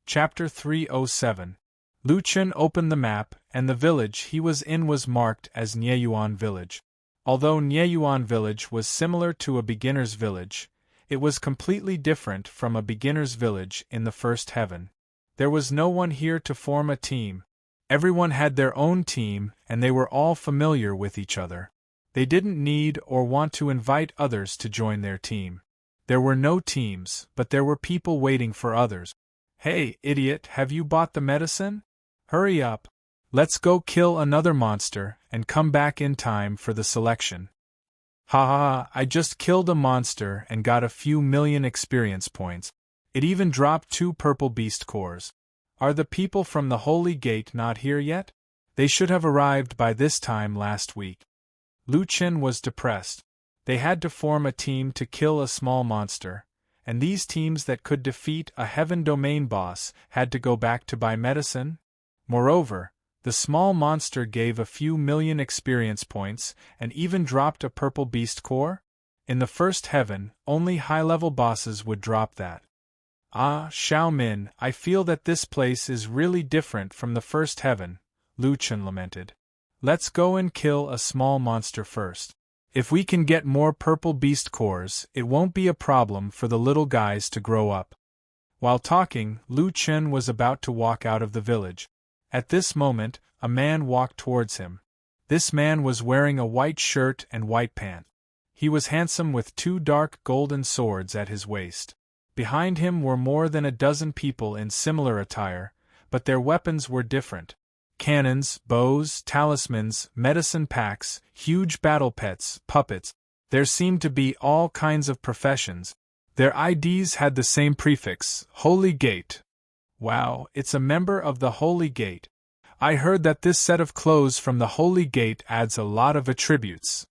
Chapter 307. Lu Chen opened the map, and the village he was in was marked as Nieyuan Village. Although Nieyuan Village was similar to a beginner's village, it was completely different from a beginner's village in the first heaven. There was no one here to form a team. Everyone had their own team, and they were all familiar with each other. They didn't need or want to invite others to join their team. There were no teams, but there were people waiting for others. "Hey, idiot, have you bought the medicine? Hurry up. Let's go kill another monster and come back in time for the selection." "Ha ha ha, I just killed a monster and got a few million experience points. It even dropped 2 purple beast cores. Are the people from the Holy Gate not here yet? They should have arrived by this time last week." Lu Chen was depressed. They had to form a team to kill a small monster, and these teams that could defeat a Heaven Domain boss had to go back to buy medicine. Moreover, the small monster gave a few million experience points and even dropped a purple beast core. In the first heaven, only high-level bosses would drop that. "Ah, Xiao Min, I feel that this place is really different from the first heaven," Lu Chen lamented. "Let's go and kill a small monster first. If we can get more purple beast cores, it won't be a problem for the little guys to grow up." While talking, Lu Chen was about to walk out of the village. At this moment, a man walked towards him. This man was wearing a white shirt and white pants. He was handsome with 2 dark golden swords at his waist. Behind him were more than a dozen people in similar attire, but their weapons were different. Cannons, bows, talismans, medicine packs, huge battle pets, puppets. There seemed to be all kinds of professions. Their IDs had the same prefix, Holy Gate. "Wow, it's a member of the Holy Gate. I heard that this set of clothes from the Holy Gate adds a lot of attributes."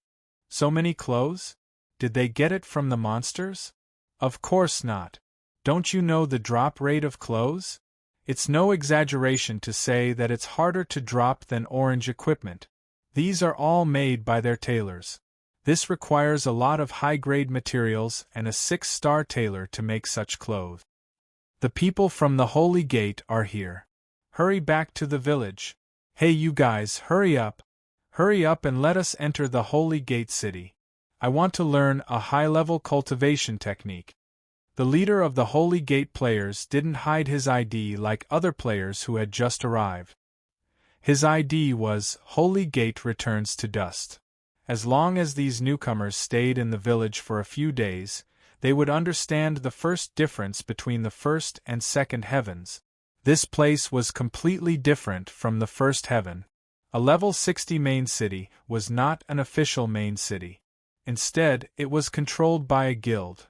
"So many clothes? Did they get it from the monsters?" "Of course not. Don't you know the drop rate of clothes? It's no exaggeration to say that it's harder to drop than orange equipment. These are all made by their tailors. This requires a lot of high-grade materials and a 6-star tailor to make such clothes. The people from the Holy Gate are here. Hurry back to the village. Hey you guys, hurry up. Hurry up and let us enter the Holy Gate city. I want to learn a high-level cultivation technique." The leader of the Holy Gate players didn't hide his ID like other players who had just arrived. His ID was, Holy Gate returns to dust. As long as these newcomers stayed in the village for a few days, they would understand the first difference between the first and second heavens. This place was completely different from the first heaven. A level 60 main city was not an official main city. Instead, it was controlled by a guild.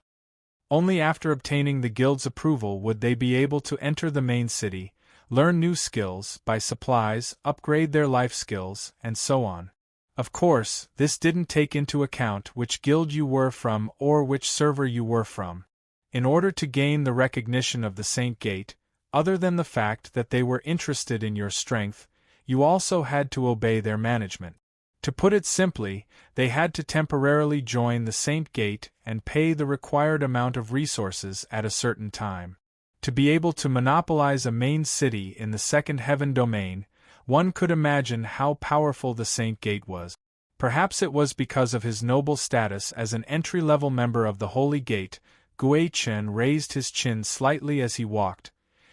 Only after obtaining the guild's approval would they be able to enter the main city, learn new skills, buy supplies, upgrade their life skills, and so on. Of course, this didn't take into account which guild you were from or which server you were from. In order to gain the recognition of the Saint Gate, other than the fact that they were interested in your strength, you also had to obey their management. To put it simply, they had to temporarily join the Saint Gate and pay the required amount of resources at a certain time. To be able to monopolize a main city in the second heaven domain, one could imagine how powerful the Saint Gate was. Perhaps it was because of his noble status as an entry-level member of the Holy Gate. Gui Chen raised his chin slightly as he walked.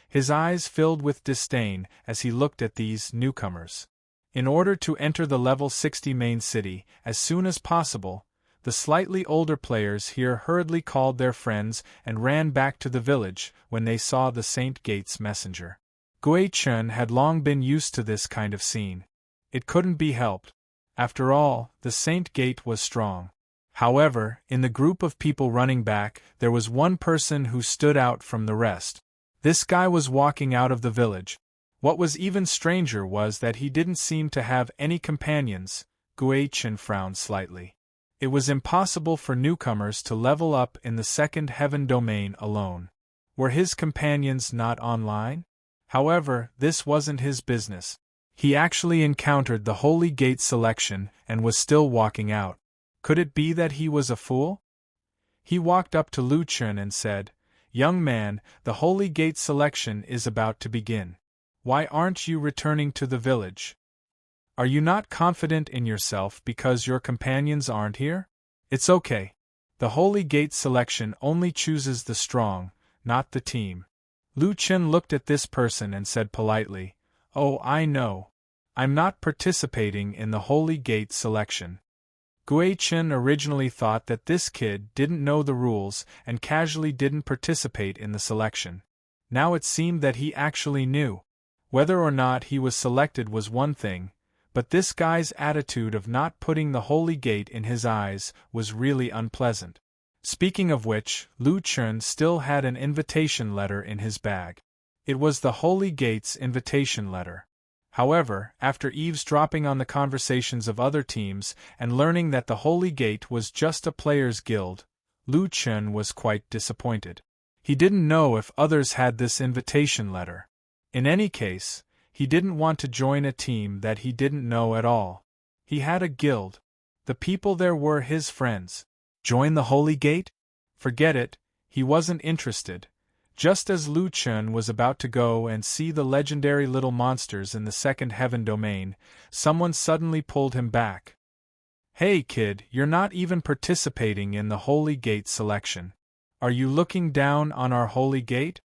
His eyes filled with disdain as he looked at these newcomers. In order to enter the level 60 main city as soon as possible, the slightly older players here hurriedly called their friends and ran back to the village when they saw the Saint Gate's messenger. Gui Chen had long been used to this kind of scene. It couldn't be helped. After all, the Saint Gate was strong. However, in the group of people running back, there was one person who stood out from the rest. This guy was walking out of the village. What was even stranger was that he didn't seem to have any companions. Gui Chen frowned slightly. It was impossible for newcomers to level up in the second heaven domain alone. Were his companions not online? However, this wasn't his business. He actually encountered the Holy Gate selection and was still walking out. Could it be that he was a fool? He walked up to Lu Chen and said, Young man, the Holy Gate selection is about to begin. Why aren't you returning to the village? Are you not confident in yourself because your companions aren't here? It's okay. The Holy Gate selection only chooses the strong, not the team. Lu Chen looked at this person and said politely, "Oh, I know. I'm not participating in the Holy Gate selection." Gui Chen originally thought that this kid didn't know the rules and casually didn't participate in the selection. Now it seemed that he actually knew. Whether or not he was selected was one thing, but this guy's attitude of not putting the Holy Gate in his eyes was really unpleasant. Speaking of which, Lu Chen still had an invitation letter in his bag. It was the Holy Gate's invitation letter. However, after eavesdropping on the conversations of other teams and learning that the Holy Gate was just a players' guild, Lu Chen was quite disappointed. He didn't know if others had this invitation letter. In any case, he didn't want to join a team that he didn't know at all. He had a guild. The people there were his friends. Join the Holy Gate? Forget it, he wasn't interested. Just as Lu Chen was about to go and see the legendary little monsters in the second heaven domain, someone suddenly pulled him back. "Hey kid, you're not even participating in the Holy Gate selection. Are you looking down on our Holy Gate?"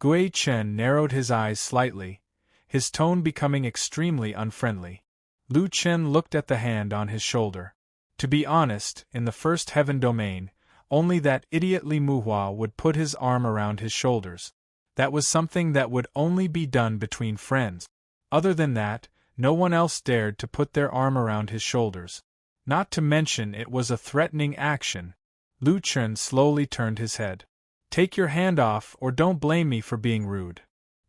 Gui Chen narrowed his eyes slightly, his tone becoming extremely unfriendly. Lu Chen looked at the hand on his shoulder. To be honest, in the first heaven domain, only that idiot Li Muhua would put his arm around his shoulders. That was something that would only be done between friends. Other than that, no one else dared to put their arm around his shoulders. Not to mention it was a threatening action. Lu Chen slowly turned his head. "Take your hand off or don't blame me for being rude."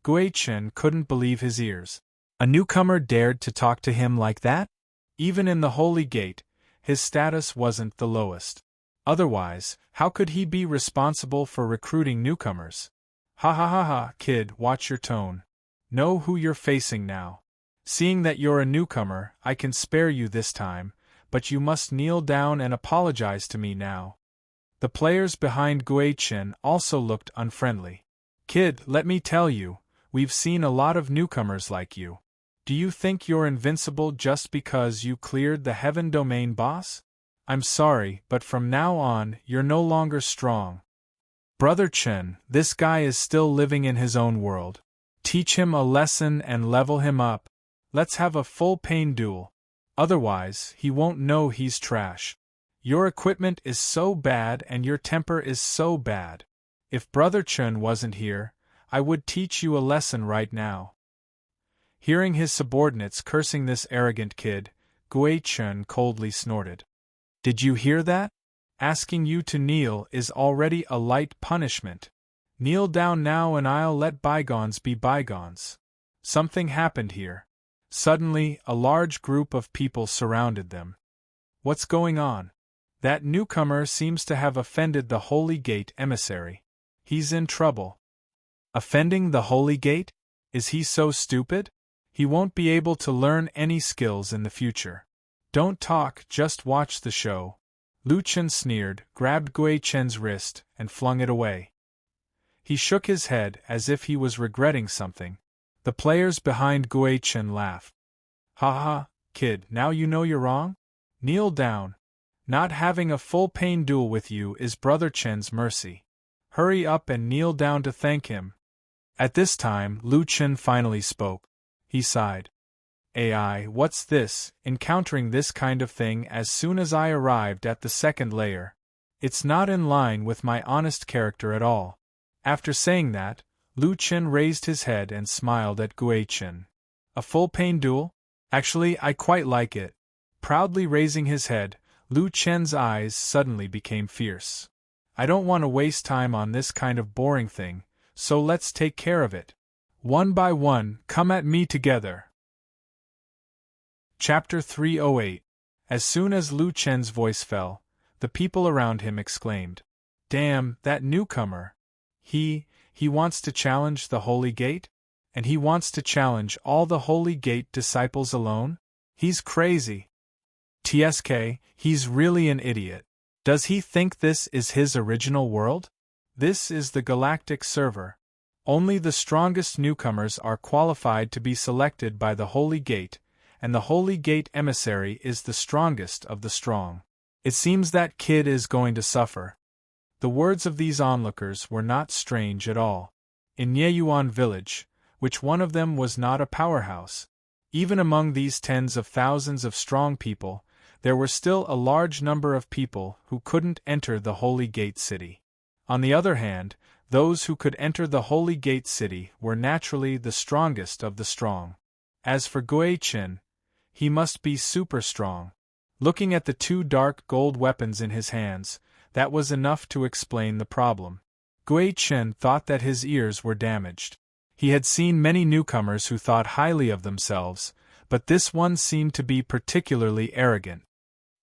Gui Chen couldn't believe his ears. A newcomer dared to talk to him like that? Even in the Holy Gate, his status wasn't the lowest. Otherwise, how could he be responsible for recruiting newcomers? Ha ha ha ha, kid, watch your tone. Know who you're facing now. Seeing that you're a newcomer, I can spare you this time, but you must kneel down and apologize to me now. The players behind Gui Chen also looked unfriendly. "Kid, let me tell you, we've seen a lot of newcomers like you. Do you think you're invincible just because you cleared the Heaven Domain boss? I'm sorry, but from now on, you're no longer strong. Brother Chen, this guy is still living in his own world. Teach him a lesson and level him up. Let's have a full pain duel. Otherwise, he won't know he's trash. Your equipment is so bad and your temper is so bad. If Brother Chen wasn't here, I would teach you a lesson right now." Hearing his subordinates cursing this arrogant kid, Gui Chen coldly snorted. "Did you hear that? Asking you to kneel is already a light punishment. Kneel down now and I'll let bygones be bygones." Something happened here. Suddenly, a large group of people surrounded them. What's going on? That newcomer seems to have offended the Holy Gate emissary. He's in trouble. Offending the Holy Gate? Is he so stupid? He won't be able to learn any skills in the future. Don't talk, just watch the show. Lu Chen sneered, grabbed Gui Chen's wrist, and flung it away. He shook his head as if he was regretting something. The players behind Gui Chen laughed. "Ha ha, kid, now you know you're wrong? Kneel down. Not having a full pain duel with you is Brother Chen's mercy. Hurry up and kneel down to thank him." At this time, Lu Chen finally spoke. He sighed. "AI, what's this, encountering this kind of thing as soon as I arrived at the second layer? It's not in line with my honest character at all." After saying that, Lu Chen raised his head and smiled at Gui Chen. "A full pain duel? Actually, I quite like it." Proudly raising his head, Lu Chen's eyes suddenly became fierce. "I don't want to waste time on this kind of boring thing, so let's take care of it. One by one, come at me together." Chapter 308. As soon as Lu Chen's voice fell, the people around him exclaimed, "Damn, that newcomer! He wants to challenge the Holy Gate? And he wants to challenge all the Holy Gate disciples alone? He's crazy. TSK, he's really an idiot. Does he think this is his original world? This is the galactic server. Only the strongest newcomers are qualified to be selected by the Holy Gate, and the Holy Gate emissary is the strongest of the strong. It seems that kid is going to suffer. The words of these onlookers were not strange at all. In Nieyuan village, which one of them was not a powerhouse, even among these tens of thousands of strong people, there were still a large number of people who couldn't enter the Holy Gate City. On the other hand, those who could enter the Holy Gate City were naturally the strongest of the strong. As for Gui Qin, he must be super strong. Looking at the two dark gold weapons in his hands, that was enough to explain the problem. Gui Qin thought that his ears were damaged. He had seen many newcomers who thought highly of themselves, but this one seemed to be particularly arrogant.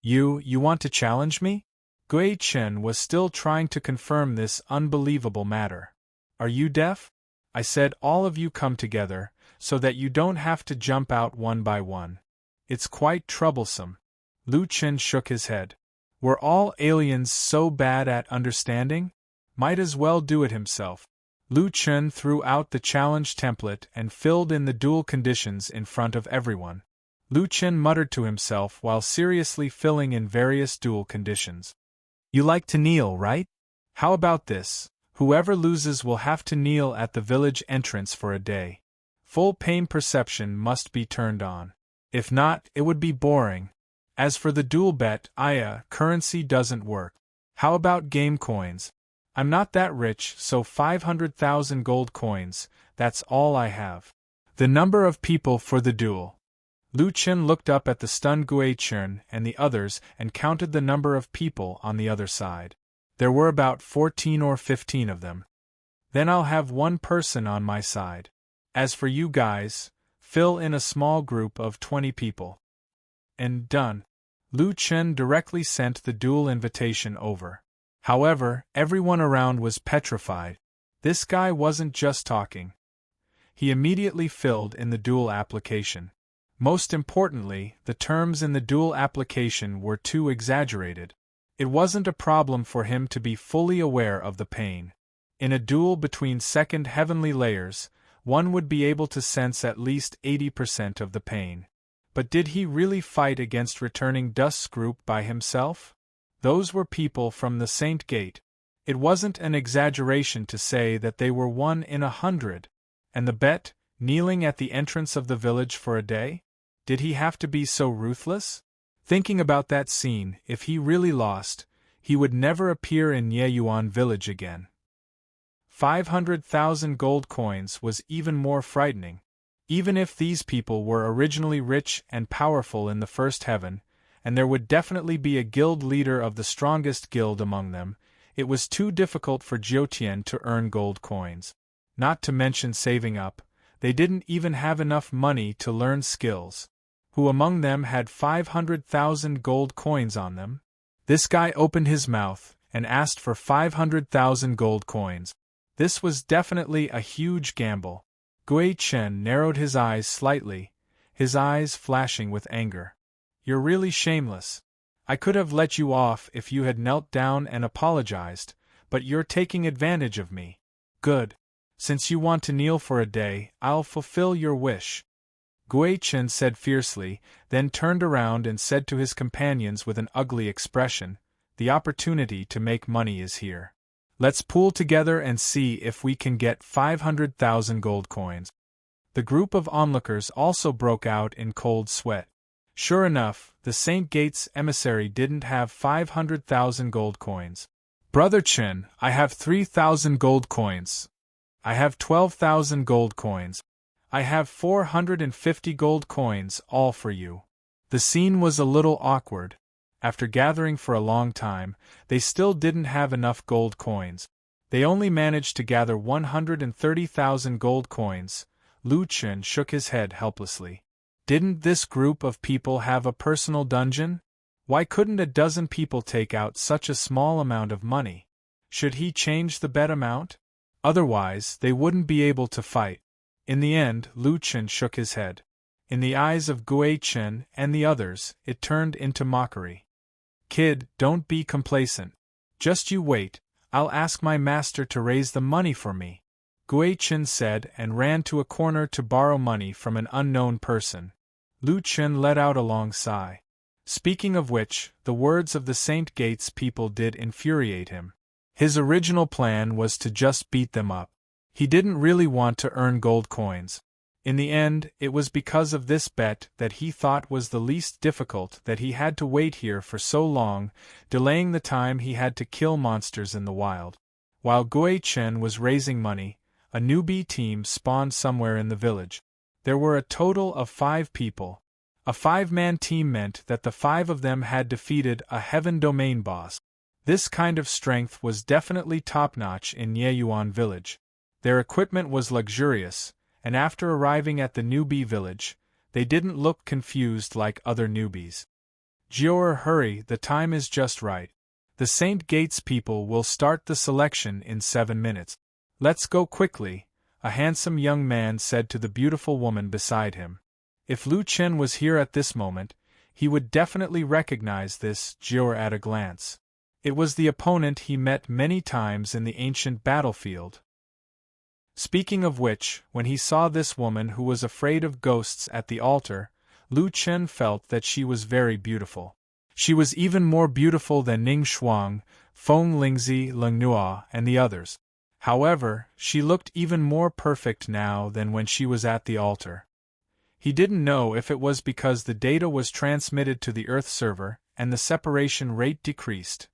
You want to challenge me? Gui Qin was still trying to confirm this unbelievable matter. Are you deaf? I said all of you come together, so that you don't have to jump out one by one. It's quite troublesome. Lu Qin shook his head. Were all aliens so bad at understanding? Might as well do it himself. Lu Qin threw out the challenge template and filled in the dual conditions in front of everyone. Lu Qin muttered to himself while seriously filling in various dual conditions. You like to kneel, right? How about this? Whoever loses will have to kneel at the village entrance for a day. Full pain perception must be turned on. If not, it would be boring. As for the dual bet, currency doesn't work. How about game coins? I'm not that rich, so 500,000 gold coins, that's all I have. The number of people for the duel. Lu Qin looked up at the stunned Gui Qin and the others and counted the number of people on the other side. There were about 14 or 15 of them. Then I'll have one person on my side. As for you guys, fill in a small group of 20 people. And done. Lu Qin directly sent the duel invitation over. However, everyone around was petrified. This guy wasn't just talking. He immediately filled in the duel application. Most importantly, the terms in the dual application were too exaggerated. It wasn't a problem for him to be fully aware of the pain. In a duel between second heavenly layers, one would be able to sense at least 80% of the pain. But did he really fight against returning Dust's group by himself? Those were people from the Saint Gate. It wasn't an exaggeration to say that they were 1 in 100. And the bet, kneeling at the entrance of the village for a day? Did he have to be so ruthless? Thinking about that scene, if he really lost, he would never appear in Nieyuan village again. 500,000 gold coins was even more frightening. Even if these people were originally rich and powerful in the first heaven, and there would definitely be a guild leader of the strongest guild among them, it was too difficult for Jiutian to earn gold coins. Not to mention saving up, they didn't even have enough money to learn skills. Who among them had 500,000 gold coins on them? This guy opened his mouth and asked for 500,000 gold coins. This was definitely a huge gamble. Gui Qin narrowed his eyes slightly, his eyes flashing with anger. You're really shameless. I could have let you off if you had knelt down and apologized, but you're taking advantage of me. Good. Since you want to kneel for a day, I'll fulfill your wish. Gui Qin said fiercely, then turned around and said to his companions with an ugly expression, The opportunity to make money is here. Let's pool together and see if we can get 500,000 gold coins. The group of onlookers also broke out in cold sweat. Sure enough, the Saint Gate's emissary didn't have 500,000 gold coins. Brother Qin, I have 3,000 gold coins. I have 12,000 gold coins. I have 450 gold coins, all for you. The scene was a little awkward. After gathering for a long time, they still didn't have enough gold coins. They only managed to gather 130,000 gold coins. Lu Qin shook his head helplessly. Didn't this group of people have a personal dungeon? Why couldn't a dozen people take out such a small amount of money? Should he change the bet amount? Otherwise, they wouldn't be able to fight. In the end, Lu Qin shook his head. In the eyes of Gui Qin and the others, it turned into mockery. Kid, don't be complacent. Just you wait, I'll ask my master to raise the money for me, Gui Chen said and ran to a corner to borrow money from an unknown person. Lu Chen let out a long sigh. Speaking of which, the words of the St. Gates people did infuriate him. His original plan was to just beat them up. He didn't really want to earn gold coins. In the end, it was because of this bet that he thought was the least difficult that he had to wait here for so long, delaying the time he had to kill monsters in the wild. While Gui Chen was raising money, a newbie team spawned somewhere in the village. There were a total of 5 people. A 5-man team meant that the 5 of them had defeated a Heaven Domain boss. This kind of strength was definitely top-notch in Nieyuan village. Their equipment was luxurious, and after arriving at the newbie village, they didn't look confused like other newbies. Jior, hurry, the time is just right. The St. Gates people will start the selection in 7 minutes. Let's go quickly, a handsome young man said to the beautiful woman beside him. If Lu Chen was here at this moment, he would definitely recognize this Jior at a glance. It was the opponent he met many times in the ancient battlefield. Speaking of which, when he saw this woman who was afraid of ghosts at the altar, Lu Chen felt that she was very beautiful. She was even more beautiful than Ning Shuang, Feng Lingzi, Leng Nua, and the others. However, she looked even more perfect now than when she was at the altar. He didn't know if it was because the data was transmitted to the Earth server and the separation rate decreased.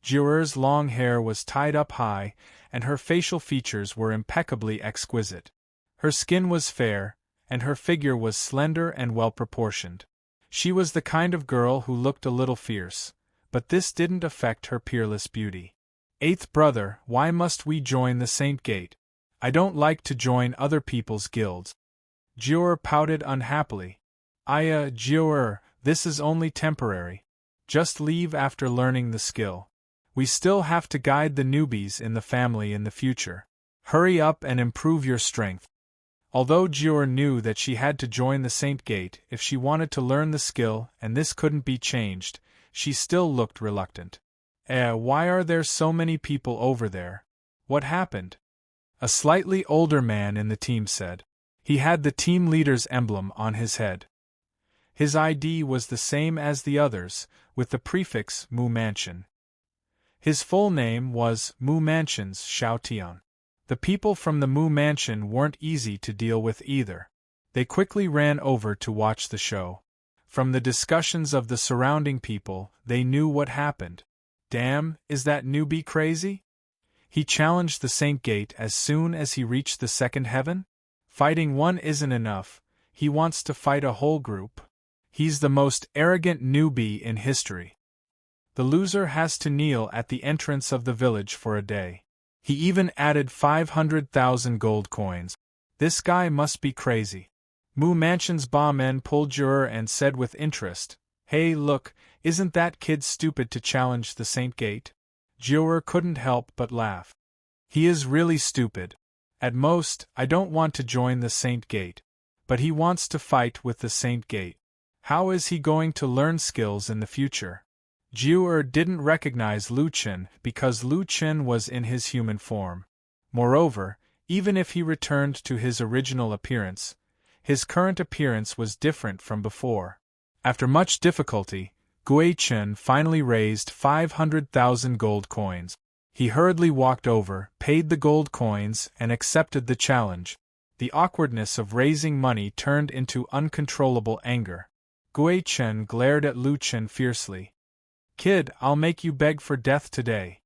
Jior's long hair was tied up high, and her facial features were impeccably exquisite. Her skin was fair, and her figure was slender and well-proportioned. She was the kind of girl who looked a little fierce, but this didn't affect her peerless beauty. 8th brother, why must we join the Saint Gate? I don't like to join other people's guilds. Jior pouted unhappily. Jior, this is only temporary. Just leave after learning the skill. We still have to guide the newbies in the family in the future. Hurry up and improve your strength. Although Jior knew that she had to join the Saint Gate if she wanted to learn the skill and this couldn't be changed, she still looked reluctant. Why are there so many people over there? What happened? A slightly older man in the team said. He had the team leader's emblem on his head. His ID was the same as the others, with the prefix Mu Mansion. His full name was Mu Mansion's Xiaotian. The people from the Mu Mansion weren't easy to deal with either. They quickly ran over to watch the show. From the discussions of the surrounding people, they knew what happened. Damn, is that newbie crazy? He challenged the Saint Gate as soon as he reached the second heaven? Fighting one isn't enough, he wants to fight a whole group. He's the most arrogant newbie in history. The loser has to kneel at the entrance of the village for a day. He even added 500,000 gold coins. This guy must be crazy. Mu Mansion's barman pulled Juror and said with interest, Hey look, isn't that kid stupid to challenge the Saint Gate? Juror couldn't help but laugh. He is really stupid. At most, I don't want to join the Saint Gate. But he wants to fight with the Saint Gate. How is he going to learn skills in the future? Jior didn't recognize Lu Chen because Lu Chen was in his human form. Moreover, even if he returned to his original appearance, his current appearance was different from before. After much difficulty, Gui Chen finally raised 500,000 gold coins. He hurriedly walked over, paid the gold coins, and accepted the challenge. The awkwardness of raising money turned into uncontrollable anger. Gui Chen glared at Lu Chen fiercely. Kid, I'll make you beg for death today.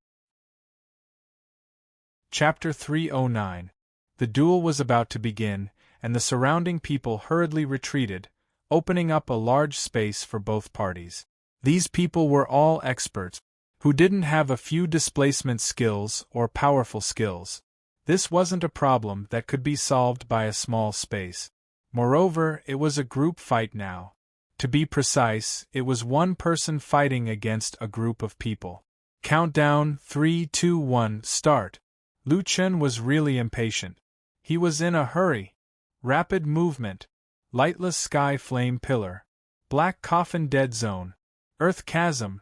Chapter 309. The duel was about to begin, and the surrounding people hurriedly retreated, opening up a large space for both parties. These people were all experts, who didn't have a few displacement skills or powerful skills. This wasn't a problem that could be solved by a small space. Moreover, it was a group fight now. To be precise, it was one person fighting against a group of people. Countdown, 3, 2, 1, start. Lu Chen was really impatient. He was in a hurry. Rapid movement. Lightless sky flame pillar. Black coffin dead zone. Earth chasm.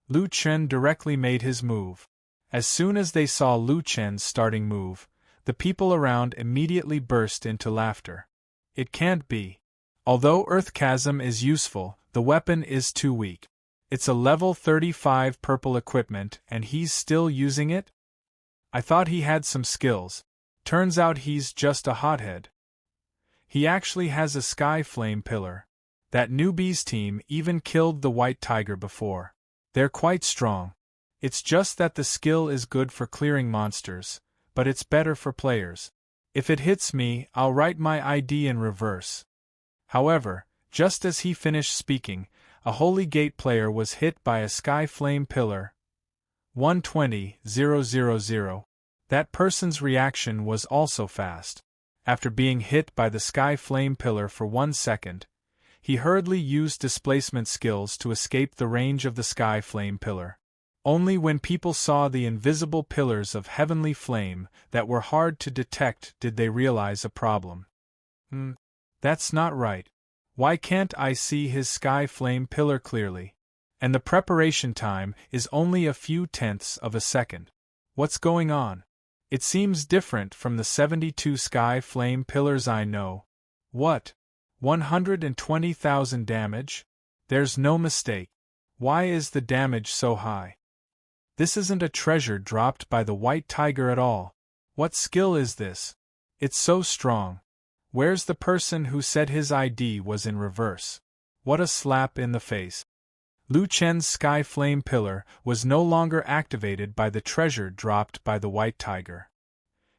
Lu Chen directly made his move. As soon as they saw Lu Chen's starting move, the people around immediately burst into laughter. It can't be. Although Earth Chasm is useful, the weapon is too weak. It's a level 35 purple equipment and he's still using it? I thought he had some skills. Turns out he's just a hothead. He actually has a sky flame pillar. That newbies team even killed the white tiger before. They're quite strong. It's just that the skill is good for clearing monsters, but it's better for players. If it hits me, I'll write my ID in reverse. However, just as he finished speaking, a Holy Gate player was hit by a sky flame pillar. 120,000. That person's reaction was also fast. After being hit by the sky flame pillar for 1 second, he hurriedly used displacement skills to escape the range of the sky flame pillar. Only when people saw the invisible pillars of heavenly flame that were hard to detect did they realize a problem. That's not right. Why can't I see his sky flame pillar clearly? And the preparation time is only a few tenths of a second. What's going on? It seems different from the 72 sky flame pillars I know. What? 120,000 damage? There's no mistake. Why is the damage so high? This isn't a treasure dropped by the white tiger at all. What skill is this? It's so strong. Where's the person who said his ID was in reverse? What a slap in the face. Lu Chen's sky flame pillar was no longer activated by the treasure dropped by the white tiger.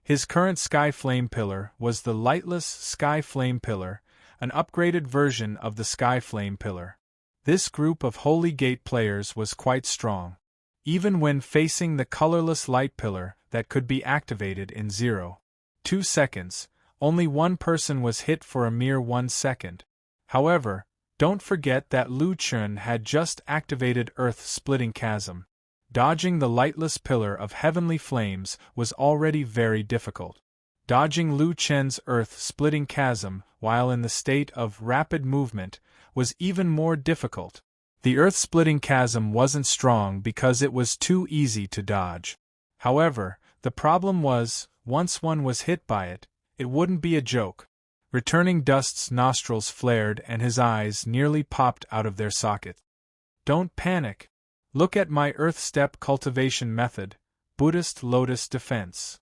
His current sky flame pillar was the lightless sky flame pillar, an upgraded version of the sky flame pillar. This group of Holy Gate players was quite strong. Even when facing the colorless light pillar that could be activated in 0.2 seconds, only one person was hit for a mere 1 second. However, don't forget that Lu Chen had just activated Earth-splitting chasm. Dodging the lightless pillar of heavenly flames was already very difficult. Dodging Lu Chen's Earth-splitting chasm while in the state of rapid movement was even more difficult. The Earth-splitting chasm wasn't strong because it was too easy to dodge. However, the problem was, once one was hit by it, it wouldn't be a joke. Returning Dust's nostrils flared and his eyes nearly popped out of their sockets. Don't panic. Look at my Earth Step cultivation method, Buddhist Lotus Defense.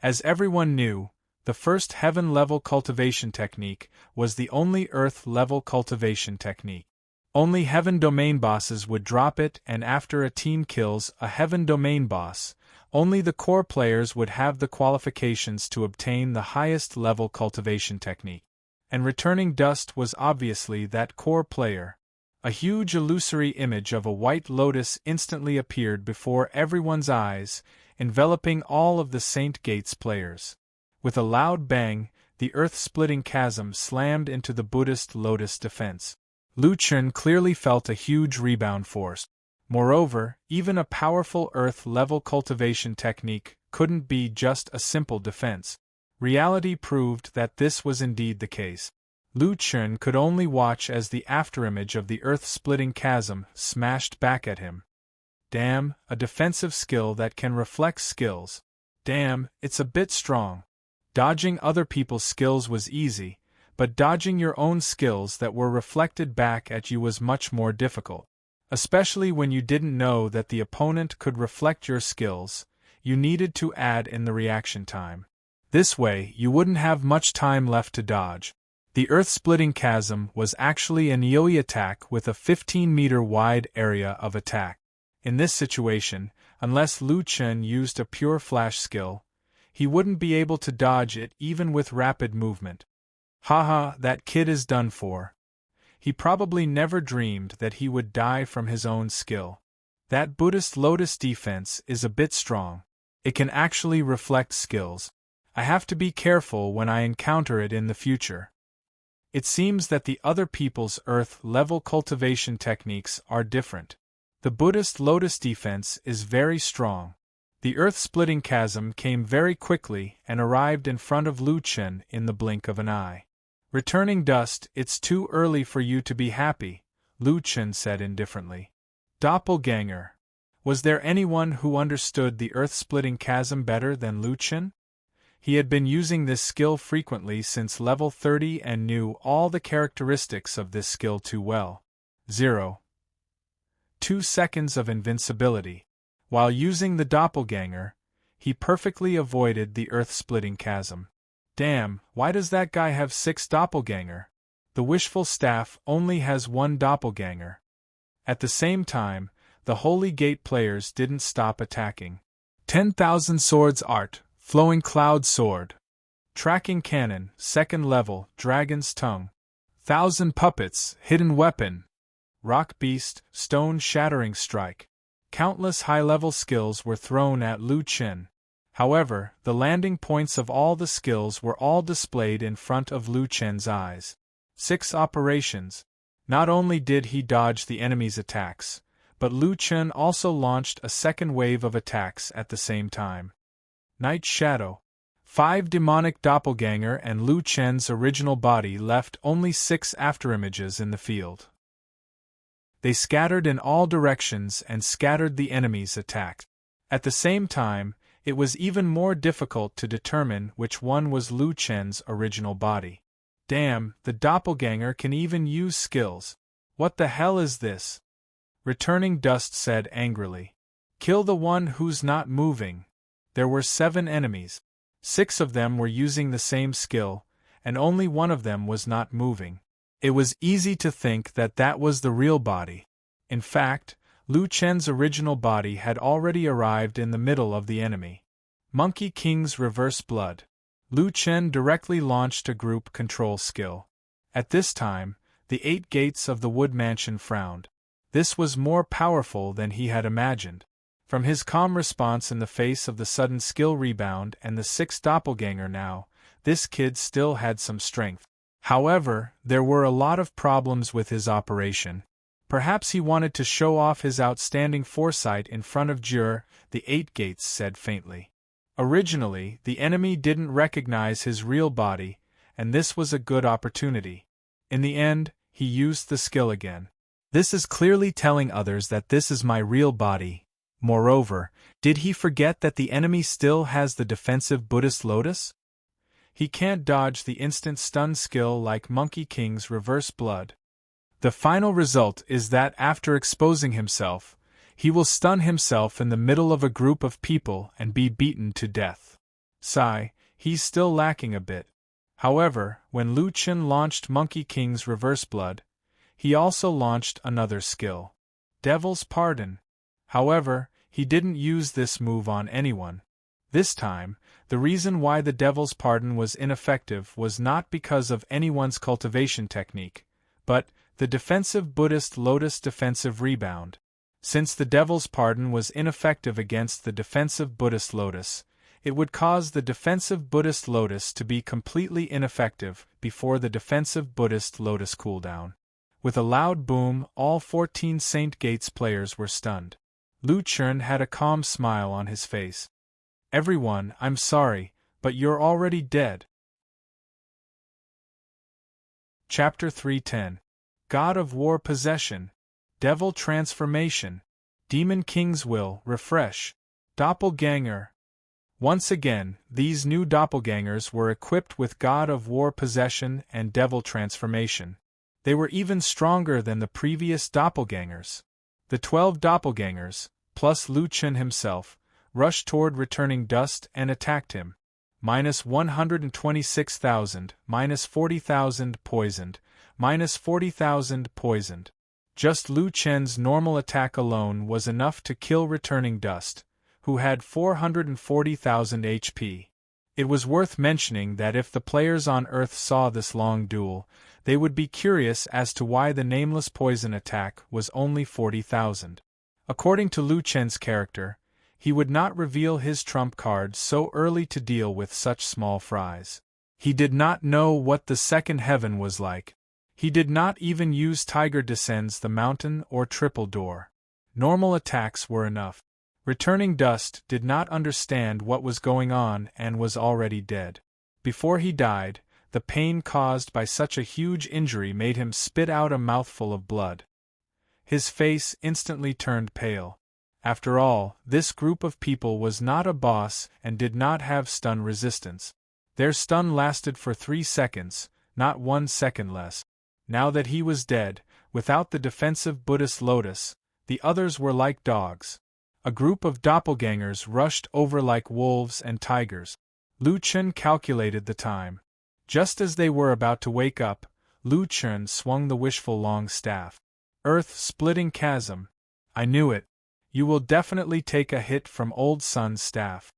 As everyone knew, the first Heaven-level cultivation technique was the only Earth-level cultivation technique. Only Heaven domain bosses would drop it, and after a team kills a Heaven domain boss, only the core players would have the qualifications to obtain the highest level cultivation technique. And Returning Dust was obviously that core player. A huge illusory image of a white lotus instantly appeared before everyone's eyes, enveloping all of the Saint Gates players. With a loud bang, the earth-splitting chasm slammed into the Buddhist lotus defense. Lu Chen clearly felt a huge rebound force. Moreover, even a powerful Earth-level cultivation technique couldn't be just a simple defense. Reality proved that this was indeed the case. Lu Chen could only watch as the afterimage of the Earth-splitting chasm smashed back at him. Damn, a defensive skill that can reflect skills. Damn, it's a bit strong. Dodging other people's skills was easy, but dodging your own skills that were reflected back at you was much more difficult. Especially when you didn't know that the opponent could reflect your skills, you needed to add in the reaction time. This way, you wouldn't have much time left to dodge. The earth-splitting chasm was actually an AoE attack with a 15-meter wide area of attack. In this situation, unless Lu Chen used a pure flash skill, he wouldn't be able to dodge it even with rapid movement. Haha, that kid is done for. He probably never dreamed that he would die from his own skill. That Buddhist Lotus defense is a bit strong. It can actually reflect skills. I have to be careful when I encounter it in the future. It seems that the other people's Earth-level cultivation techniques are different. The Buddhist Lotus defense is very strong. The Earth-splitting chasm came very quickly and arrived in front of Lu Chen in the blink of an eye. Returning Dust, it's too early for you to be happy, Lu Chen said indifferently. Doppelganger. Was there anyone who understood the earth-splitting chasm better than Lu Chen? He had been using this skill frequently since level 30 and knew all the characteristics of this skill too well. 2 seconds of invincibility. While using the doppelganger, he perfectly avoided the earth-splitting chasm. Damn, why does that guy have 6 doppelganger? The wishful staff only has 1 doppelganger. At the same time, the Holy Gate players didn't stop attacking. 10,000 swords art, flowing cloud sword. Tracking cannon, 2nd level, dragon's tongue. 1,000 puppets, hidden weapon. Rock beast, stone shattering strike. Countless high-level skills were thrown at Lu Chen. However, the landing points of all the skills were all displayed in front of Lu Chen's eyes. 6 operations. Not only did he dodge the enemy's attacks, but Lu Chen also launched a second wave of attacks at the same time. Night Shadow. 5 demonic doppelganger and Lu Chen's original body left only 6 afterimages in the field. They scattered in all directions and scattered the enemy's attack. At the same time, it was even more difficult to determine which one was Lu Chen's original body. Damn, the doppelganger can even use skills. What the hell is this? Returning Dust said angrily. Kill the one who's not moving. There were 7 enemies. 6 of them were using the same skill, and only one of them was not moving. It was easy to think that that was the real body. In fact, Lu Chen's original body had already arrived in the middle of the enemy. Monkey King's Reverse Blood. Lu Chen directly launched a group control skill. At this time, the 8 gates of the Wood Mansion frowned. This was more powerful than he had imagined. From his calm response in the face of the sudden skill rebound and the 6 doppelganger now, this kid still had some strength. However, there were a lot of problems with his operation. Perhaps he wanted to show off his outstanding foresight in front of Jur, the 8 gates said faintly. Originally, the enemy didn't recognize his real body, and this was a good opportunity. In the end, he used the skill again. This is clearly telling others that this is my real body. Moreover, did he forget that the enemy still has the defensive Buddhist Lotus? He can't dodge the instant stun skill like Monkey King's Reverse Blood. The final result is that after exposing himself, he will stun himself in the middle of a group of people and be beaten to death. Sigh, he's still lacking a bit. However, when Lu Chen launched Monkey King's Reverse Blood, he also launched another skill. Devil's Pardon. However, he didn't use this move on anyone. This time, the reason why the Devil's Pardon was ineffective was not because of anyone's cultivation technique, but the defensive Buddhist Lotus defensive rebound. Since the Devil's Pardon was ineffective against the defensive Buddhist Lotus, it would cause the defensive Buddhist Lotus to be completely ineffective before the defensive Buddhist Lotus cooldown. With a loud boom, all 14 Saint Gates players were stunned. Lu Chen had a calm smile on his face. Everyone, I'm sorry, but you're already dead. Chapter 310. God of War Possession. Devil Transformation. Demon King's Will Refresh. Doppelganger. Once again, these new doppelgangers were equipped with God of War Possession and Devil Transformation. They were even stronger than the previous doppelgangers. The 12 doppelgangers, plus Lu Chen himself, rushed toward Returning Dust and attacked him. -126,000, -40,000 poisoned, -40,000 poisoned. Just Lu Chen's normal attack alone was enough to kill Returning Dust, who had 440,000 HP. It was worth mentioning that if the players on Earth saw this long duel, they would be curious as to why the nameless poison attack was only 40,000. According to Lu Chen's character, he would not reveal his trump card so early to deal with such small fries. He did not know what the second heaven was like. He did not even use Tiger Descends the Mountain or Triple Door. Normal attacks were enough. Returning Dust did not understand what was going on and was already dead. Before he died, the pain caused by such a huge injury made him spit out a mouthful of blood. His face instantly turned pale. After all, this group of people was not a boss and did not have stun resistance. Their stun lasted for 3 seconds, not 1 second less. Now that he was dead, without the defensive Buddhist lotus, the others were like dogs. A group of doppelgangers rushed over like wolves and tigers. Lu Chen calculated the time. Just as they were about to wake up, Lu Chen swung the wishful long staff. Earth-splitting chasm. I knew it. You will definitely take a hit from Old Sun's staff.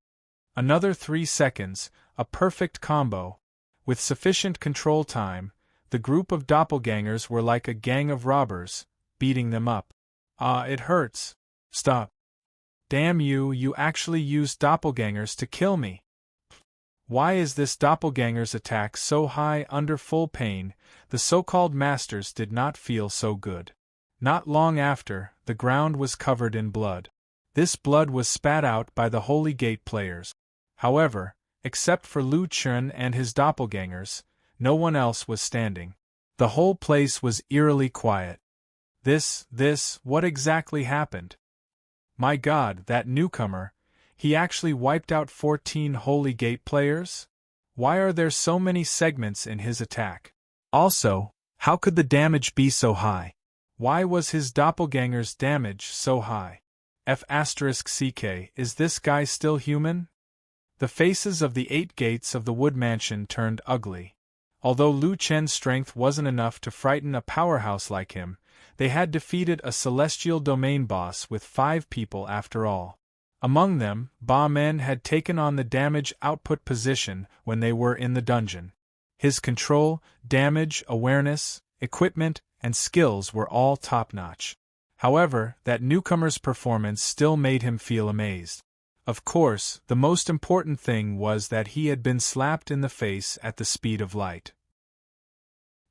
Another 3 seconds, a perfect combo. With sufficient control time, the group of doppelgangers were like a gang of robbers, beating them up. Ah, it hurts. Stop. Damn you, you actually used doppelgangers to kill me. Why is this doppelganger's attack so high? Under full pain, the so-called masters did not feel so good. Not long after, the ground was covered in blood. This blood was spat out by the Holy Gate players. However, except for Lu Chen and his doppelgangers, no one else was standing. The whole place was eerily quiet. What exactly happened? My God, that newcomer, he actually wiped out 14 Holy Gate players? Why are there so many segments in his attack? Also, how could the damage be so high? Why was his doppelganger's damage so high? F***ck, is this guy still human? The faces of the 8 gates of the Wood Mansion turned ugly. Although Lu Chen's strength wasn't enough to frighten a powerhouse like him, they had defeated a celestial domain boss with 5 people after all. Among them, Ba Men had taken on the damage output position when they were in the dungeon. His control, damage, awareness, equipment, and skills were all top-notch. However, that newcomer's performance still made him feel amazed. Of course, the most important thing was that he had been slapped in the face at the speed of light.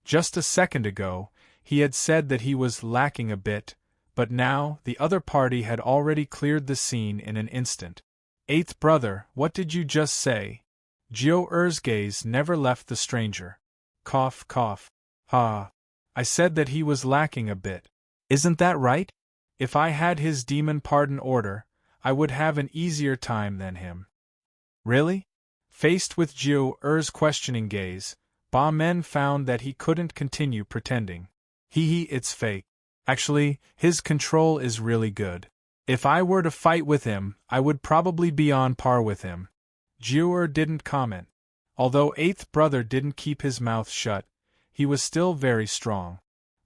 Just a second ago, he had said that he was lacking a bit, but now, the other party had already cleared the scene in an instant. Eighth brother, what did you just say? Jiao Er's gaze never left the stranger. Cough, cough. Ha. I said that he was lacking a bit. Isn't that right? If I had his demon pardon order, I would have an easier time than him. Really? Faced with Jiao Er's questioning gaze, Ba Men found that he couldn't continue pretending. It's fake. Actually, his control is really good. If I were to fight with him, I would probably be on par with him. Jiao didn't comment. Although eighth brother didn't keep his mouth shut, he was still very strong.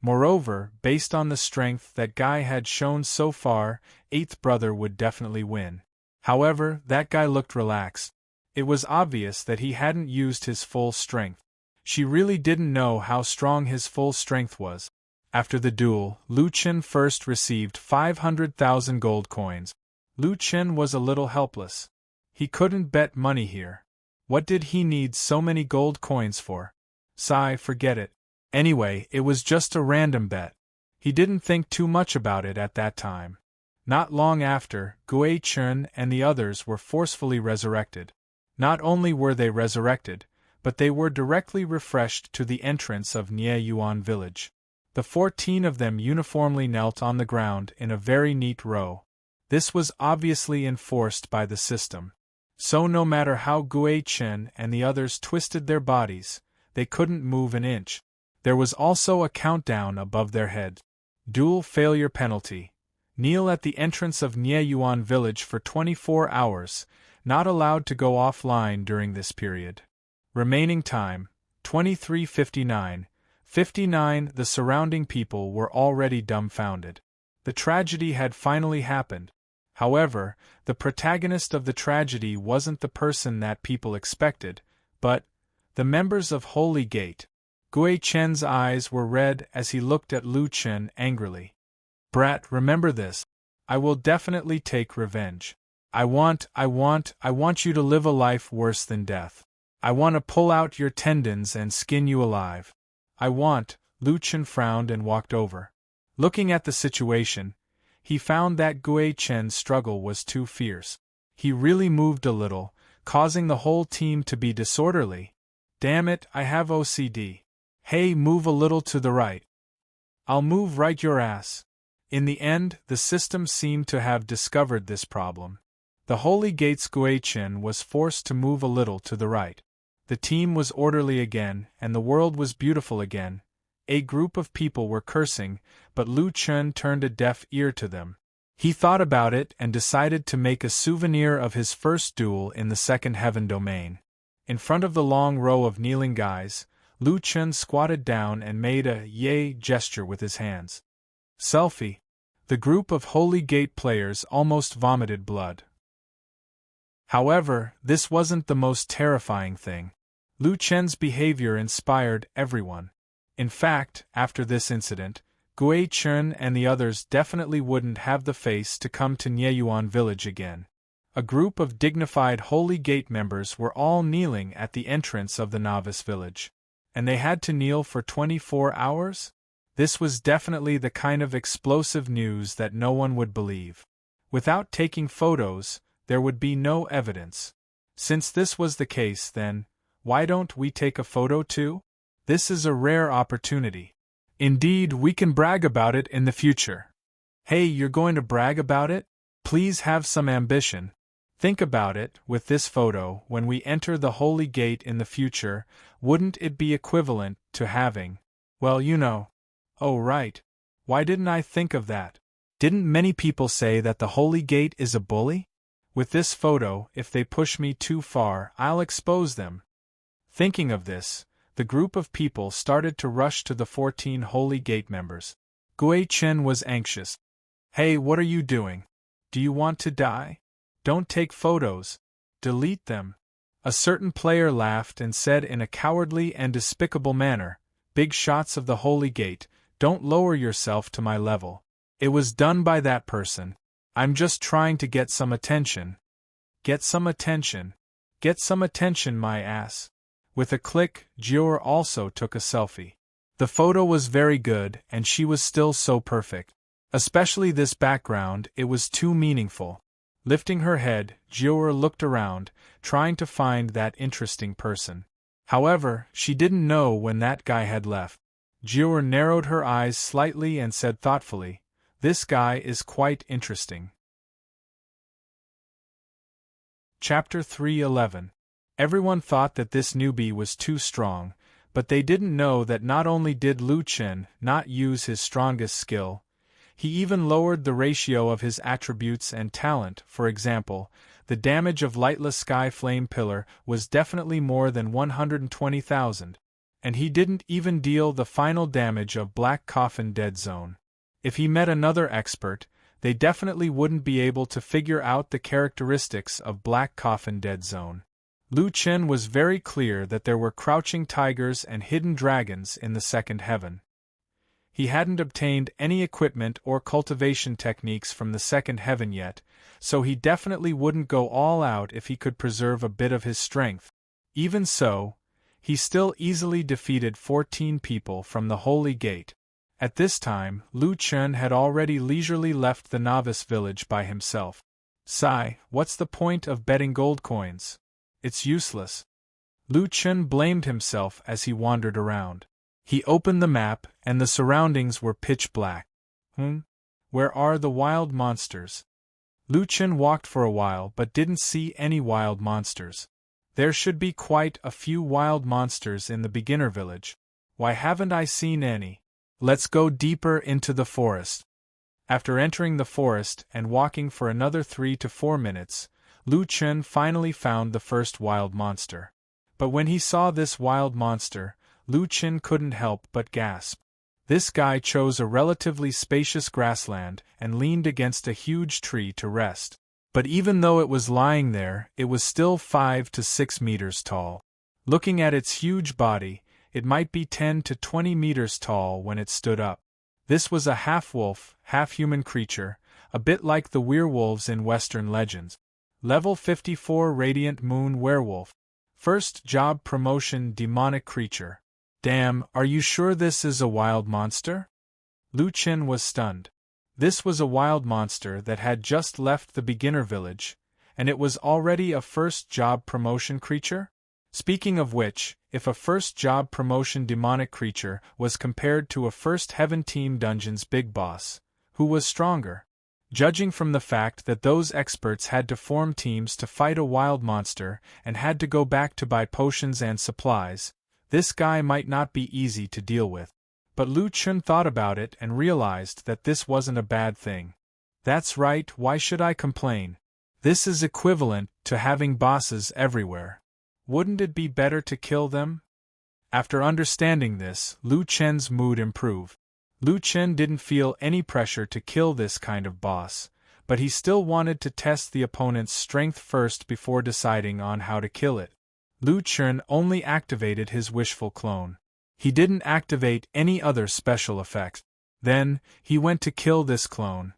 Moreover, based on the strength that guy had shown so far, eighth brother would definitely win. However, that guy looked relaxed. It was obvious that he hadn't used his full strength. She really didn't know how strong his full strength was. After the duel, Lu Chen first received 500,000 gold coins. Lu Chen was a little helpless. He couldn't bet money here. What did he need so many gold coins for? Forget it. Anyway, it was just a random bet. He didn't think too much about it at that time. Not long after, Gui Chen and the others were forcefully resurrected. Not only were they resurrected, but they were directly refreshed to the entrance of Nieyuan village. The 14 of them uniformly knelt on the ground in a very neat row. This was obviously enforced by the system. So no matter how Gui Chen and the others twisted their bodies, they couldn't move an inch. There was also a countdown above their heads. Duel failure penalty. Kneel at the entrance of Nieyuan village for 24 hours, not allowed to go offline during this period. Remaining time, 23:59. 59. The surrounding people were already dumbfounded. The tragedy had finally happened. However, the protagonist of the tragedy wasn't the person that people expected, but the members of Holy Gate. Gui Chen's eyes were red as he looked at Lu Chen angrily. Brat, remember this. I will definitely take revenge. I want you to live a life worse than death. I want to pull out your tendons and skin you alive. Lu Chen frowned and walked over. Looking at the situation, he found that Gui Chen's struggle was too fierce. He really moved a little, causing the whole team to be disorderly. Damn it, I have OCD. Hey, move a little to the right. I'll move right your ass. In the end, the system seemed to have discovered this problem. The Holy Gate's Guichen was forced to move a little to the right. The team was orderly again, and the world was beautiful again. A group of people were cursing, but Lu Chen turned a deaf ear to them. He thought about it and decided to make a souvenir of his first duel in the second heaven domain. In front of the long row of kneeling guys, Lu Chen squatted down and made a yay gesture with his hands. Selfie. The group of Holy Gate players almost vomited blood. However, this wasn't the most terrifying thing. Lu Chen's behavior inspired everyone. In fact, after this incident, Gui Chen and the others definitely wouldn't have the face to come to Nieyuan village again. A group of dignified Holy Gate members were all kneeling at the entrance of the novice village. And they had to kneel for 24 hours? This was definitely the kind of explosive news that no one would believe. Without taking photos, there would be no evidence. Since this was the case, then, why don't we take a photo too? This is a rare opportunity. Indeed, we can brag about it in the future. Hey, you're going to brag about it? Please have some ambition. Think about it, with this photo, when we enter the Holy Gate in the future, wouldn't it be equivalent to having, well, you know. Oh right. Why didn't I think of that? Didn't many people say that the Holy Gate is a bully? With this photo, if they push me too far, I'll expose them. Thinking of this, the group of people started to rush to the 14 Holy Gate members. Gui Chen was anxious. Hey, what are you doing? Do you want to die? Don't take photos. Delete them. A certain player laughed and said in a cowardly and despicable manner, big shots of the Holy Gate, don't lower yourself to my level. It was done by that person. I'm just trying to get some attention. Get some attention. Get some attention, my ass. With a click, Jior also took a selfie. The photo was very good, and she was still so perfect. Especially this background, it was too meaningful. Lifting her head, Jior looked around, trying to find that interesting person. However, she didn't know when that guy had left. Jior narrowed her eyes slightly and said thoughtfully, this guy is quite interesting. Chapter 3:11. Everyone thought that this newbie was too strong, but they didn't know that not only did Lu Chen not use his strongest skill, he even lowered the ratio of his attributes and talent. For example, the damage of Lightless Sky Flame Pillar was definitely more than 120,000, and he didn't even deal the final damage of Black Coffin Dead Zone. If he met another expert, they definitely wouldn't be able to figure out the characteristics of Black Coffin Dead Zone. Lu Chen was very clear that there were crouching tigers and hidden dragons in the second heaven. He hadn't obtained any equipment or cultivation techniques from the second heaven yet, so he definitely wouldn't go all out if he could preserve a bit of his strength. Even so, he still easily defeated 14 people from the Holy Gate. At this time, Lu Chen had already leisurely left the novice village by himself. Sigh, what's the point of betting gold coins? It's useless. Lu Chen blamed himself as he wandered around. He opened the map, and the surroundings were pitch black. Where are the wild monsters? Lu Chen walked for a while but didn't see any wild monsters. There should be quite a few wild monsters in the beginner village. Why haven't I seen any? Let's go deeper into the forest. After entering the forest and walking for another 3 to 4 minutes, Lu Chen finally found the first wild monster. But when he saw this wild monster, Lu Chen couldn't help but gasp. This guy chose a relatively spacious grassland and leaned against a huge tree to rest. But even though it was lying there, it was still 5 to 6 meters tall. Looking at its huge body, it might be 10 to 20 meters tall when it stood up. This was a half-wolf, half-human creature, a bit like the werewolves in Western legends. Level 54 Radiant Moon Werewolf. First job promotion Demonic Creature. Damn, are you sure this is a wild monster? Lu Chen was stunned. This was a wild monster that had just left the beginner village, and it was already a first job promotion creature? Speaking of which, if a first job promotion demonic creature was compared to a first Heaven Team Dungeons big boss, Who was stronger? Judging from the fact that those experts had to form teams to fight a wild monster and had to go back to buy potions and supplies, this guy might not be easy to deal with. But Lu Chun thought about it and realized that this wasn't a bad thing. That's right, why should I complain? This is equivalent to having bosses everywhere. Wouldn't it be better to kill them? After understanding this, Lu Chen's mood improved. Lu Chen didn't feel any pressure to kill this kind of boss, but he still wanted to test the opponent's strength first before deciding on how to kill it. Lu Chen only activated his wishful clone. He didn't activate any other special effects. Then, he went to kill this clone.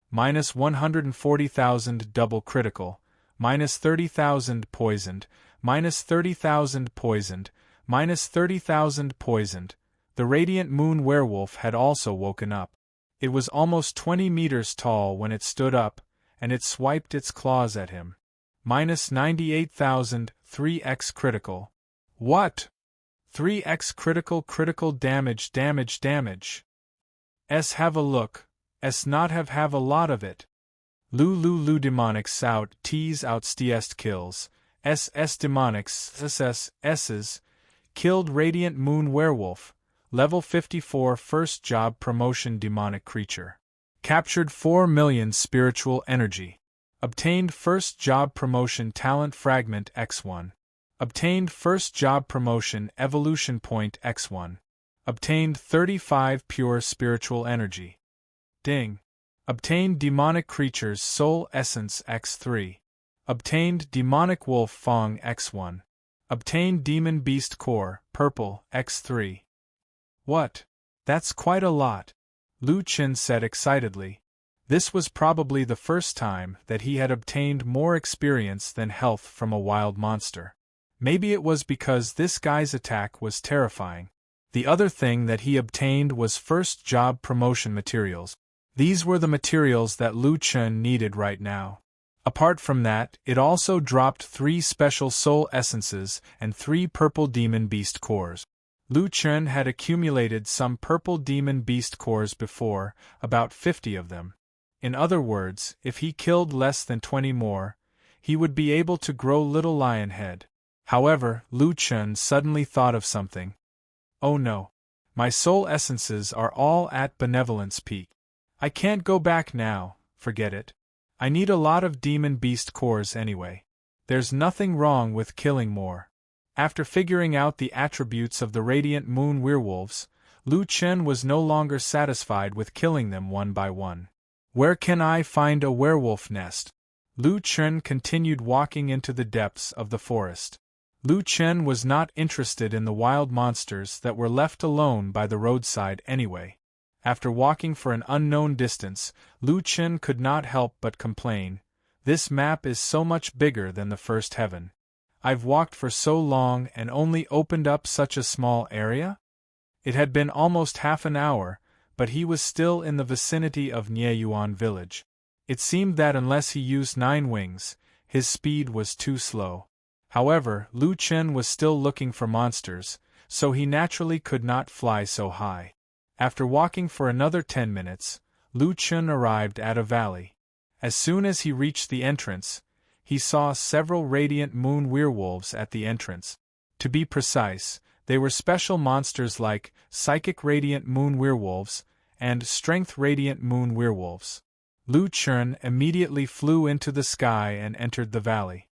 Minus 140,000 double critical, minus 30,000 poisoned, minus 30,000 poisoned, minus 30,000 poisoned. The radiant moon werewolf had also woken up. It was almost 20 meters tall when it stood up, and it swiped its claws at him. Minus 98,000, 3x critical. What? 3x critical damage. S have a look, S not have a lot of it. Lu demonics out, T's out stiest kills, S demonics, S's, killed radiant moon werewolf. Level 54 first job promotion demonic creature. Captured 4 million spiritual energy. Obtained first job promotion talent fragment X1. Obtained first job promotion evolution point X1. Obtained 35 pure spiritual energy. Ding. Obtained demonic creature's soul essence X3. Obtained demonic wolf Fong X1. Obtained demon beast core, purple, X3. What? That's quite a lot, Lu Chen said excitedly. This was probably the first time that he had obtained more experience than health from a wild monster. Maybe it was because this guy's attack was terrifying. The other thing that he obtained was first job promotion materials. These were the materials that Lu Chen needed right now. Apart from that, it also dropped 3 special soul essences and 3 purple demon beast cores. Lu Chen had accumulated some purple demon beast cores before, about 50 of them. In other words, if he killed less than 20 more, he would be able to grow little lion head. However, Lu Chen suddenly thought of something. Oh no. My soul essences are all at benevolence peak. I can't go back now, forget it. I need a lot of demon beast cores anyway. There's nothing wrong with killing more. After figuring out the attributes of the radiant moon werewolves, Lu Chen was no longer satisfied with killing them one by one. Where can I find a werewolf nest? Lu Chen continued walking into the depths of the forest. Lu Chen was not interested in the wild monsters that were left alone by the roadside anyway. After walking for an unknown distance, Lu Chen could not help but complain, "This map is so much bigger than the first heaven. I've walked for so long and only opened up such a small area?" It had been almost half an hour, but he was still in the vicinity of Nieyuan village. It seemed that unless he used 9 wings, his speed was too slow. However, Lu Chen was still looking for monsters, so he naturally could not fly so high. After walking for another 10 minutes, Lu Chen arrived at a valley. As soon as he reached the entrance, he saw several radiant moon werewolves at the entrance. To be precise, they were special monsters like psychic radiant moon werewolves and strength radiant moon werewolves. Lu Chen immediately flew into the sky and entered the valley.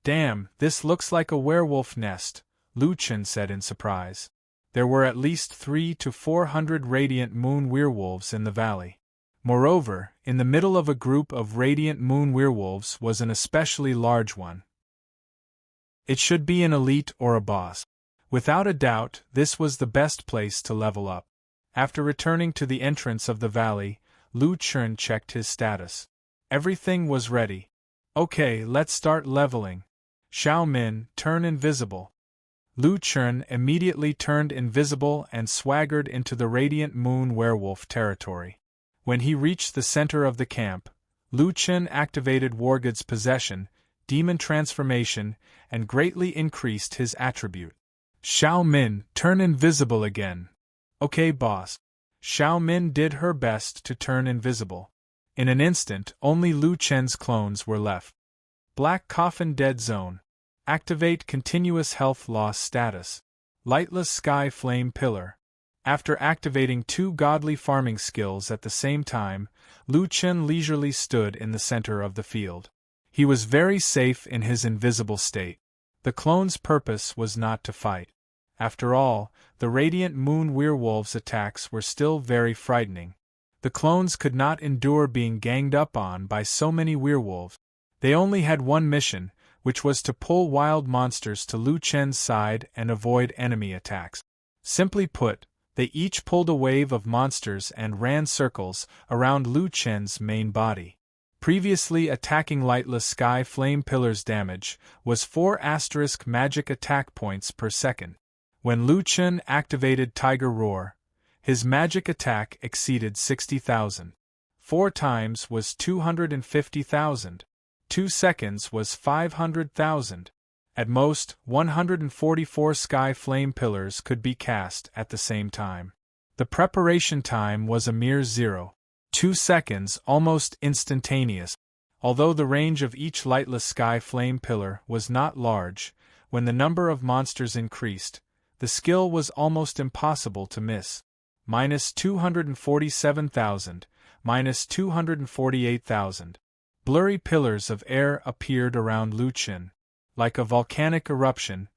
"Damn, this looks like a werewolf nest," Lu Chen said in surprise. There were at least 300 to 400 radiant moon werewolves in the valley. Moreover, in the middle of a group of radiant moon werewolves was an especially large one. It should be an elite or a boss. Without a doubt, this was the best place to level up. After returning to the entrance of the valley, Lu Chen checked his status. Everything was ready. Okay, let's start leveling. Xiao Min, turn invisible. Lu Chen immediately turned invisible and swaggered into the radiant moon werewolf territory. When he reached the center of the camp, Lu Chen activated Wargood's possession, demon transformation, and greatly increased his attribute. Xiao Min, turn invisible again. Okay, boss. Xiao Min did her best to turn invisible. In an instant, only Lu Chen's clones were left. Black Coffin Dead Zone. Activate Continuous Health Loss Status. Lightless Sky Flame Pillar. After activating 2 godly farming skills at the same time, Lu Chen leisurely stood in the center of the field. He was very safe in his invisible state. The clone's purpose was not to fight. After all, the Radiant Moon Werewolves' attacks were still very frightening. The clones could not endure being ganged up on by so many werewolves. They only had one mission, which was to pull wild monsters to Lu Chen's side and avoid enemy attacks. Simply put, they each pulled a wave of monsters and ran circles around Lu Chen's main body. Previously attacking Lightless Sky Flame Pillar's damage was 4 magic attack points per second. When Lu Chen activated Tiger Roar, his magic attack exceeded 60,000. 4 times was 250,000. 2 seconds was 500,000. At most, 144 sky flame pillars could be cast at the same time. The preparation time was a mere 0.2 seconds, almost instantaneous. Although the range of each lightless sky flame pillar was not large, when the number of monsters increased, the skill was almost impossible to miss. Minus 247,000, minus 248,000. Blurry pillars of air appeared around Lu Chen. Like a volcanic eruption,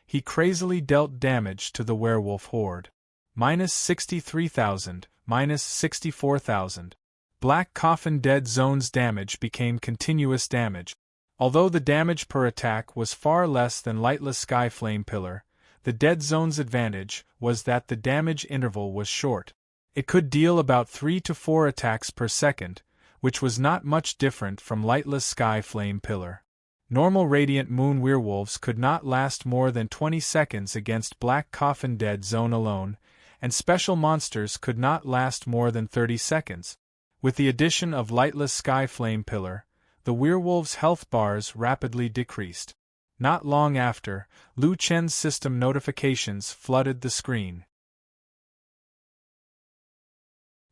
he crazily dealt damage to the werewolf horde. Minus 63,000, minus 64,000. Black Coffin Dead Zone's damage became continuous damage. Although the damage per attack was far less than Lightless Sky Flame Pillar, the Dead Zone's advantage was that the damage interval was short. It could deal about 3 to 4 attacks per second, which was not much different from Lightless Sky Flame Pillar. Normal Radiant Moon Werewolves could not last more than 20 seconds against Black Coffin Dead Zone alone, and special monsters could not last more than 30 seconds. With the addition of Lightless Sky Flame Pillar, the werewolves' health bars rapidly decreased. Not long after, Lu Chen's system notifications flooded the screen.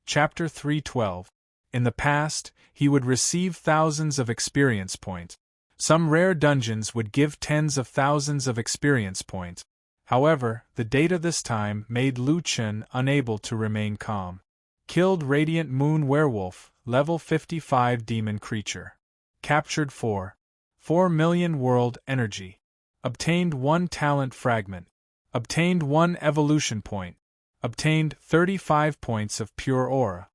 Chapter 312. In the past, he would receive thousands of experience points. Some rare dungeons would give tens of thousands of experience points. However, the data this time made Lu Chen unable to remain calm. Killed Radiant Moon Werewolf, level 55 Demon Creature. Captured 4 million World Energy. Obtained 1 Talent Fragment. Obtained 1 Evolution Point. Obtained 35 points of Pure Aura.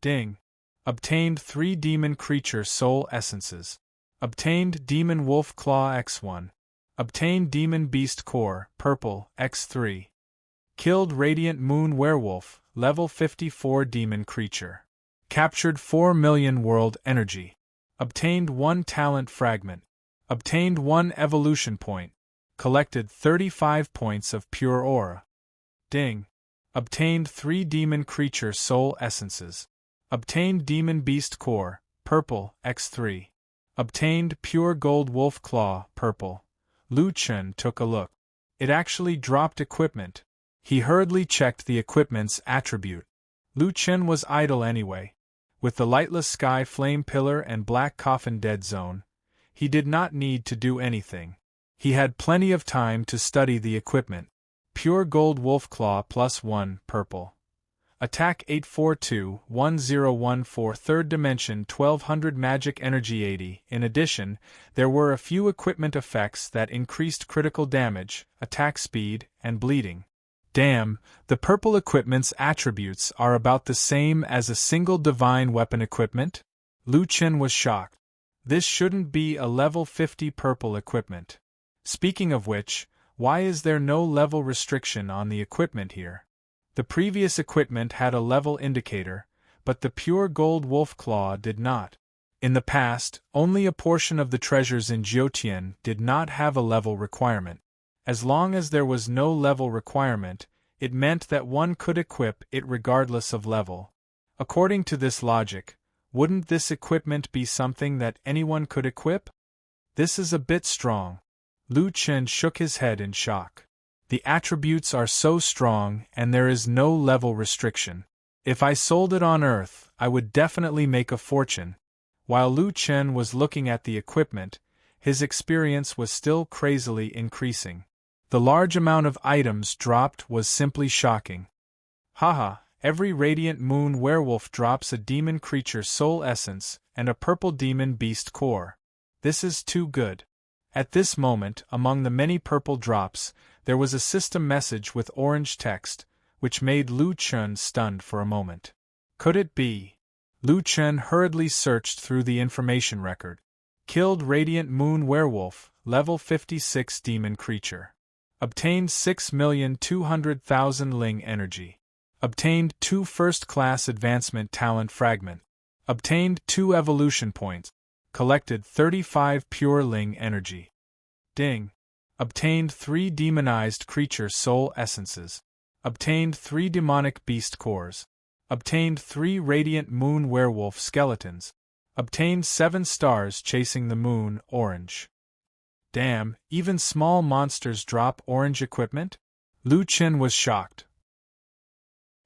Ding. Obtained 3 Demon Creature Soul Essences. Obtained Demon Wolf Claw X1. Obtained Demon Beast Core, Purple, X3. Killed Radiant Moon Werewolf, level 54 Demon Creature. Captured 4 million World Energy. Obtained 1 Talent Fragment. Obtained 1 Evolution Point. Collected 35 points of Pure Aura. Ding. Obtained 3 Demon Creature Soul Essences. Obtained Demon Beast Core, Purple, X3. Obtained Pure Gold Wolf Claw, Purple. Lu Chen took a look. It actually dropped equipment. He hurriedly checked the equipment's attribute. Lu Chen was idle anyway. With the Lightless Sky Flame Pillar and Black Coffin Dead Zone, he did not need to do anything. He had plenty of time to study the equipment. Pure Gold Wolf Claw +1, Purple. Attack 842-1014 Third Dimension 1200 Magic Energy 80. In addition, there were a few equipment effects that increased critical damage, attack speed, and bleeding. Damn, the purple equipment's attributes are about the same as a single divine weapon equipment? Lu Chen was shocked. This shouldn't be a level 50 purple equipment. Speaking of which, why is there no level restriction on the equipment here? The previous equipment had a level indicator, but the Pure Gold Wolf Claw did not. In the past, only a portion of the treasures in Jiutian did not have a level requirement. As long as there was no level requirement, it meant that one could equip it regardless of level. According to this logic, wouldn't this equipment be something that anyone could equip? This is a bit strong. Lu Chen shook his head in shock. The attributes are so strong and there is no level restriction. If I sold it on Earth, I would definitely make a fortune. While Lu Chen was looking at the equipment, his experience was still crazily increasing. The large amount of items dropped was simply shocking. Haha, every radiant moon werewolf drops a demon creature soul essence and a purple demon beast core. This is too good. At this moment, among the many purple drops, there was a system message with orange text, which made Lu Chen stunned for a moment. Could it be? Lu Chen hurriedly searched through the information record. Killed Radiant Moon Werewolf, level 56 demon creature. Obtained 6,200,000 Ling energy. Obtained 2 first-class advancement talent fragment. Obtained 2 evolution points. Collected 35 pure Ling energy. Ding. Obtained 3 demonized creature soul essences. Obtained 3 demonic beast cores. Obtained 3 radiant moon werewolf skeletons. Obtained 7 stars chasing the moon orange. Damn, even small monsters drop orange equipment? Lu Chen was shocked.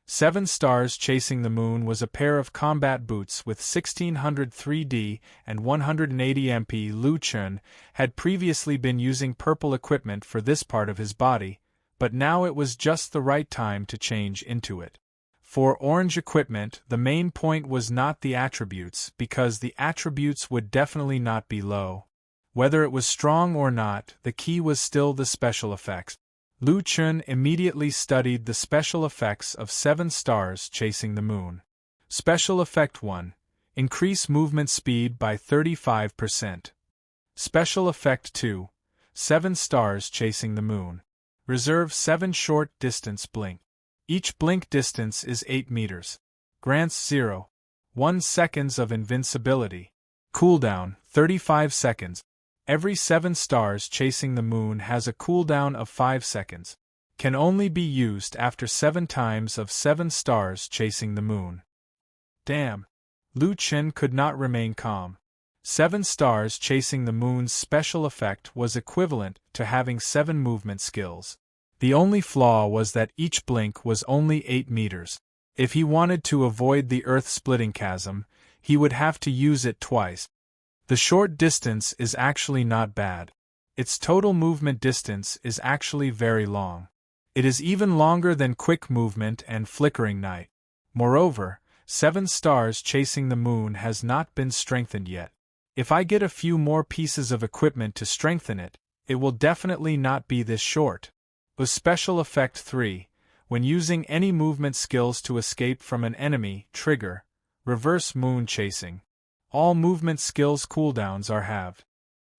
7 stars chasing the moon was a pair of combat boots with 1600 3D and 180 MP. Lu Chen had previously been using purple equipment for this part of his body, but now it was just the right time to change into it. For orange equipment, the main point was not the attributes, because the attributes would definitely not be low. Whether it was strong or not, the key was still the special effects. Lu Chen immediately studied the special effects of 7 stars chasing the moon. Special Effect 1. Increase movement speed by 35%. Special Effect 2. 7 stars chasing the moon. Reserve 7 short distance blink. Each blink distance is 8 meters. Grants 0.1 seconds of invincibility. Cooldown 35 seconds. Every 7 stars chasing the moon has a cooldown of 5 seconds. Can only be used after 7 times of 7 stars chasing the moon. Damn. Lu Chen could not remain calm. 7 stars chasing the moon's special effect was equivalent to having 7 movement skills. The only flaw was that each blink was only 8 meters. If he wanted to avoid the earth-splitting chasm, he would have to use it twice. The short distance is actually not bad. Its total movement distance is actually very long. It is even longer than quick movement and flickering night. Moreover, 7 stars chasing the moon has not been strengthened yet. If I get a few more pieces of equipment to strengthen it, it will definitely not be this short. With Special Effect 3, when using any movement skills to escape from an enemy, trigger, reverse moon chasing. All movement skills cooldowns are halved.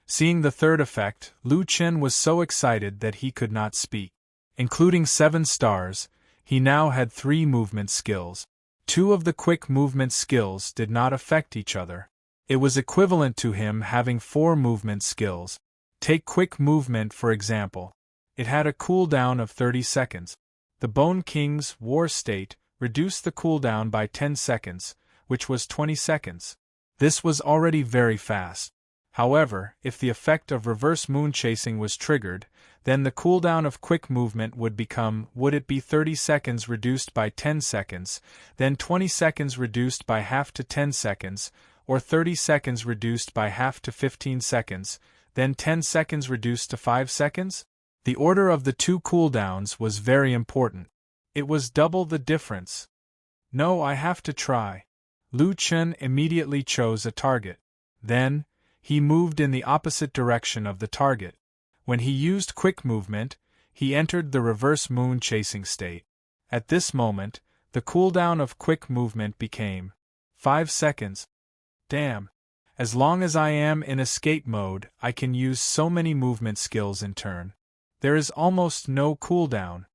Seeing the third effect, Lu Chen was so excited that he could not speak. Including 7 stars, he now had 3 movement skills. 2 of the quick movement skills did not affect each other. It was equivalent to him having 4 movement skills. Take quick movement for example. It had a cooldown of 30 seconds. The Bone King's War State reduced the cooldown by 10 seconds, which was 20 seconds. This was already very fast. However, if the effect of reverse moon chasing was triggered, then the cooldown of quick movement would be 30 seconds reduced by 10 seconds, then 20 seconds reduced by half to 10 seconds, or 30 seconds reduced by half to 15 seconds, then 10 seconds reduced to 5 seconds? The order of the 2 cooldowns was very important. It was double the difference. No, I have to try. Lu Chen immediately chose a target. Then, he moved in the opposite direction of the target. When he used quick movement, he entered the reverse moon chasing state. At this moment, the cooldown of quick movement became 5 seconds. Damn. As long as I am in escape mode, I can use so many movement skills in turn. There is almost no cooldown.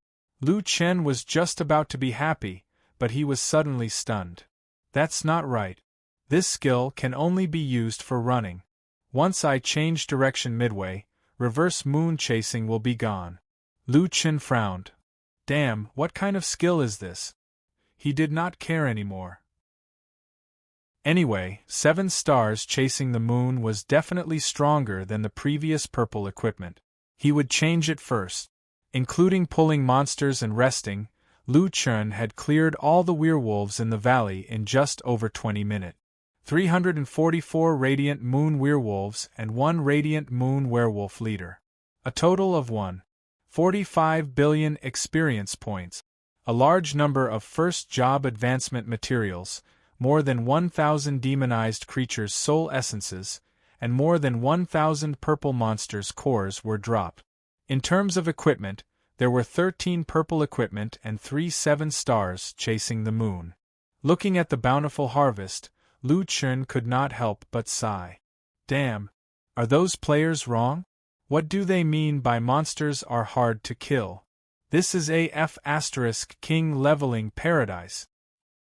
Lu Chen was just about to be happy, but he was suddenly stunned. That's not right. This skill can only be used for running. Once I change direction midway, reverse moon chasing will be gone. Lu Chen frowned. Damn, what kind of skill is this? He did not care anymore. Anyway, 7 stars chasing the moon was definitely stronger than the previous purple equipment. He would change it first. Including pulling monsters and resting, Lu Chun had cleared all the werewolves in the valley in just over 20 minutes. 344 Radiant Moon werewolves and 1 Radiant Moon werewolf leader. A total of 1.45 billion experience points. A large number of first job advancement materials, more than 1,000 demonized creatures' soul essences, and more than 1,000 purple monsters' cores were dropped. In terms of equipment, there were 13 purple equipment and 3 7-stars chasing the moon. Looking at the bountiful harvest, Lu Chun could not help but sigh. Damn. Are those players wrong? What do they mean by monsters are hard to kill? This is AF * King leveling paradise.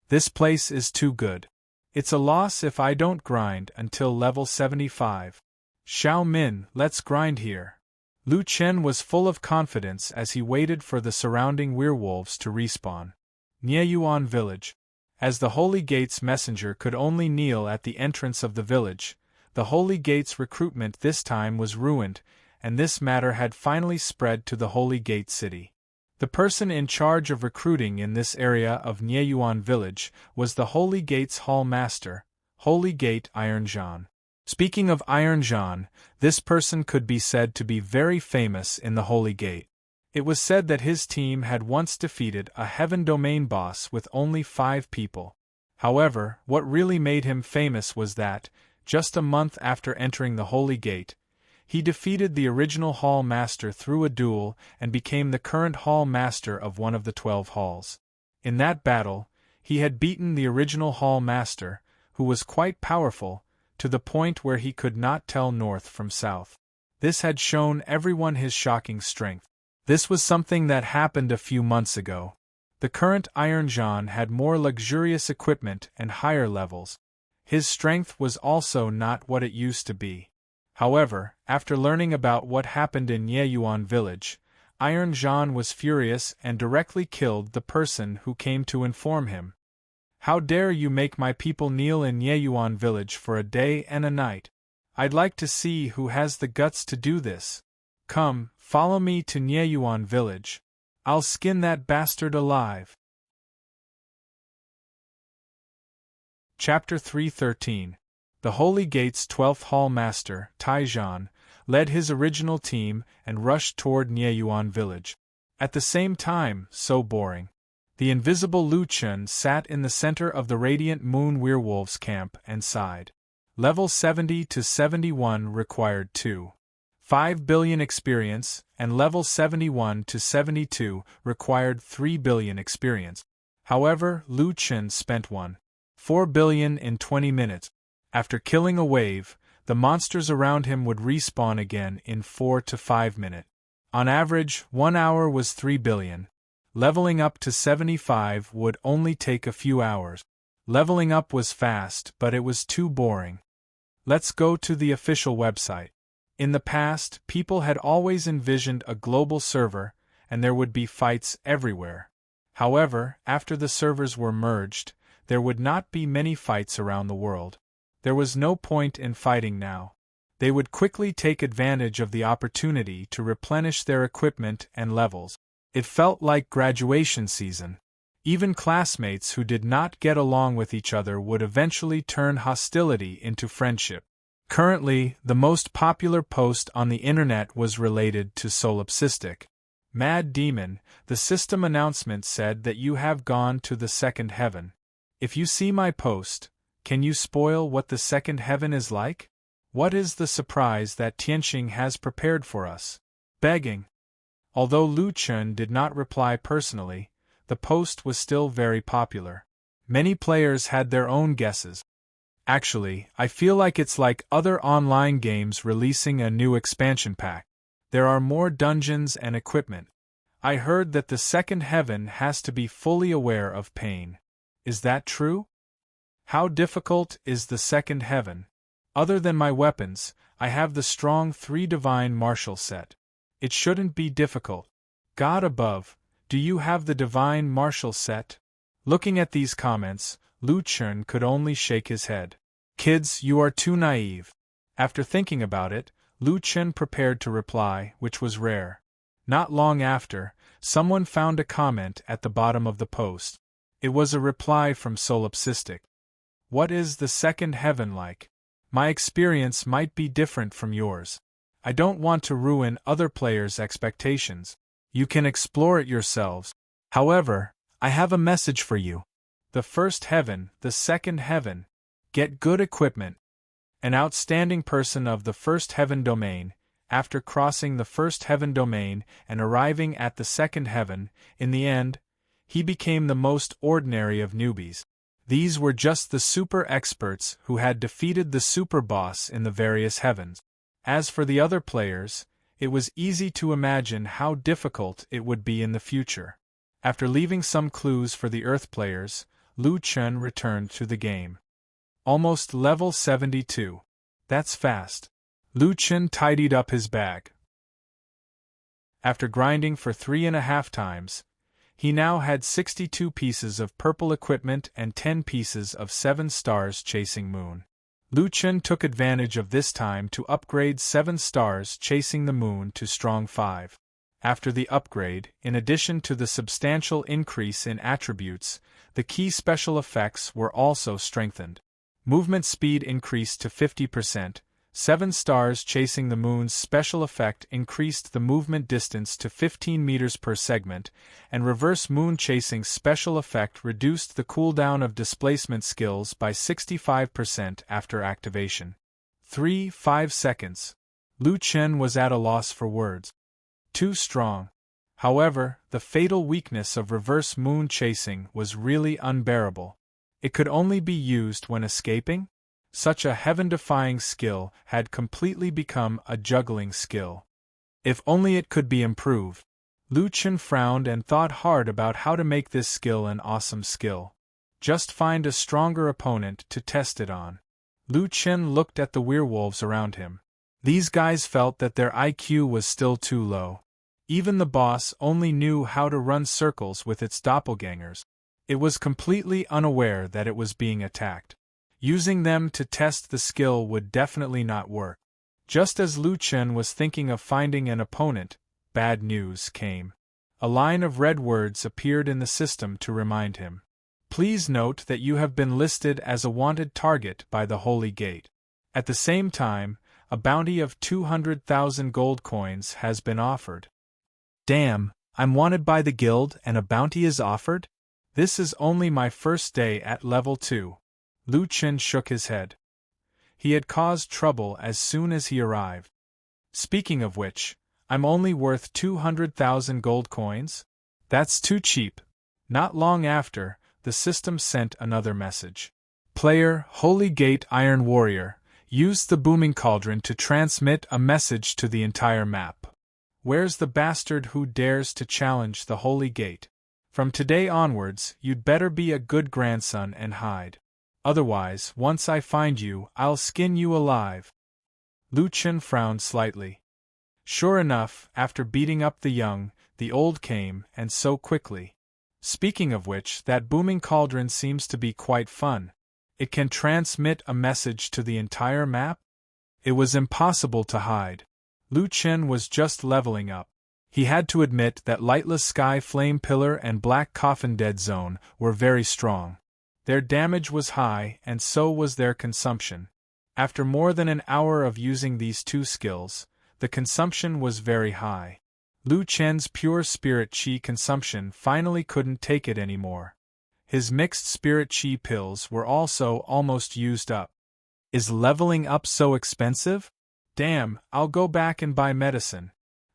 This place is too good. It's a loss if I don't grind until level 75. Xiao Min, let's grind here. Lu Chen was full of confidence as he waited for the surrounding werewolves to respawn. Nieyuan Village. As the Holy Gate's messenger could only kneel at the entrance of the village, the Holy Gate's recruitment this time was ruined, and this matter had finally spread to the Holy Gate city. The person in charge of recruiting in this area of Nieyuan Village was the Holy Gate's Hall Master, Holy Gate Iron Jean. Speaking of Iron Jean, this person could be said to be very famous in the Holy Gate. It was said that his team had once defeated a Heaven Domain boss with only 5 people. However, what really made him famous was that, just a month after entering the Holy Gate, he defeated the original Hall Master through a duel and became the current Hall Master of one of the 12 halls. In that battle, he had beaten the original Hall Master, who was quite powerful, to the point where he could not tell north from south. This had shown everyone his shocking strength. This was something that happened a few months ago. The current Iron Jean had more luxurious equipment and higher levels. His strength was also not what it used to be. However, after learning about what happened in Nieyuan Village, Iron Jean was furious and directly killed the person who came to inform him. How dare you make my people kneel in Nieyuan Village for a day and a night? I'd like to see who has the guts to do this. Come, follow me to Nieyuan Village. I'll skin that bastard alive. Chapter 313. The Holy Gate's 12th Hall Master, Taijian, led his original team and rushed toward Nieyuan Village. At the same time, so boring. The invisible Lu Chun sat in the center of the Radiant Moon Werewolves camp and sighed. Level 70 to 71 required 2.5 billion experience, and level 71 to 72 required 3 billion experience. However, Lu Chun spent 1.4 billion in 20 minutes. After killing a wave, the monsters around him would respawn again in 4 to 5 minutes. On average, 1 hour was 3 billion. Leveling up to 75 would only take a few hours. Leveling up was fast, but it was too boring. Let's go to the official website. In the past, people had always envisioned a global server, and there would be fights everywhere. However, after the servers were merged, there would not be many fights around the world. There was no point in fighting now. They would quickly take advantage of the opportunity to replenish their equipment and levels. It felt like graduation season. Even classmates who did not get along with each other would eventually turn hostility into friendship. Currently, the most popular post on the internet was related to solipsistic. Mad Demon, the system announcement said that you have gone to the second heaven. If you see my post, can you spoil what the second heaven is like? What is the surprise that Tianxing has prepared for us? Begging. Although Lu Chun did not reply personally, the post was still very popular. Many players had their own guesses. Actually, I feel like it's like other online games releasing a new expansion pack. There are more dungeons and equipment. I heard that the second heaven has to be fully aware of pain. Is that true? How difficult is the second heaven? Other than my weapons, I have the strong 3 divine martial set. It shouldn't be difficult. God above, do you have the divine martial set? Looking at these comments, Lu Chun could only shake his head. Kids, you are too naive. After thinking about it, Lu Chun prepared to reply, which was rare. Not long after, Someone found a comment at the bottom of the post. It was a reply from Solipsistic. What is the second heaven like? My experience might be different from yours. I don't want to ruin other players' expectations. You can explore it yourselves. However, I have a message for you. The first heaven, the second heaven. Get good equipment. An outstanding person of the first heaven domain, after crossing the first heaven domain and arriving at the second heaven, in the end, he became the most ordinary of newbies. These were just the super experts who had defeated the super boss in the various heavens. As for the other players, it was easy to imagine how difficult it would be in the future. After leaving some clues for the Earth players, Lu Chen returned to the game. Almost level 72. That's fast. Lu Chen tidied up his bag. After grinding for 3.5 times, he now had 62 pieces of purple equipment and 10 pieces of 7 stars chasing moon. Lu Chen took advantage of this time to upgrade 7 stars chasing the moon to strong 5. After the upgrade, in addition to the substantial increase in attributes, the key special effects were also strengthened. Movement speed increased to 50%, 7 stars chasing the moon's special effect increased the movement distance to 15 meters per segment, and reverse moon chasing special effect reduced the cooldown of displacement skills by 65% after activation. 5 seconds. Lu Chen was at a loss for words. Too strong. However, the fatal weakness of reverse moon chasing was really unbearable. It could only be used when escaping? Such a heaven-defying skill had completely become a juggling skill. If only it could be improved. Lu Chen frowned and thought hard about how to make this skill an awesome skill. Just find a stronger opponent to test it on. Lu Chen looked at the werewolves around him. These guys felt that their IQ was still too low. Even the boss only knew how to run circles with its doppelgangers. It was completely unaware that it was being attacked. Using them to test the skill would definitely not work. Just as Lu Chen was thinking of finding an opponent, bad news came. A line of red words appeared in the system to remind him. Please note that you have been listed as a wanted target by the Holy Gate. At the same time, a bounty of 200,000 gold coins has been offered. Damn, I'm wanted by the guild and a bounty is offered? This is only my first day at level 2. Lu Chen shook his head. He had caused trouble as soon as he arrived. Speaking of which, I'm only worth 200,000 gold coins? That's too cheap. Not long after, the system sent another message. Player, Holy Gate Iron Warrior, use the booming cauldron to transmit a message to the entire map. Where's the bastard who dares to challenge the Holy Gate? From today onwards, you'd better be a good grandson and hide. Otherwise, once I find you, I'll skin you alive. Lu Chen frowned slightly. Sure enough, after beating up the young, the old came, and so quickly. Speaking of which, that booming cauldron seems to be quite fun. It can transmit a message to the entire map? It was impossible to hide. Lu Chen was just leveling up. He had to admit that Lightless Sky Flame Pillar and Black Coffin Dead Zone were very strong. Their damage was high, and so was their consumption. After more than an hour of using these two skills, the consumption was very high. Lu Chen's pure spirit chi consumption finally couldn't take it anymore. His mixed spirit chi pills were also almost used up. Is leveling up so expensive? Damn, I'll go back and buy medicine.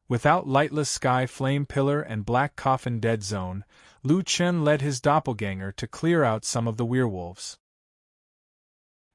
Without Lightless Sky Flame Pillar and Black Coffin Dead Zone, Lu Chen led his doppelganger to clear out some of the werewolves.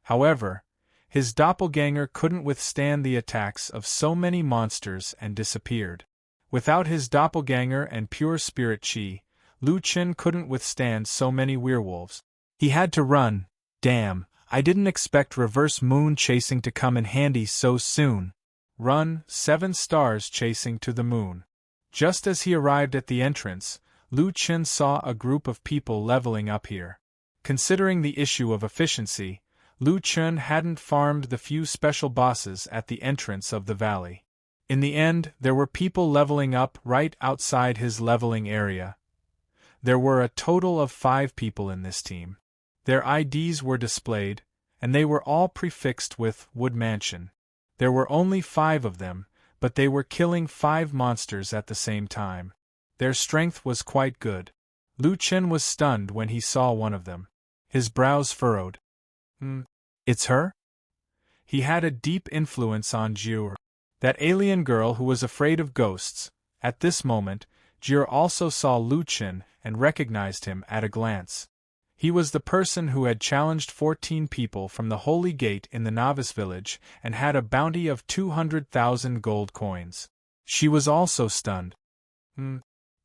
However, his doppelganger couldn't withstand the attacks of so many monsters and disappeared. Without his doppelganger and pure spirit chi, Lu Chen couldn't withstand so many werewolves. He had to run. Damn, I didn't expect reverse moon chasing to come in handy so soon. Run, 7 stars chasing to the moon. Just as he arrived at the entrance, Lu Chen saw a group of people leveling up here. Considering the issue of efficiency, Lu Chen hadn't farmed the few special bosses at the entrance of the valley. In the end, there were people leveling up right outside his leveling area. There were a total of 5 people in this team. Their IDs were displayed, and they were all prefixed with Wood Mansion. There were only 5 of them, but they were killing 5 monsters at the same time. Their strength was quite good. Lu Chen was stunned when he saw one of them. His brows furrowed. It's her? He had a deep influence on Jiur, that alien girl who was afraid of ghosts. At this moment, Jiur also saw Lu Chen and recognized him at a glance. He was the person who had challenged 14 people from the Holy Gate in the Novice Village and had a bounty of 200,000 gold coins. She was also stunned.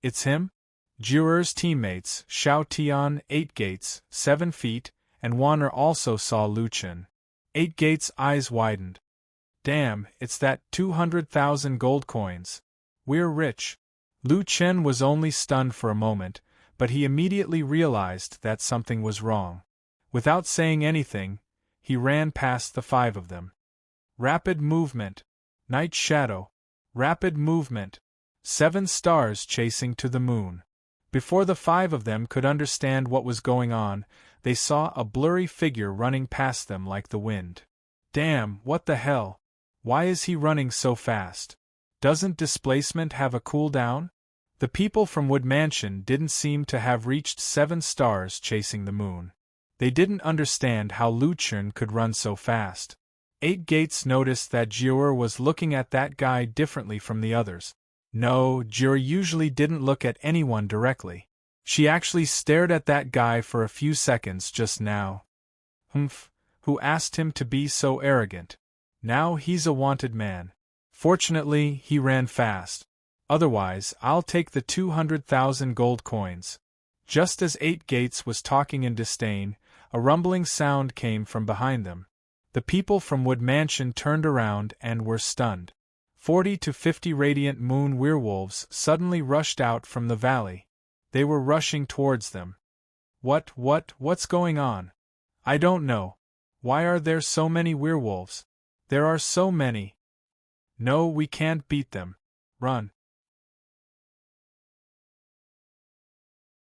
It's him? Jiur's teammates, Xiao Tian, 8 Gates, 7 feet, and Wanner also saw Lu Chen. 8 Gates' eyes widened. Damn, it's that 200,000 gold coins. We're rich. Lu Chen was only stunned for a moment, but he immediately realized that something was wrong. Without saying anything, he ran past the 5 of them. Rapid movement. Night shadow. Rapid movement. 7 stars chasing to the moon. Before the 5 of them could understand what was going on, they saw a blurry figure running past them like the wind. Damn, what the hell? Why is he running so fast? Doesn't displacement have a cooldown? The people from Wood Mansion didn't seem to have reached 7 stars chasing the moon. They didn't understand how Lu Chen could run so fast. 8 Gates noticed that Jiur was looking at that guy differently from the others. No, Jiur usually didn't look at anyone directly. She actually stared at that guy for a few seconds just now. Who asked him to be so arrogant? Now he's a wanted man. Fortunately, he ran fast. Otherwise, I'll take the 200,000 gold coins. Just as 8 Gates was talking in disdain, a rumbling sound came from behind them. The people from Wood Mansion turned around and were stunned. 40 to 50 radiant moon werewolves suddenly rushed out from the valley. They were rushing towards them. What's going on? I don't know. Why are there so many werewolves? There are so many. No, we can't beat them. Run.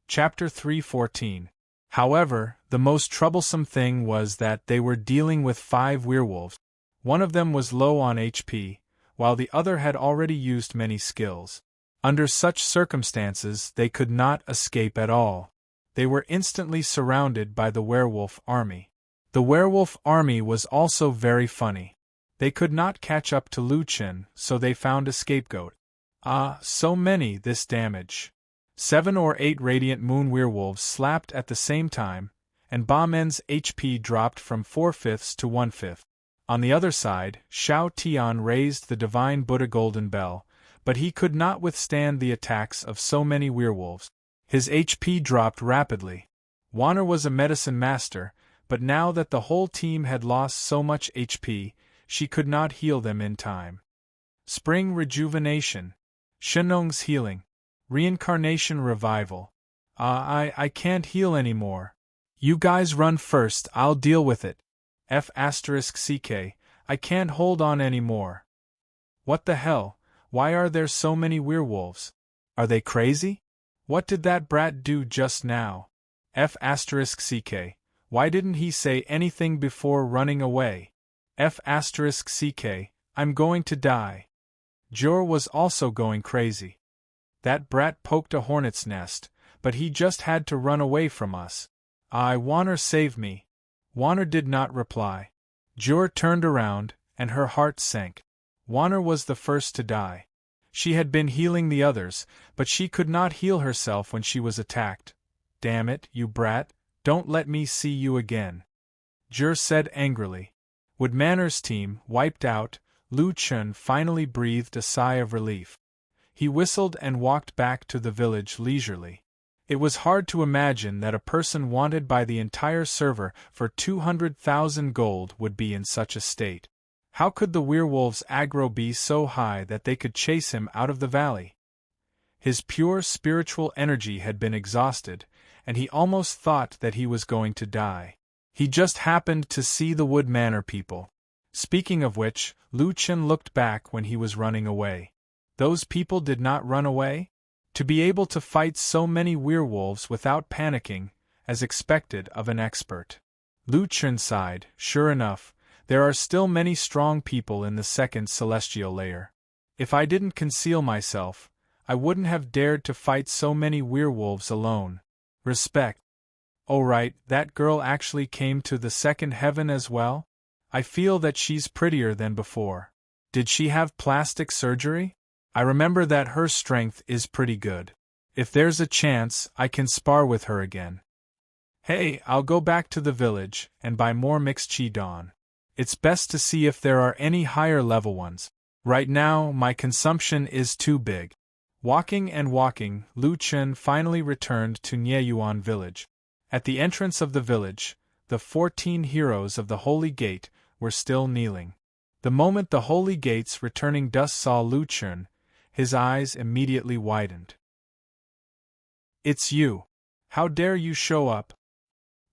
Chapter 3:14. However, the most troublesome thing was that they were dealing with 5 werewolves. One of them was low on HP, while the other had already used many skills. Under such circumstances, they could not escape at all. They were instantly surrounded by the werewolf army. The werewolf army was also very funny. They could not catch up to Lu Chen, so they found a scapegoat. So many this damage. 7 or 8 radiant moon werewolves slapped at the same time, and Bamen's HP dropped from 4/5 to 1/5. On the other side, Xiao Tian raised the divine Buddha golden bell, but he could not withstand the attacks of so many werewolves. His HP dropped rapidly. Wanner was a medicine master, but now that the whole team had lost so much HP, she could not heal them in time. Spring rejuvenation. Shenong's healing. Reincarnation revival. I can't heal anymore. You guys run first, I'll deal with it. F***CK, I can't hold on anymore. What the hell? Why are there so many werewolves? Are they crazy? What did that brat do just now? F***CK, why didn't he say anything before running away? F***CK, I'm going to die. Jiur was also going crazy. That brat poked a hornet's nest, but he just had to run away from us. Wanner save me. Wanner did not reply. Jiur turned around, and her heart sank. Wanner was the first to die. She had been healing the others, but she could not heal herself when she was attacked. Damn it, you brat, don't let me see you again. Jiur said angrily. Wood Manor's team wiped out, Lu Chen finally breathed a sigh of relief. He whistled and walked back to the village leisurely. It was hard to imagine that a person wanted by the entire server for 200,000 gold would be in such a state. How could the werewolves' aggro be so high that they could chase him out of the valley? His pure spiritual energy had been exhausted, and he almost thought that he was going to die. He just happened to see the Wood Manor people. Speaking of which, Lu Chen looked back when he was running away. Those people did not run away? To be able to fight so many werewolves without panicking, as expected of an expert. Lu Chen sighed. Sure enough, there are still many strong people in the second celestial layer. If I didn't conceal myself, I wouldn't have dared to fight so many werewolves alone. Respect. Oh right, that girl actually came to the second heaven as well? I feel that she's prettier than before. Did she have plastic surgery? I remember that her strength is pretty good. If there's a chance, I can spar with her again. Hey, I'll go back to the village and buy more mixed chi don. It's best to see if there are any higher level ones. Right now, my consumption is too big. Walking and walking, Lu Chen finally returned to Nieyuan village. At the entrance of the village, the 14 heroes of the Holy Gate were still kneeling. The moment the Holy Gate's returning dust saw Lu Chen, his eyes immediately widened. It's you. How dare you show up?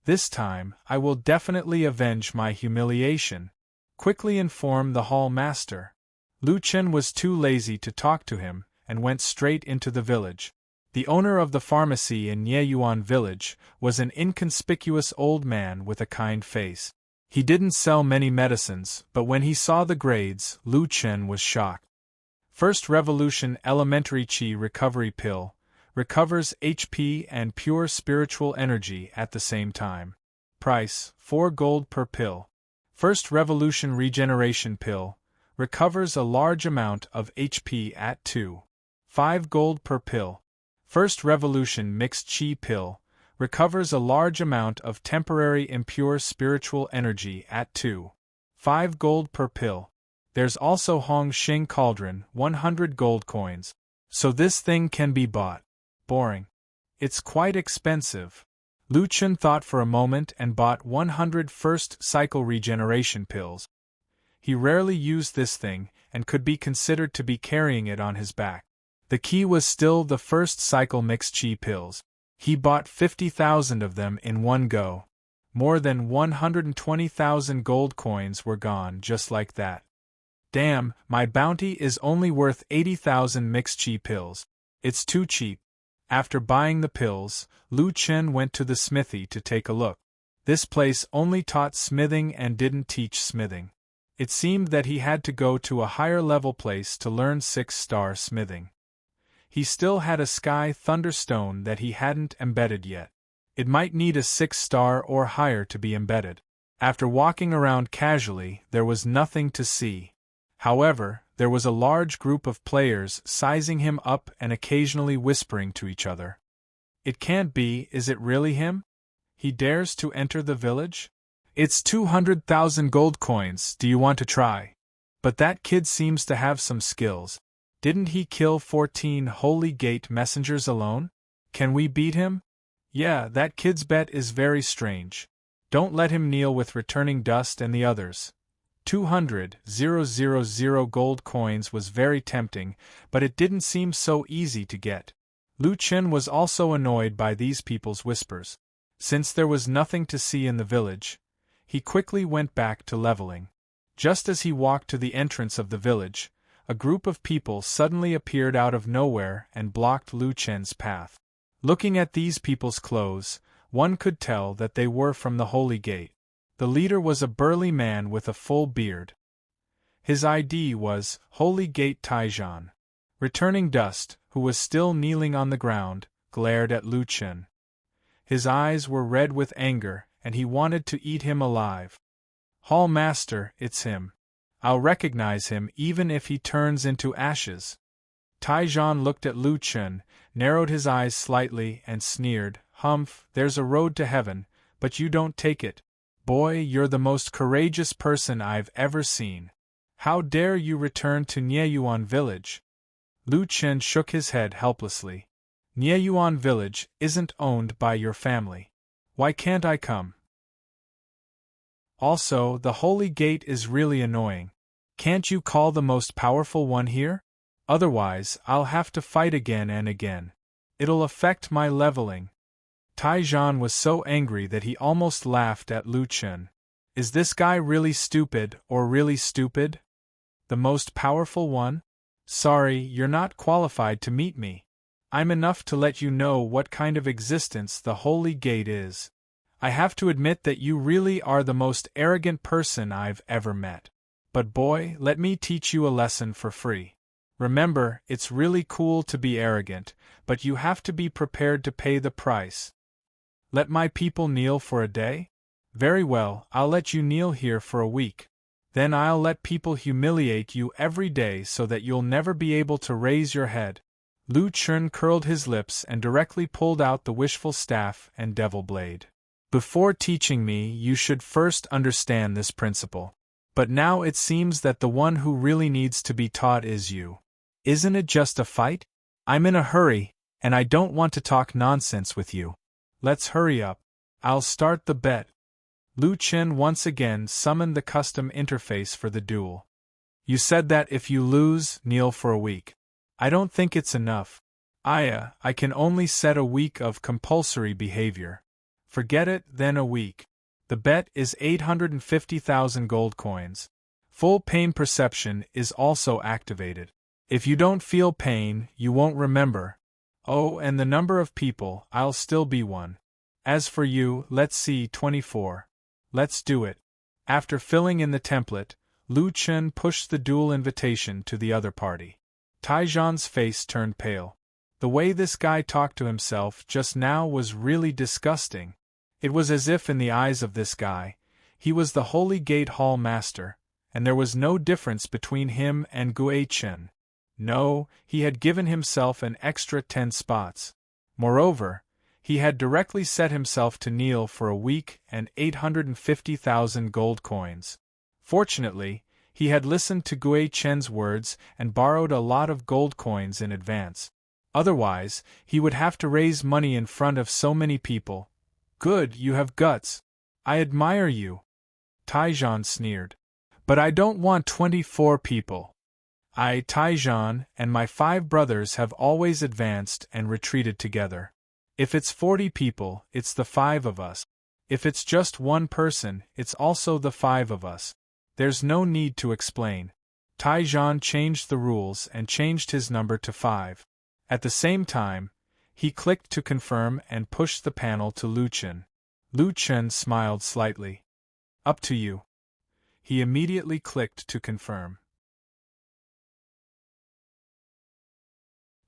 This time, I will definitely avenge my humiliation. Quickly inform the hall master. Lu Chen was too lazy to talk to him, and went straight into the village. The owner of the pharmacy in Nieyuan village was an inconspicuous old man with a kind face. He didn't sell many medicines, but when he saw the grades, Lu Chen was shocked. First Revolution Elementary Chi Recovery Pill. Recovers HP and pure spiritual energy at the same time. Price, 4 gold per pill. First Revolution Regeneration Pill. Recovers a large amount of HP at 5 gold per pill. First Revolution Mixed Chi Pill. Recovers a large amount of temporary impure spiritual energy at 5 gold per pill. There's also Hong Xing Cauldron, 100 gold coins. So this thing can be bought. Boring. It's quite expensive. Lu Chen thought for a moment and bought 100 first cycle regeneration pills. He rarely used this thing, and could be considered to be carrying it on his back. The key was still the first cycle mixed chi pills. He bought 50,000 of them in one go. More than 120,000 gold coins were gone just like that. Damn, my bounty is only worth 80,000 mixed chi pills. It's too cheap. After buying the pills, Lu Chen went to the smithy to take a look. This place only taught smithing and didn't teach smithing. It seemed that he had to go to a higher level place to learn 6-star smithing. He still had a sky thunderstone that he hadn't embedded yet. It might need a 6-star or higher to be embedded. After walking around casually, there was nothing to see. However, there was a large group of players sizing him up and occasionally whispering to each other. It can't be, is it really him? He dares to enter the village? It's 200,000 gold coins, do you want to try? But that kid seems to have some skills. Didn't he kill 14 Holy Gate messengers alone? Can we beat him? Yeah, that kid's bet is very strange. Don't let him kneel with returning dust and the others. 200,000 gold coins was very tempting, but it didn't seem so easy to get. Lu Chen was also annoyed by these people's whispers. Since there was nothing to see in the village, he quickly went back to leveling. Just as he walked to the entrance of the village, a group of people suddenly appeared out of nowhere and blocked Lu Chen's path. Looking at these people's clothes, one could tell that they were from the Holy Gate. The leader was a burly man with a full beard. His ID was Holy Gate Taijan. Returning Dust, who was still kneeling on the ground, glared at Lu Chen. His eyes were red with anger, and he wanted to eat him alive. Hall Master, it's him. I'll recognize him even if he turns into ashes. Taijan looked at Lu Chen, narrowed his eyes slightly and sneered, Humph, there's a road to heaven, but you don't take it. Boy, you're the most courageous person I've ever seen. How dare you return to Nieyuan village? Lu Chen shook his head helplessly. Nieyuan village isn't owned by your family. Why can't I come? Also, the Holy Gate is really annoying. Can't you call the most powerful one here? Otherwise, I'll have to fight again and again. It'll affect my leveling. Taijan was so angry that he almost laughed at Lu Chen. Is this guy really stupid or really stupid? The most powerful one? Sorry, you're not qualified to meet me. I'm enough to let you know what kind of existence the Holy Gate is. I have to admit that you really are the most arrogant person I've ever met. But boy, let me teach you a lesson for free. Remember, it's really cool to be arrogant, but you have to be prepared to pay the price. Let my people kneel for a day? Very well, I'll let you kneel here for a week. Then I'll let people humiliate you every day so that you'll never be able to raise your head. Lu Chun curled his lips and directly pulled out the wishful staff and devil blade. Before teaching me, you should first understand this principle. But now it seems that the one who really needs to be taught is you. Isn't it just a fight? I'm in a hurry, and I don't want to talk nonsense with you. Let's hurry up. I'll start the bet. Lu Chen once again summoned the custom interface for the duel. You said that if you lose, kneel for a week. I don't think it's enough. I can only set a week of compulsory behavior. Forget it, then a week. The bet is 850,000 gold coins. Full pain perception is also activated. If you don't feel pain, you won't remember. Oh, and the number of people, I'll still be one. As for you, let's see, 24. Let's do it. After filling in the template, Lu Chen pushed the duel invitation to the other party. Taijan's face turned pale. The way this guy talked to himself just now was really disgusting. It was as if in the eyes of this guy, he was the Holy Gate Hall Master, and there was no difference between him and Gue Chen. No, he had given himself an extra 10 spots. Moreover, he had directly set himself to kneel for a week and 850,000 gold coins. Fortunately, he had listened to Gue Chen's words and borrowed a lot of gold coins in advance. Otherwise, he would have to raise money in front of so many people. Good, you have guts. I admire you. Taijan sneered. But I don't want 24 people. I, Taijan, and my 5 brothers have always advanced and retreated together. If it's 40 people, it's the 5 of us. If it's just one person, it's also the 5 of us. There's no need to explain. Taijan changed the rules and changed his number to 5. At the same time, he clicked to confirm and pushed the panel to Lu Chen. Lu Chen smiled slightly. Up to you. He immediately clicked to confirm.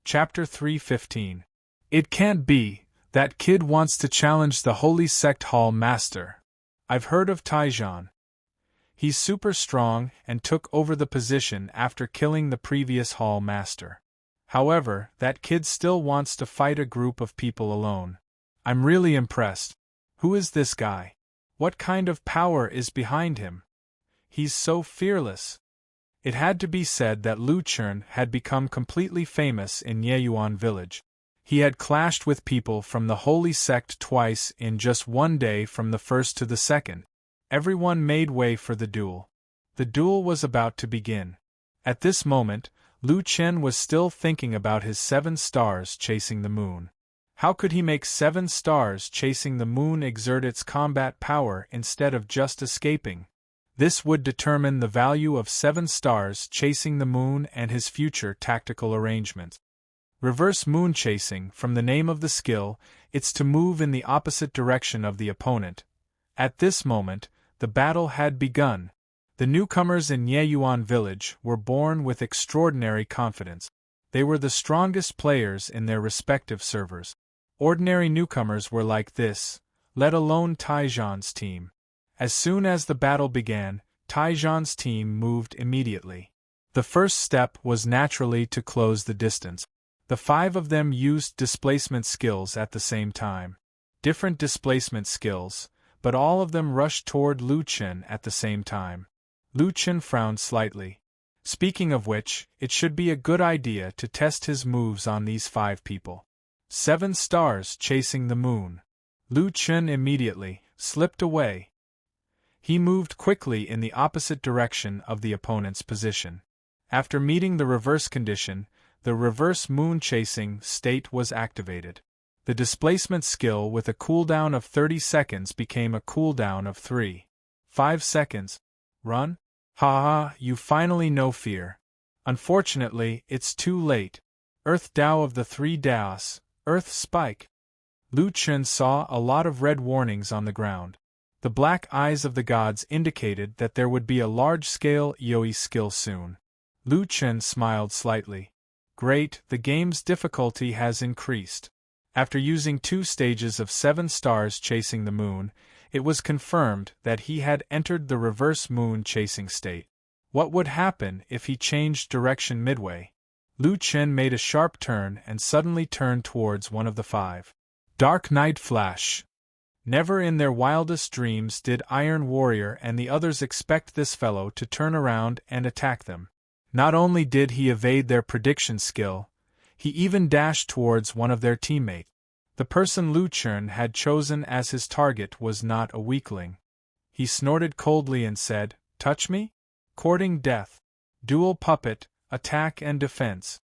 Chapter 3:15. It can't be. That kid wants to challenge the Holy Sect Hall Master. I've heard of Taijan. He's super strong and took over the position after killing the previous Hall Master. However, that kid still wants to fight a group of people alone. I'm really impressed. Who is this guy? What kind of power is behind him? He's so fearless. It had to be said that Lu Chen had become completely famous in Yeyuan village. He had clashed with people from the Holy Sect twice in just one day from the first to the second. Everyone made way for the duel. The duel was about to begin. At this moment, Lu Chen was still thinking about his 7 stars chasing the moon. How could he make 7 stars chasing the moon exert its combat power instead of just escaping? This would determine the value of 7 stars chasing the moon and his future tactical arrangements. Reverse moon chasing, from the name of the skill, it's to move in the opposite direction of the opponent. At this moment, the battle had begun. The newcomers in Yeyuan village were born with extraordinary confidence. They were the strongest players in their respective servers. Ordinary newcomers were like this, let alone Taijan's team. As soon as the battle began, Taijan's team moved immediately. The first step was naturally to close the distance. The 5 of them used displacement skills at the same time. Different displacement skills, but all of them rushed toward Lu Chen at the same time. Lu Chen frowned slightly. Speaking of which, it should be a good idea to test his moves on these 5 people. 7 stars chasing the moon. Lu Chen immediately slipped away. He moved quickly in the opposite direction of the opponent's position. After meeting the reverse condition, the reverse moon chasing state was activated. The displacement skill with a cooldown of 30 seconds became a cooldown of 3. 5 seconds. Run? Ha ha, you finally know fear. Unfortunately, it's too late. Earth Tao of the 3 Daos, Earth Spike. Lu Chen saw a lot of red warnings on the ground. The black eyes of the gods indicated that there would be a large-scale Yoi skill soon. Lu Chen smiled slightly. Great, the game's difficulty has increased. After using 2 stages of 7 stars chasing the moon, it was confirmed that he had entered the reverse moon chasing state. What would happen if he changed direction midway? Lu Chen made a sharp turn and suddenly turned towards one of the 5. Dark Night Flash. Never in their wildest dreams did Iron Warrior and the others expect this fellow to turn around and attack them. Not only did he evade their prediction skill, he even dashed towards one of their teammates. The person Lu Chen had chosen as his target was not a weakling. He snorted coldly and said, "Touch me? Courting death. Dual puppet, attack and defense."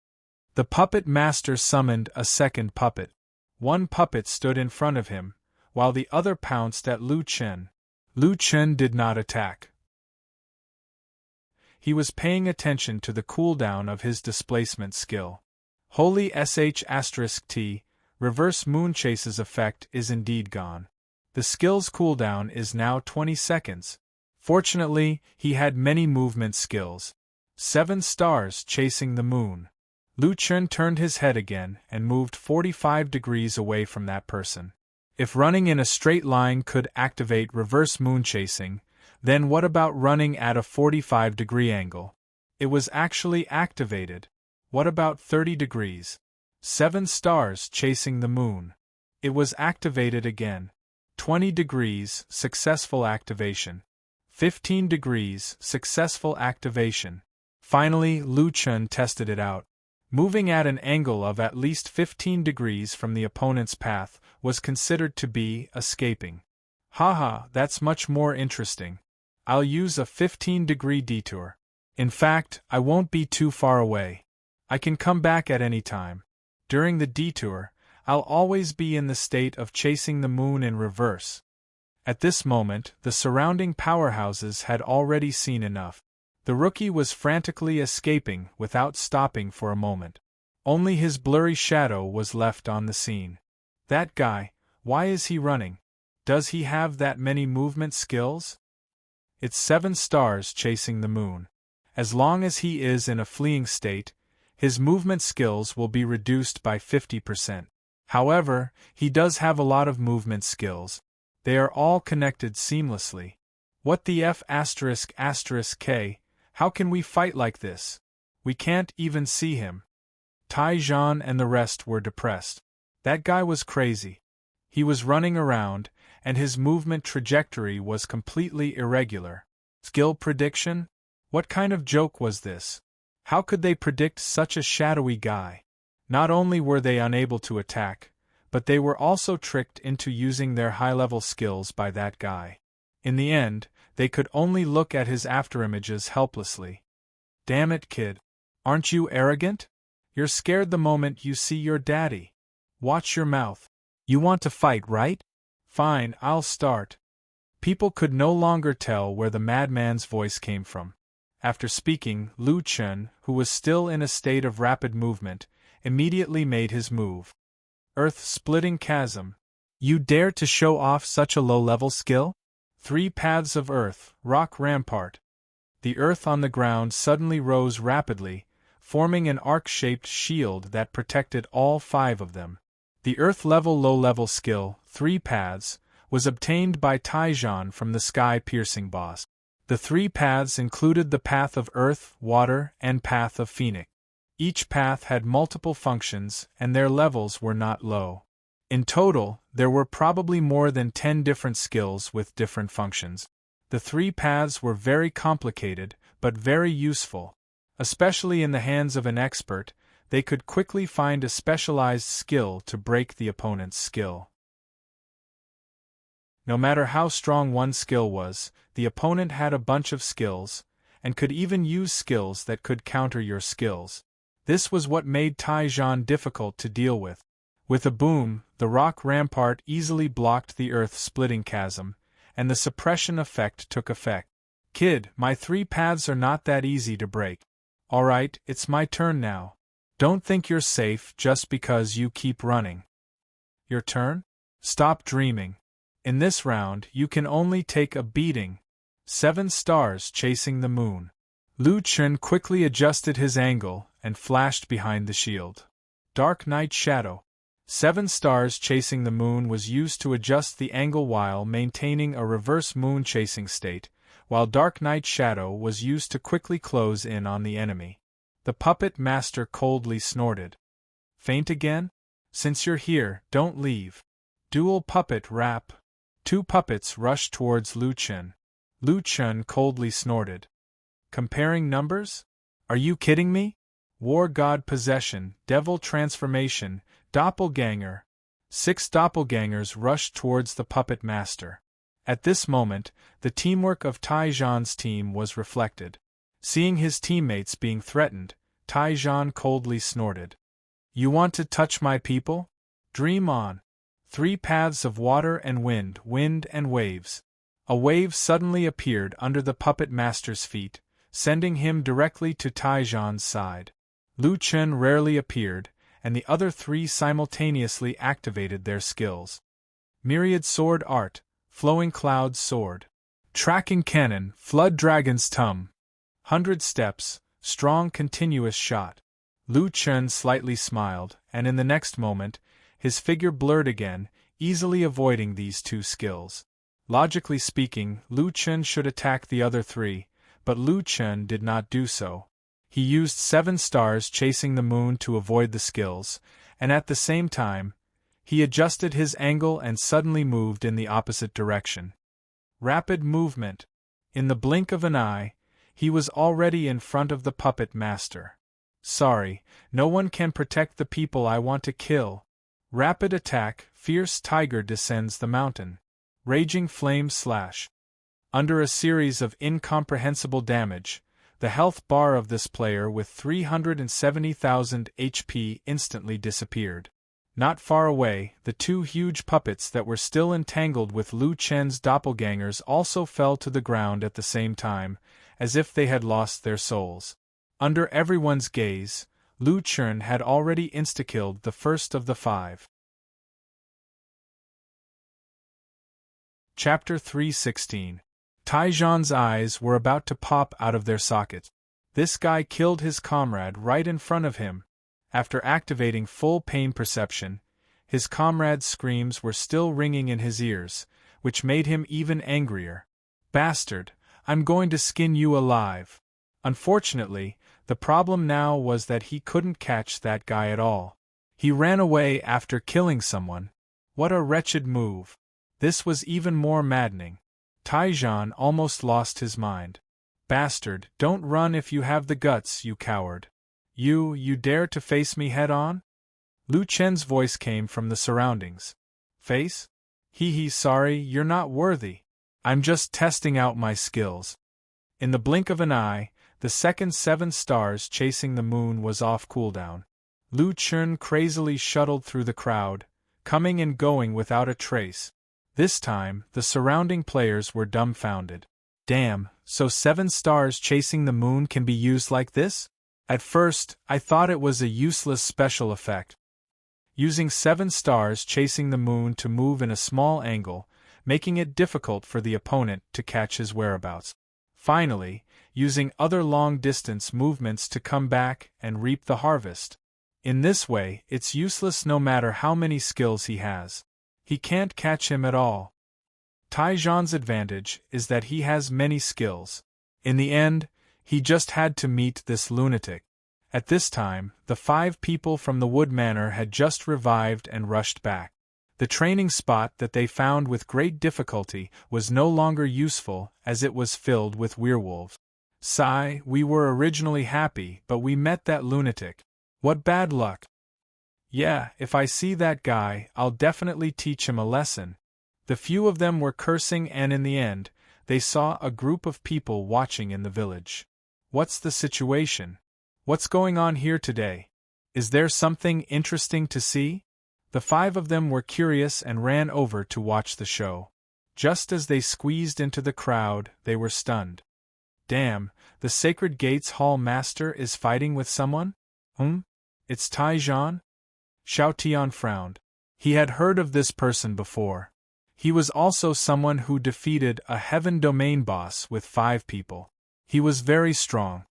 The puppet master summoned a second puppet. One puppet stood in front of him, while the other pounced at Lu Chen. Lu Chen did not attack. He was paying attention to the cooldown of his displacement skill. Holy sh*t, reverse moonchase's effect is indeed gone. The skill's cooldown is now 20 seconds. Fortunately, he had many movement skills. 7 stars chasing the moon. Lu Chen turned his head again and moved 45 degrees away from that person. If running in a straight line could activate reverse moonchasing, then what about running at a 45-degree angle? It was actually activated. What about 30 degrees? 7 stars chasing the moon. It was activated again. 20 degrees, successful activation. 15 degrees, successful activation. Finally, Lu Chen tested it out. Moving at an angle of at least 15 degrees from the opponent's path was considered to be escaping. Haha, that's much more interesting. I'll use a 15-degree detour. In fact, I won't be too far away. I can come back at any time. During the detour, I'll always be in the state of chasing the moon in reverse. At this moment, the surrounding powerhouses had already seen enough. The rookie was frantically escaping without stopping for a moment. Only his blurry shadow was left on the scene. That guy, why is he running? Does he have that many movement skills? It's 7 stars chasing the moon. As long as he is in a fleeing state, his movement skills will be reduced by 50%. However, he does have a lot of movement skills. They are all connected seamlessly. What the F***K? How can we fight like this? We can't even see him. Tai Zhan and the rest were depressed. That guy was crazy. He was running around, and his movement trajectory was completely irregular. Skill prediction? What kind of joke was this? How could they predict such a shadowy guy? Not only were they unable to attack, but they were also tricked into using their high-level skills by that guy. In the end, they could only look at his afterimages helplessly. Damn it, kid. Aren't you arrogant? You're scared the moment you see your daddy. Watch your mouth. You want to fight, right? Fine, I'll start. People could no longer tell where the madman's voice came from. After speaking, Lu Chen, who was still in a state of rapid movement, immediately made his move. Earth-splitting chasm. You dare to show off such a low-level skill? 3 paths of earth, rock rampart. The earth on the ground suddenly rose rapidly, forming an arc-shaped shield that protected all 5 of them. The earth-level low-level skill, 3 paths, was obtained by Tai Zhan from the sky-piercing boss. The 3 paths included the path of earth, water, and path of phoenix. Each path had multiple functions, and their levels were not low. In total, there were probably more than 10 different skills with different functions. The 3 paths were very complicated, but very useful. Especially in the hands of an expert, they could quickly find a specialized skill to break the opponent's skill. No matter how strong one skill was, the opponent had a bunch of skills, and could even use skills that could counter your skills. This was what made Tai Zhan difficult to deal with. With a boom, the rock rampart easily blocked the earth-splitting chasm, and the suppression effect took effect. Kid, my 3 paths are not that easy to break. Alright, it's my turn now. Don't think you're safe just because you keep running. Your turn? Stop dreaming. In this round, you can only take a beating. 7 stars chasing the moon. Lu Chen quickly adjusted his angle and flashed behind the shield. Dark Night Shadow. 7 stars chasing the moon was used to adjust the angle while maintaining a reverse moon chasing state, while Dark Night Shadow was used to quickly close in on the enemy. The puppet master coldly snorted. Faint again? Since you're here, don't leave. Dual puppet rap. 2 puppets rushed towards Lu Chen. Lu Chen coldly snorted. Comparing numbers? Are you kidding me? War God Possession, Devil Transformation, Doppelganger. 6 doppelgangers rushed towards the puppet master. At this moment, the teamwork of Taijan's team was reflected. Seeing his teammates being threatened, Taijan coldly snorted. You want to touch my people? Dream on. 3 paths of water and wind, wind and waves. A wave suddenly appeared under the puppet master's feet, sending him directly to Taijan's side. Lu Chen rarely appeared, and the other 3 simultaneously activated their skills. Myriad Sword Art, Flowing Clouds Sword. Tracking Cannon, Flood Dragon's Tum. 100 Steps, Strong Continuous Shot. Lu Chen slightly smiled, and in the next moment, his figure blurred again, easily avoiding these 2 skills. Logically speaking, Lu Chen should attack the other 3, but Lu Chen did not do so. He used 7 stars chasing the moon to avoid the skills, and at the same time, he adjusted his angle and suddenly moved in the opposite direction. Rapid movement. In the blink of an eye, he was already in front of the puppet master. Sorry, no one can protect the people I want to kill. Rapid attack, Fierce Tiger descends the mountain. Raging Flame Slash. Under a series of incomprehensible damage, the health bar of this player with 370,000 HP instantly disappeared. Not far away, the 2 huge puppets that were still entangled with Lu Chen's doppelgangers also fell to the ground at the same time, as if they had lost their souls. Under everyone's gaze, Lu Chen had already insta-killed the first of the 5. Chapter 316. Taijan's eyes were about to pop out of their sockets. This guy killed his comrade right in front of him. After activating full pain perception, his comrade's screams were still ringing in his ears, which made him even angrier. Bastard, I'm going to skin you alive. Unfortunately, the problem now was that he couldn't catch that guy at all. He ran away after killing someone. What a wretched move. This was even more maddening. Taijan almost lost his mind. Bastard, don't run if you have the guts, you coward. You dare to face me head-on? Lu Chen's voice came from the surroundings. Face? Sorry, you're not worthy. I'm just testing out my skills. In the blink of an eye, the second 7 stars chasing the moon was off cooldown. Lu Chen crazily shuttled through the crowd, coming and going without a trace. This time, the surrounding players were dumbfounded. Damn, so 7 stars chasing the moon can be used like this? At first, I thought it was a useless special effect. Using 7 stars chasing the moon to move in a small angle, making it difficult for the opponent to catch his whereabouts. Finally, using other long-distance movements to come back and reap the harvest. In this way, it's useless no matter how many skills he has. He can't catch him at all. Taijan's advantage is that he has many skills. In the end, he just had to meet this lunatic. At this time, the 5 people from the Wood Manor had just revived and rushed back. The training spot that they found with great difficulty was no longer useful as it was filled with werewolves. Sigh, we were originally happy, but we met that lunatic. What bad luck. Yeah, if I see that guy, I'll definitely teach him a lesson. The few of them were cursing and in the end, they saw a group of people watching in the village. What's the situation? What's going on here today? Is there something interesting to see? The 5 of them were curious and ran over to watch the show. Just as they squeezed into the crowd, they were stunned. Damn, the Sacred Gates Hall Master is fighting with someone? It's Taizhan? Xiao Tian frowned. He had heard of this person before. He was also someone who defeated a Heaven Domain boss with 5 people. He was very strong.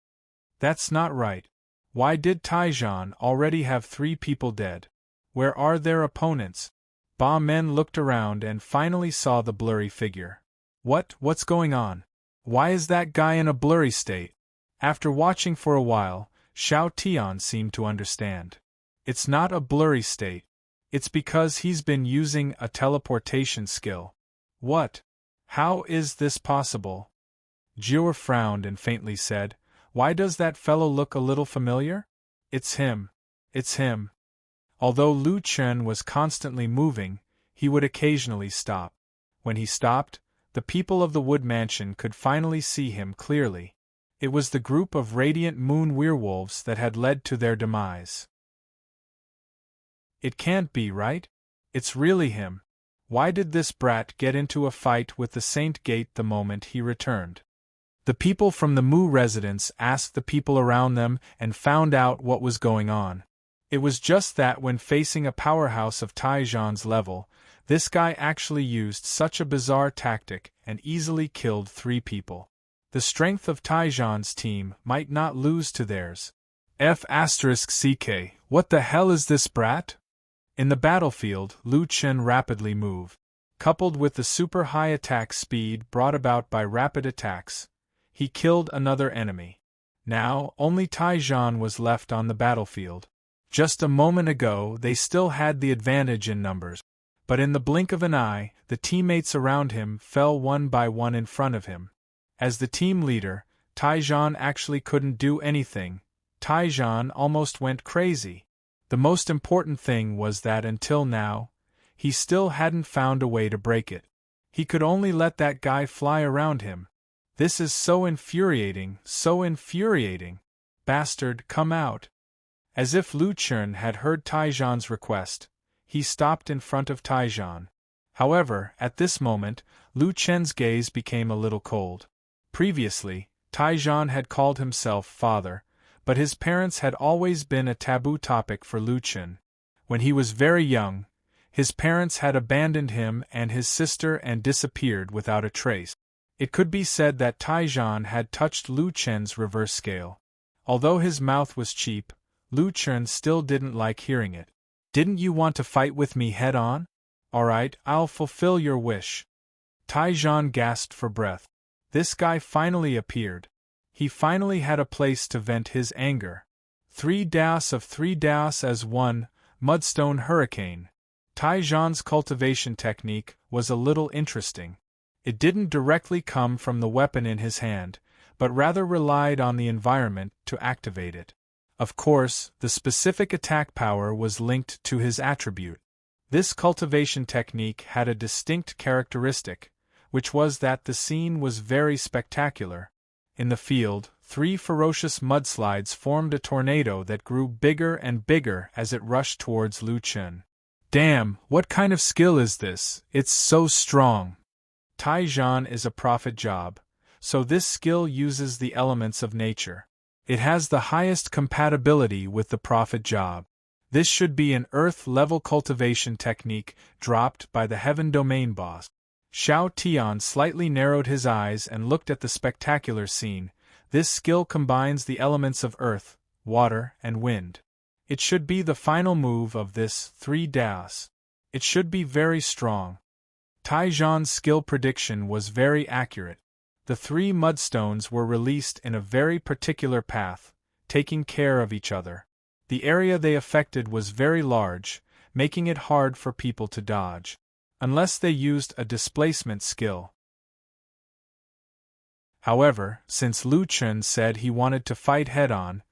That's not right. Why did Taizhan already have 3 people dead? Where are their opponents? Ba Men looked around and finally saw the blurry figure. What's going on? Why is that guy in a blurry state? After watching for a while, Xiao Tian seemed to understand. It's not a blurry state. It's because he's been using a teleportation skill. What? How is this possible? Jiur frowned and faintly said, "Why does that fellow look a little familiar?" It's him. It's him. Although Lu Chen was constantly moving, he would occasionally stop. When he stopped, the people of the Wood Mansion could finally see him clearly. It was the group of radiant moon werewolves that had led to their demise. It can't be, right? It's really him. Why did this brat get into a fight with the Saint Gate the moment he returned? The people from the Mu residence asked the people around them and found out what was going on. It was just that when facing a powerhouse of Taizhan's level, this guy actually used such a bizarre tactic and easily killed 3 people. The strength of Taizhan's team might not lose to theirs. F***CK, what the hell is this brat? In the battlefield, Lu Chen rapidly moved. Coupled with the super high attack speed brought about by rapid attacks, he killed another enemy. Now, only Taizhan was left on the battlefield. Just a moment ago they still had the advantage in numbers. But in the blink of an eye, the teammates around him fell one by one in front of him. As the team leader, Taizhan actually couldn't do anything. Taizhan almost went crazy. The most important thing was that until now, he still hadn't found a way to break it. He could only let that guy fly around him. This is so infuriating, so infuriating. Bastard, come out. As if Lu Chen had heard Taizhan's request, he stopped in front of Taizhan. However, at this moment, Lu Chen's gaze became a little cold. Previously, Taizhan had called himself father, but his parents had always been a taboo topic for Lu Chen. When he was very young, his parents had abandoned him and his sister and disappeared without a trace. It could be said that Taizhan had touched Lu Chen's reverse scale. Although his mouth was cheap, Lu Chen still didn't like hearing it. Didn't you want to fight with me head-on? Alright, I'll fulfill your wish. Taizhan gasped for breath. This guy finally appeared. He finally had a place to vent his anger. 3 daos of 3 daos as 1, Mudstone Hurricane. Taizhan's cultivation technique was a little interesting. It didn't directly come from the weapon in his hand, but rather relied on the environment to activate it. Of course, the specific attack power was linked to his attribute. This cultivation technique had a distinct characteristic, which was that the scene was very spectacular. In the field, 3 ferocious mudslides formed a tornado that grew bigger and bigger as it rushed towards Lu Chen. Damn, what kind of skill is this? It's so strong. Taizhan is a prophet job, so this skill uses the elements of nature. It has the highest compatibility with the prophet job. This should be an Earth-level cultivation technique dropped by the Heaven Domain boss. Xiao Tian slightly narrowed his eyes and looked at the spectacular scene. This skill combines the elements of earth, water, and wind. It should be the final move of this 3 daos. It should be very strong. Taizhan's skill prediction was very accurate. The 3 mudstones were released in a very particular path, taking care of each other. The area they affected was very large, making it hard for people to dodge, unless they used a displacement skill. However, since Lu Chen said he wanted to fight head-on,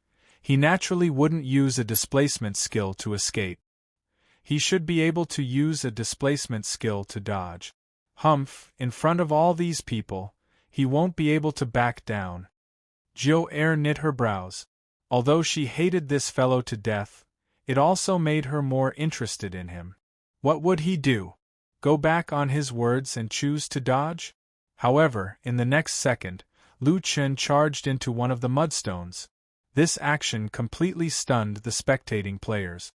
he naturally wouldn't use a displacement skill to escape. He should be able to use a displacement skill to dodge. Humph, in front of all these people, he won't be able to back down. Jiu Er knit her brows. Although she hated this fellow to death, it also made her more interested in him. What would he do? go back on his words and choose to dodge? However, in the next second, Lu Chen charged into one of the mudstones. This action completely stunned the spectating players.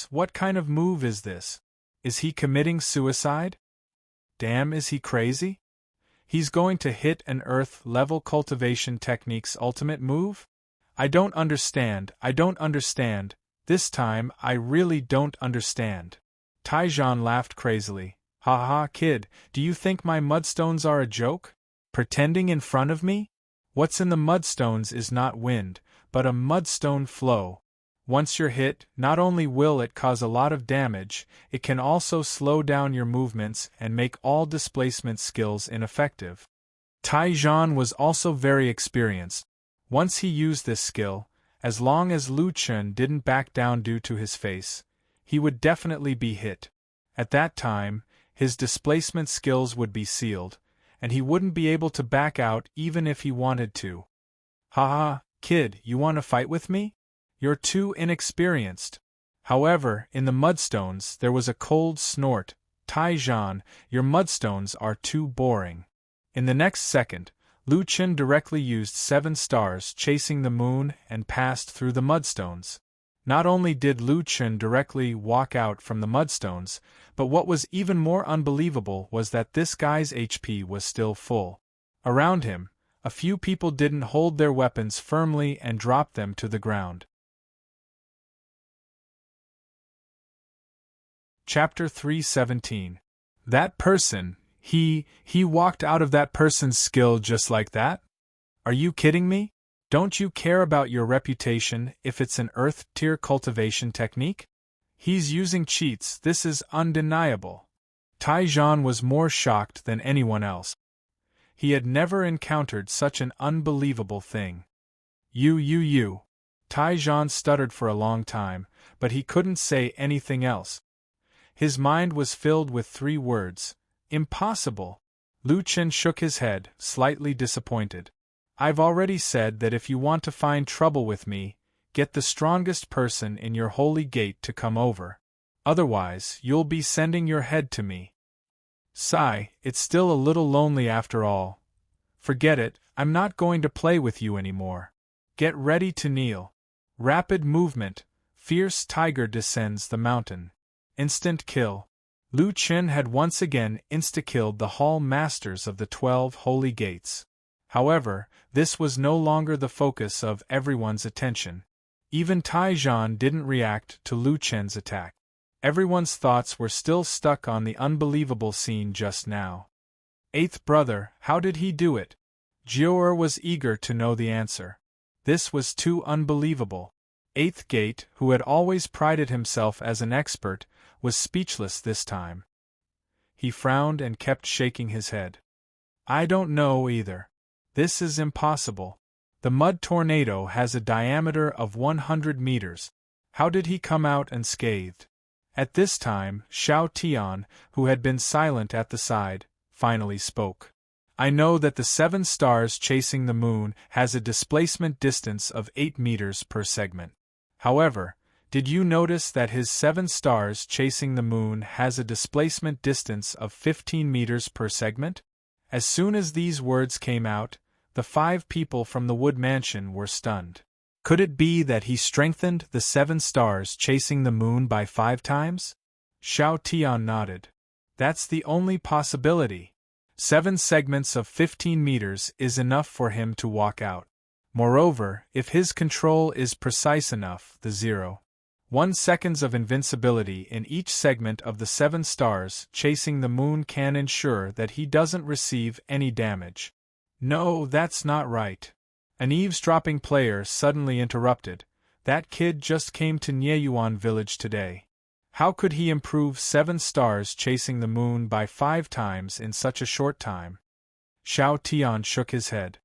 What kind of move is this? Is he committing suicide? Damn, is he crazy? He's going to hit an Earth-level cultivation technique's ultimate move? I don't understand, this time I really don't understand. Taijan laughed crazily. Ha ha, kid, do you think my mudstones are a joke? Pretending in front of me? What's in the mudstones is not wind, but a mudstone flow. Once you're hit, not only will it cause a lot of damage, it can also slow down your movements and make all displacement skills ineffective. Taijan was also very experienced. Once he used this skill, as long as Lu Chen didn't back down due to his face, he would definitely be hit. At that time, his displacement skills would be sealed, and he wouldn't be able to back out even if he wanted to. Haha, kid, you want to fight with me? You're too inexperienced. However, in the mudstones there was a cold snort. Taijan, your mudstones are too boring. In the next second, Lu Chen directly used 7 stars chasing the moon and passed through the mudstones. Not only did Lu Chen directly walk out from the mudstones, but what was even more unbelievable was that this guy's HP was still full. Around him, a few people didn't hold their weapons firmly and dropped them to the ground. Chapter 317. That person, he walked out of that person's skill just like that? Are you kidding me? Don't you care about your reputation if it's an Earth-tier cultivation technique? He's using cheats, this is undeniable. Taijan was more shocked than anyone else. He had never encountered such an unbelievable thing. You. Taijan stuttered for a long time, but he couldn't say anything else. His mind was filled with 3 words. Impossible. Lu Chen shook his head, slightly disappointed. I've already said that if you want to find trouble with me, get the strongest person in your holy gate to come over. Otherwise, you'll be sending your head to me. Sigh, it's still a little lonely after all. Forget it, I'm not going to play with you anymore. Get ready to kneel. Rapid movement. Fierce tiger descends the mountain. Instant kill. Lu Chen had once again insta-killed the Hall Masters of the 12 Holy Gates. However, this was no longer the focus of everyone's attention. Even Taijan didn't react to Lu Chen's attack. Everyone's thoughts were still stuck on the unbelievable scene just now. 8th brother, how did he do it? Jiu'er was eager to know the answer. This was too unbelievable. 8th Gate, who had always prided himself as an expert, was speechless this time. He frowned and kept shaking his head. I don't know either. This is impossible. The mud tornado has a diameter of 100 meters. How did he come out unscathed? At this time, Xiao Tian, who had been silent at the side, finally spoke. I know that the 7 stars chasing the moon has a displacement distance of 8 meters per segment. However, did you notice that his 7 stars chasing the moon has a displacement distance of 15 meters per segment? As soon as these words came out, the 5 people from the Wood Mansion were stunned. Could it be that he strengthened the 7 stars chasing the moon by 5 times? Xiao Tian nodded. That's the only possibility. 7 segments of 15 meters is enough for him to walk out. Moreover, if his control is precise enough, the 0.1 seconds of invincibility in each segment of the 7 stars chasing the moon can ensure that he doesn't receive any damage. No, that's not right. An eavesdropping player suddenly interrupted. That kid just came to Nieyuan village today. How could he improve 7 stars chasing the moon by 5 times in such a short time? Xiao Tian shook his head.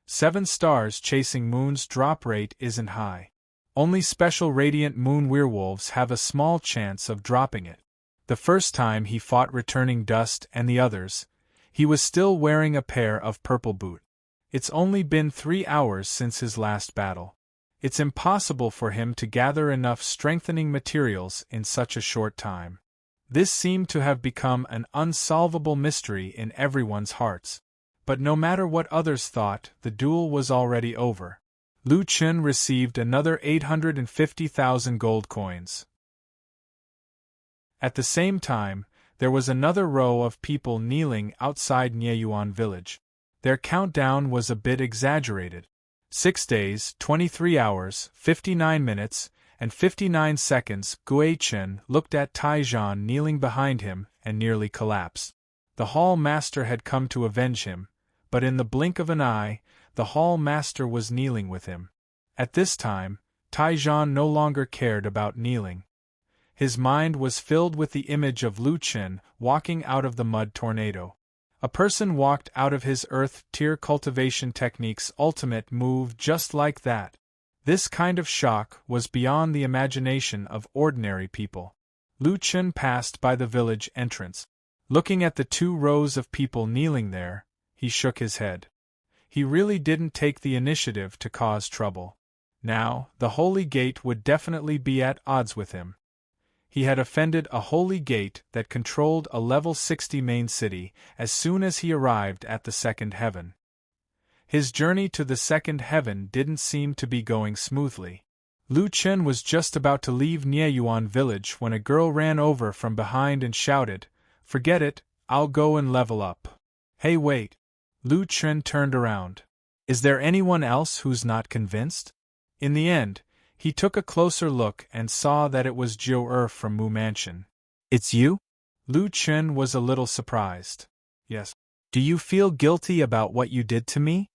7 stars chasing moon's drop rate isn't high. Only special radiant moon werewolves have a small chance of dropping it. The first time he fought returning dust and the others, he was still wearing a pair of purple boot. It's only been 3 hours since his last battle. It's impossible for him to gather enough strengthening materials in such a short time. This seemed to have become an unsolvable mystery in everyone's hearts. But no matter what others thought, the duel was already over. Lu Chen received another 850,000 gold coins. At the same time, there was another row of people kneeling outside Nieyuan village. Their countdown was a bit exaggerated. 6 days, 23 hours, 59 minutes, and 59 seconds. Gui Chen looked at Taizhan kneeling behind him and nearly collapsed. The hall master had come to avenge him, but in the blink of an eye, the hall master was kneeling with him. At this time, Taizhan no longer cared about kneeling. His mind was filled with the image of Lu Chen walking out of the mud tornado. A person walked out of his earth-tier cultivation technique's ultimate move just like that. This kind of shock was beyond the imagination of ordinary people. Lu Chen passed by the village entrance. Looking at the 2 rows of people kneeling there, he shook his head. He really didn't take the initiative to cause trouble. Now, the Holy Gate would definitely be at odds with him. He had offended a Holy Gate that controlled a level 60 main city as soon as he arrived at the second heaven. His journey to the second heaven didn't seem to be going smoothly. Lu Chen was just about to leave Nieyuan village when a girl ran over from behind and shouted, "Forget it, I'll go and level up." "Hey, wait." Lu Chen turned around. "Is there anyone else who's not convinced?" In the end, he took a closer look and saw that it was Jiu from Mu Mansion. "It's you?" Lu Chen was a little surprised. "Yes." "Do you feel guilty about what you did to me?"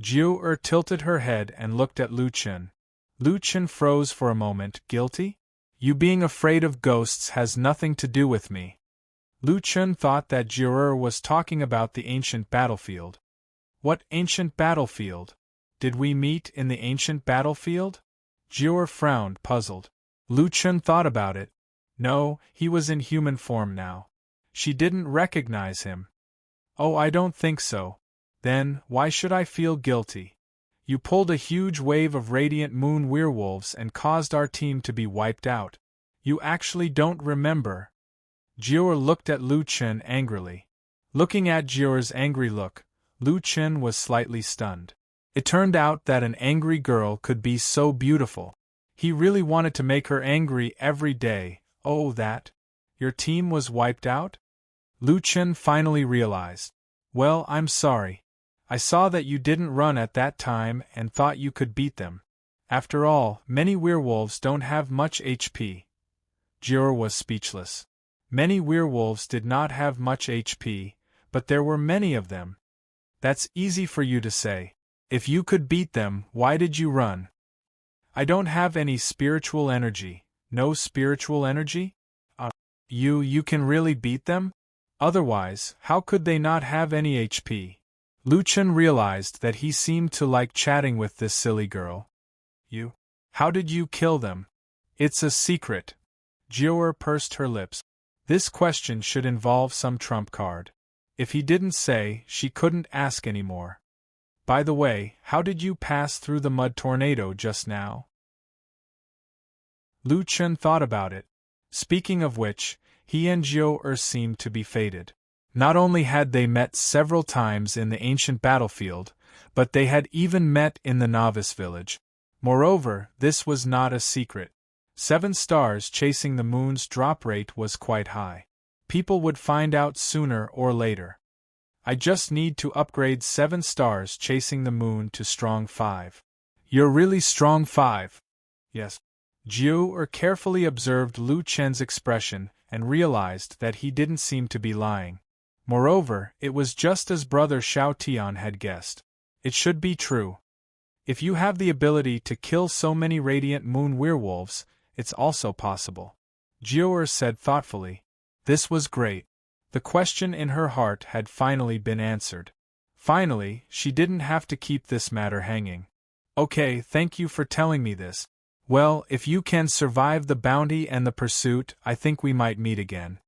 Jiu tilted her head and looked at Lu Chen. Lu Chen froze for a moment. "Guilty? You being afraid of ghosts has nothing to do with me." Lu Chen thought that Jiu was talking about the ancient battlefield. "What ancient battlefield? Did we meet in the ancient battlefield?" Jiu frowned, puzzled. Lu Chen thought about it. No, he was in human form now. She didn't recognize him. "Oh, I don't think so." "Then, why should I feel guilty? You pulled a huge wave of radiant moon werewolves and caused our team to be wiped out. You actually don't remember." Jiu looked at Lu Chen angrily. Looking at Jiu's angry look, Lu Chen was slightly stunned. It turned out that an angry girl could be so beautiful. He really wanted to make her angry every day. "Oh, that? Your team was wiped out?" Lu Chen finally realized. "Well, I'm sorry. I saw that you didn't run at that time and thought you could beat them. After all, many werewolves don't have much HP." Jiu was speechless. Many werewolves did not have much HP, but there were many of them. "That's easy for you to say. If you could beat them, why did you run?" "I don't have any spiritual energy." "No spiritual energy? You can really beat them? Otherwise, how could they not have any HP?" Lu Chen realized that he seemed to like chatting with this silly girl. "You? How did you kill them?" "It's a secret." Jiu pursed her lips. This question should involve some trump card. If he didn't say, she couldn't ask anymore. "By the way, how did you pass through the mud tornado just now?" Lu Chen thought about it. Speaking of which, he and Jiu seemed to be fated. Not only had they met several times in the ancient battlefield, but they had even met in the novice village. Moreover, this was not a secret. 7 stars chasing the moon's drop rate was quite high. People would find out sooner or later. "I just need to upgrade 7 stars chasing the moon to strong 5. "You're really strong 5? "Yes." Jiu carefully observed Lu Chen's expression and realized that he didn't seem to be lying. Moreover, it was just as Brother Xiao Tian had guessed. It should be true. If you have the ability to kill so many radiant moon werewolves, it's also possible. Jiu said thoughtfully. This was great. The question in her heart had finally been answered. Finally, she didn't have to keep this matter hanging. "Okay, thank you for telling me this. Well, if you can survive the bounty and the pursuit, I think we might meet again."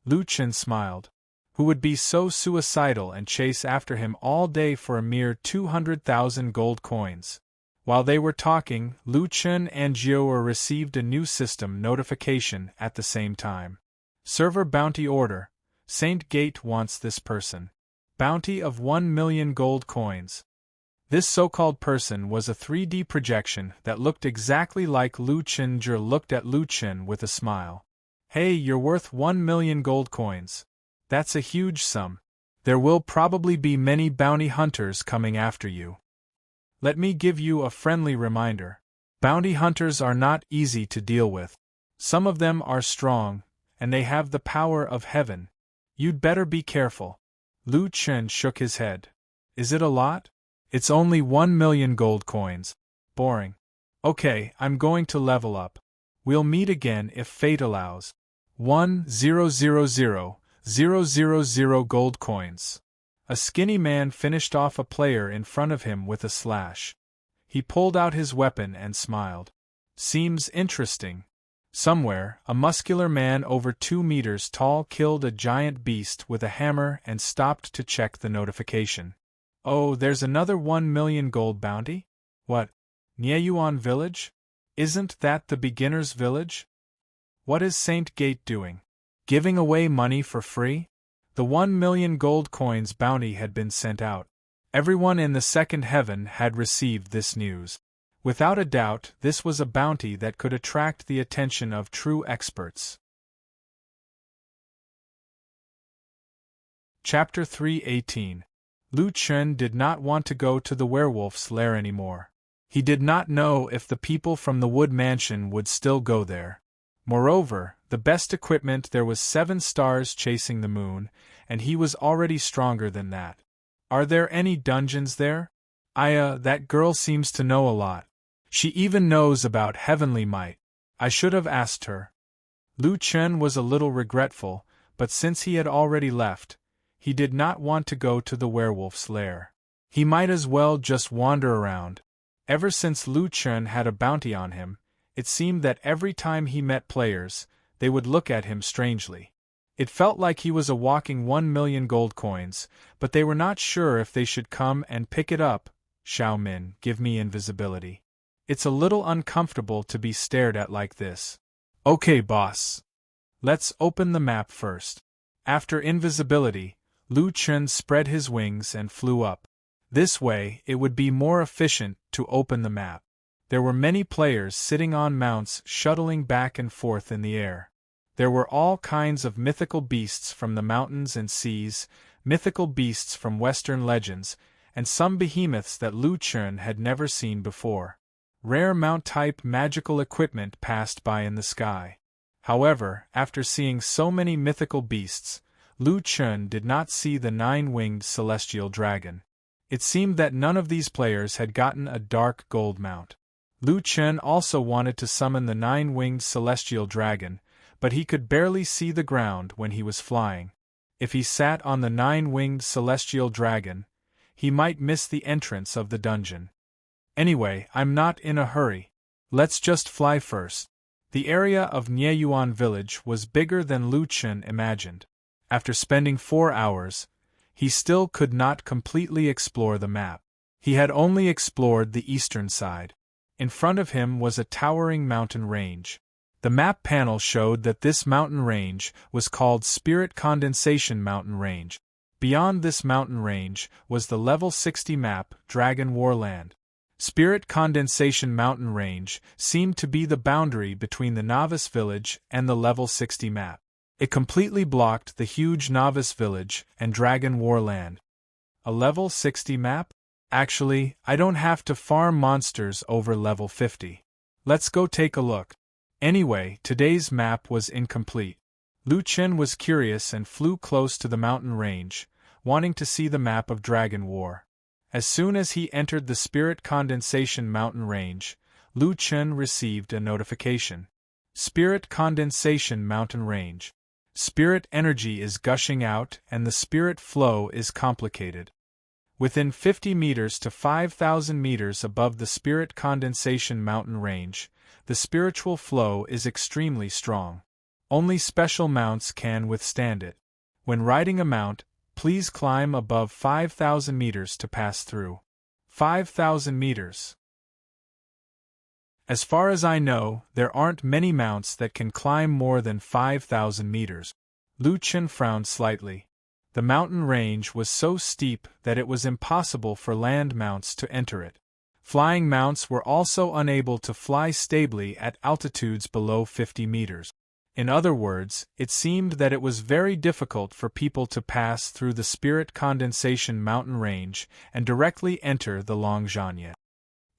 Lu Chen smiled. Who would be so suicidal and chase after him all day for a mere 200,000 gold coins? While they were talking, Lu Chen and Jiu received a new system notification at the same time. Server bounty order. Saint Gate wants this person. Bounty of 1 million gold coins. This so-called person was a 3D projection that looked exactly like Lu Qianzhi looked at Lu Chen with a smile. Hey, you're worth 1 million gold coins. That's a huge sum. There will probably be many bounty hunters coming after you. Let me give you a friendly reminder. Bounty hunters are not easy to deal with. Some of them are strong, and they have the power of heaven. You'd better be careful. Lu Chen shook his head. Is it a lot? It's only 1 million gold coins. Boring. Okay, I'm going to level up. We'll meet again if fate allows. 1,000,000 gold coins. A skinny man finished off a player in front of him with a slash. He pulled out his weapon and smiled. Seems interesting. Somewhere, a muscular man over 2 meters tall killed a giant beast with a hammer and stopped to check the notification. Oh, there's another 1 million gold bounty? What? Nieyuan village? Isn't that the beginner's village? What is Saint Gate doing? Giving away money for free? The 1 million gold coins bounty had been sent out. Everyone in the second heaven had received this news. Without a doubt, this was a bounty that could attract the attention of true experts. Chapter 3:18. Lu Chen did not want to go to the werewolf's lair anymore. He did not know if the people from the wood mansion would still go there. Moreover, the best equipment there was 7 stars chasing the moon, and he was already stronger than that. Are there any dungeons there? That girl seems to know a lot. She even knows about heavenly might. I should have asked her. Lu Chen was a little regretful, but since he had already left, he did not want to go to the werewolf's lair. He might as well just wander around. Ever since Lu Chen had a bounty on him, it seemed that every time he met players, they would look at him strangely. It felt like he was a walking 1 million gold coins, but they were not sure if they should come and pick it up. Xiao Min, give me invisibility. It's a little uncomfortable to be stared at like this. Okay, boss. Let's open the map first. After invisibility, Lu Chen spread his wings and flew up. This way, it would be more efficient to open the map. There were many players sitting on mounts shuttling back and forth in the air. There were all kinds of mythical beasts from the mountains and seas, mythical beasts from Western legends, and some behemoths that Lu Chen had never seen before. Rare mount-type magical equipment passed by in the sky. However, after seeing so many mythical beasts, Lu Chen did not see the 9-winged celestial dragon. It seemed that none of these players had gotten a dark gold mount. Lu Chen also wanted to summon the 9-winged celestial dragon, but he could barely see the ground when he was flying. If he sat on the 9-winged celestial dragon, he might miss the entrance of the dungeon. Anyway, I'm not in a hurry. Let's just fly first. The area of Nieyuan village was bigger than Lu Chen imagined. After spending 4 hours, he still could not completely explore the map. He had only explored the eastern side. In front of him was a towering mountain range. The map panel showed that this mountain range was called Spirit Condensation Mountain Range. Beyond this mountain range was the level 60 map, Dragon Warland. Spirit Condensation Mountain Range seemed to be the boundary between the Novice Village and the level 60 map. It completely blocked the huge Novice Village and Dragon Warland. A level 60 map? Actually, I don't have to farm monsters over level 50. Let's go take a look. Anyway, today's map was incomplete. Lu Chen was curious and flew close to the mountain range, wanting to see the map of Dragon War. As soon as he entered the Spirit Condensation Mountain Range, Lu Chen received a notification. Spirit Condensation Mountain Range. Spirit energy is gushing out and the spirit flow is complicated. Within 50 meters to 5,000 meters above the Spirit Condensation Mountain Range, the spiritual flow is extremely strong. Only special mounts can withstand it. When riding a mount, please climb above 5,000 meters to pass through. 5,000 meters. As far as I know, there aren't many mounts that can climb more than 5,000 meters. Lu Chen frowned slightly. The mountain range was so steep that it was impossible for land mounts to enter it. Flying mounts were also unable to fly stably at altitudes below 50 meters. In other words, it seemed that it was very difficult for people to pass through the Spirit Condensation mountain range and directly enter the Longzhanye.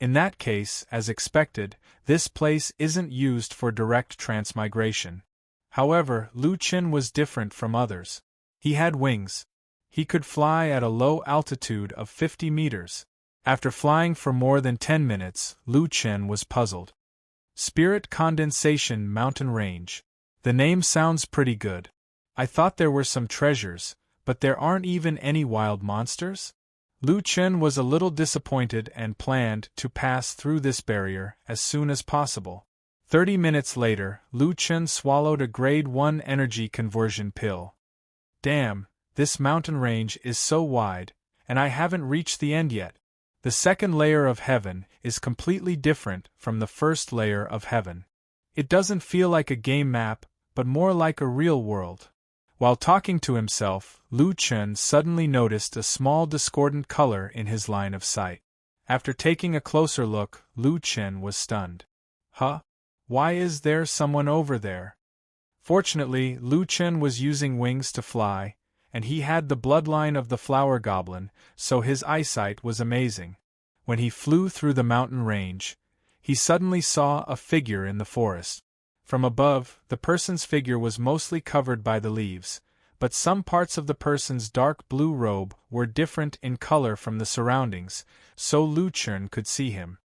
In that case, as expected, this place isn't used for direct transmigration. However, Lu Chen was different from others. He had wings. He could fly at a low altitude of 50 meters. After flying for more than 10 minutes, Lu Chen was puzzled. Spirit Condensation Mountain Range. The name sounds pretty good. I thought there were some treasures, but there aren't even any wild monsters? Lu Chen was a little disappointed and planned to pass through this barrier as soon as possible. 30 minutes later, Lu Chen swallowed a grade 1 energy conversion pill. Damn, this mountain range is so wide, and I haven't reached the end yet. The second layer of heaven is completely different from the first layer of heaven. It doesn't feel like a game map, but more like a real world. While talking to himself, Lu Chen suddenly noticed a small discordant color in his line of sight. After taking a closer look, Lu Chen was stunned. Huh? Why is there someone over there? Fortunately, Lu Chen was using wings to fly, and he had the bloodline of the flower goblin, so his eyesight was amazing. When he flew through the mountain range, he suddenly saw a figure in the forest. From above, the person's figure was mostly covered by the leaves, but some parts of the person's dark blue robe were different in color from the surroundings, so Lu Chen could see him.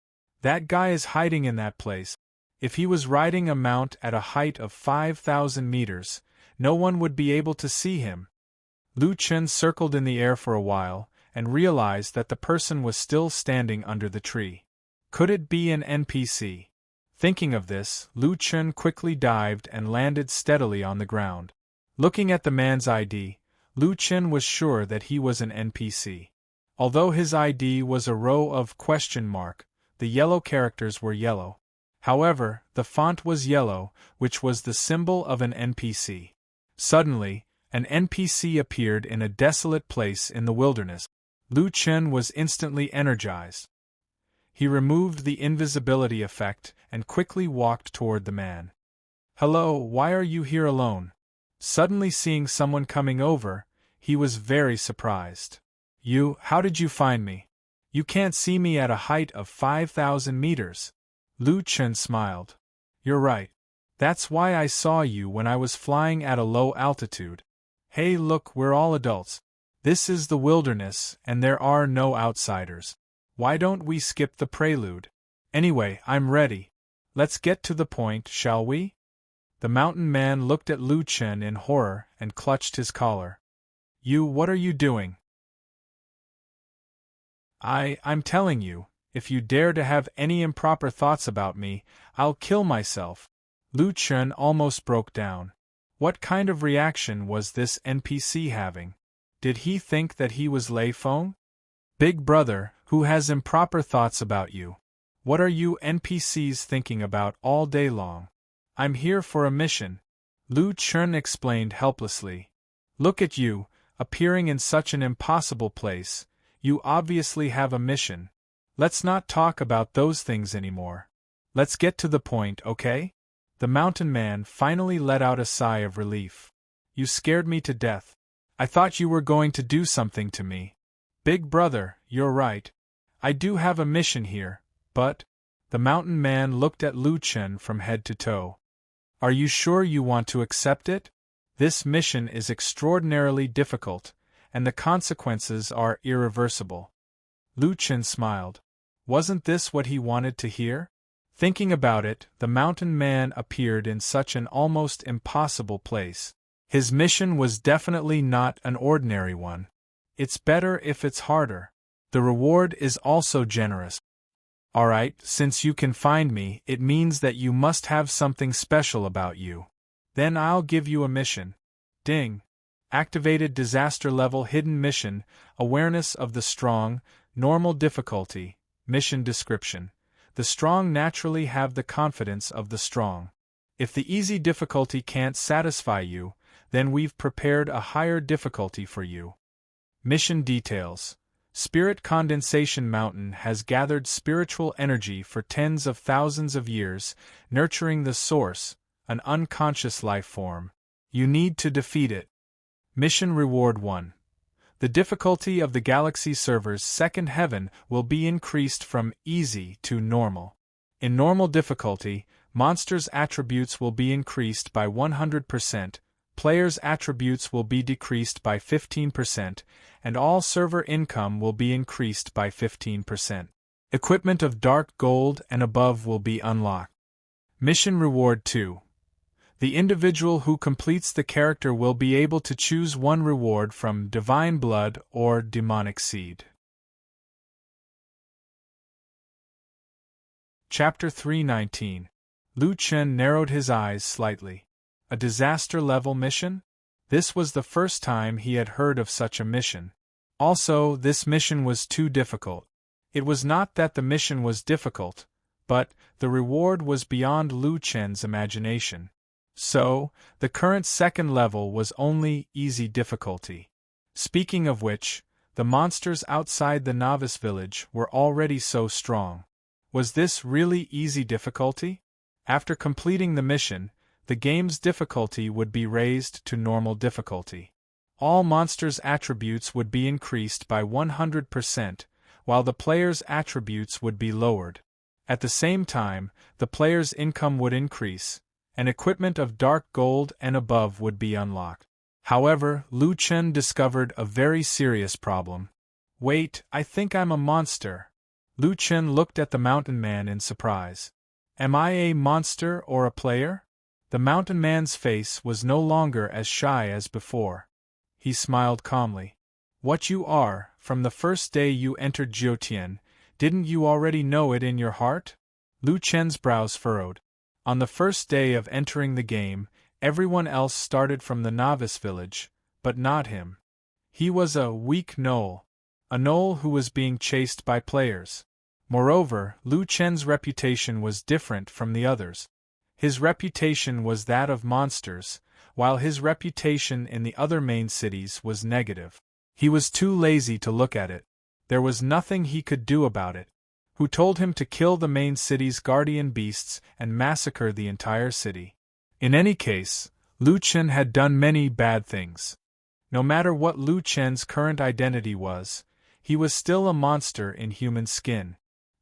That guy is hiding in that place. If he was riding a mount at a height of 5,000 meters, no one would be able to see him. Lu Chen circled in the air for a while, and realized that the person was still standing under the tree. Could it be an NPC? Thinking of this, Lu Chen quickly dived and landed steadily on the ground. Looking at the man's ID, Lu Chen was sure that he was an NPC. Although his ID was a row of question mark, the yellow characters were yellow. However, the font was yellow, which was the symbol of an NPC. Suddenly, an NPC appeared in a desolate place in the wilderness. Lu Chen was instantly energized. He removed the invisibility effect and quickly walked toward the man. Hello, why are you here alone? Suddenly seeing someone coming over, he was very surprised. How did you find me? You can't see me at a height of 5,000 meters. Lu Chen smiled. You're right. That's why I saw you when I was flying at a low altitude. Hey look, we're all adults. This is the wilderness and there are no outsiders. Why don't we skip the prelude? Anyway, I'm ready. Let's get to the point, shall we? The mountain man looked at Lu Chen in horror and clutched his collar. What are you doing? I'm telling you, if you dare to have any improper thoughts about me, I'll kill myself. Lu Chen almost broke down. What kind of reaction was this NPC having? Did he think that he was Lei Feng? Big brother, who has improper thoughts about you? What are you NPCs thinking about all day long? I'm here for a mission. Lu Chen explained helplessly. Look at you, appearing in such an impossible place. You obviously have a mission. Let's not talk about those things anymore. Let's get to the point, okay? The mountain man finally let out a sigh of relief. You scared me to death. I thought you were going to do something to me. Big brother, you're right. I do have a mission here, but... The mountain man looked at Lu Chen from head to toe. Are you sure you want to accept it? This mission is extraordinarily difficult, and the consequences are irreversible. Lu Chen smiled. Wasn't this what he wanted to hear? Thinking about it, the mountain man appeared in such an almost impossible place. His mission was definitely not an ordinary one. It's better if it's harder. The reward is also generous. Alright, since you can find me, it means that you must have something special about you. Then I'll give you a mission. Ding. Activated disaster level hidden mission, awareness of the strong, normal difficulty, mission description. The strong naturally have the confidence of the strong. If the easy difficulty can't satisfy you, then we've prepared a higher difficulty for you. Mission details. Spirit Condensation Mountain has gathered spiritual energy for tens of thousands of years, nurturing the source, an unconscious life form. You need to defeat it. Mission Reward 1. The difficulty of the Galaxy server's second heaven will be increased from easy to normal. In normal difficulty, monsters' attributes will be increased by 100%, players' attributes will be decreased by 15%, and all server income will be increased by 15%. Equipment of dark gold and above will be unlocked. Mission Reward 2. The individual who completes the character will be able to choose one reward from Divine Blood or Demonic Seed. Chapter 319. Lu Chen narrowed his eyes slightly. A disaster-level mission? This was the first time he had heard of such a mission. Also, this mission was too difficult. It was not that the mission was difficult, but the reward was beyond Lu Chen's imagination. So, the current second level was only easy difficulty. Speaking of which, the monsters outside the novice village were already so strong. Was this really easy difficulty? After completing the mission, the game's difficulty would be raised to normal difficulty. All monsters' attributes would be increased by 100%, while the player's attributes would be lowered. At the same time, the player's income would increase, and equipment of dark gold and above would be unlocked. However, Lu Chen discovered a very serious problem. Wait, I think I'm a monster. Lu Chen looked at the mountain man in surprise. Am I a monster or a player? The mountain man's face was no longer as shy as before. He smiled calmly. What you are, from the first day you entered Jiutian, didn't you already know it in your heart? Lu Chen's brows furrowed. On the first day of entering the game, everyone else started from the novice village, but not him. He was a weak gnoll, a gnoll who was being chased by players. Moreover, Lu Chen's reputation was different from the others. His reputation was that of monsters, while his reputation in the other main cities was negative. He was too lazy to look at it. There was nothing he could do about it. Who told him to kill the main city's guardian beasts and massacre the entire city? In any case, Lu Chen had done many bad things. No matter what Lu Chen's current identity was, he was still a monster in human skin.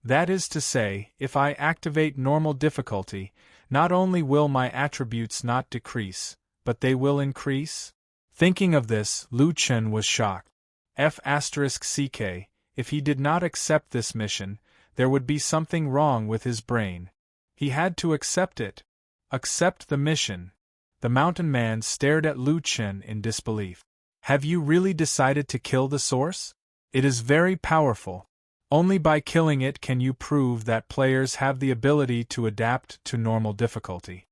That is to say, if I activate normal difficulty, not only will my attributes not decrease, but they will increase? Thinking of this, Lu Chen was shocked. F***ck, if he did not accept this mission, there would be something wrong with his brain. He had to accept it. Accept the mission. The mountain man stared at Lu Chen in disbelief. Have you really decided to kill the source? It is very powerful. Only by killing it can you prove that players have the ability to adapt to normal difficulty.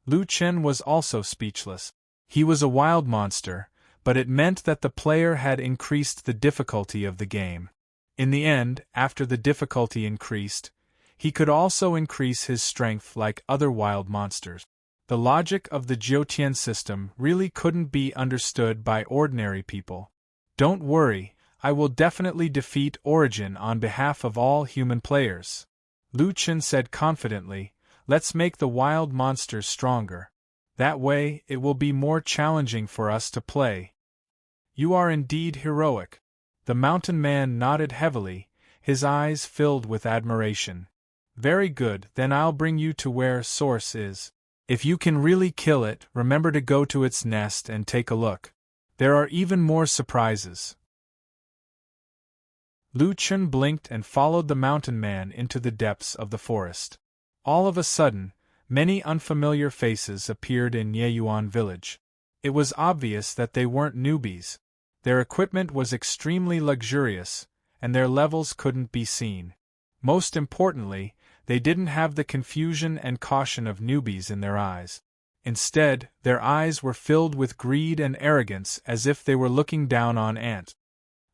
Lu Chen was also speechless. He was a wild monster, but it meant that the player had increased the difficulty of the game. In the end, after the difficulty increased, he could also increase his strength like other wild monsters. The logic of the Jiutian system really couldn't be understood by ordinary people. Don't worry, I will definitely defeat Origin on behalf of all human players. Lu Chen said confidently, let's make the wild monsters stronger. That way, it will be more challenging for us to play. You are indeed heroic. The mountain man nodded heavily, his eyes filled with admiration. Very good, then I'll bring you to where Source is. If you can really kill it, remember to go to its nest and take a look. There are even more surprises. Lu Chen blinked and followed the mountain man into the depths of the forest. All of a sudden, many unfamiliar faces appeared in Yeyuan village. It was obvious that they weren't newbies. Their equipment was extremely luxurious, and their levels couldn't be seen. Most importantly, they didn't have the confusion and caution of newbies in their eyes. Instead, their eyes were filled with greed and arrogance as if they were looking down on ants.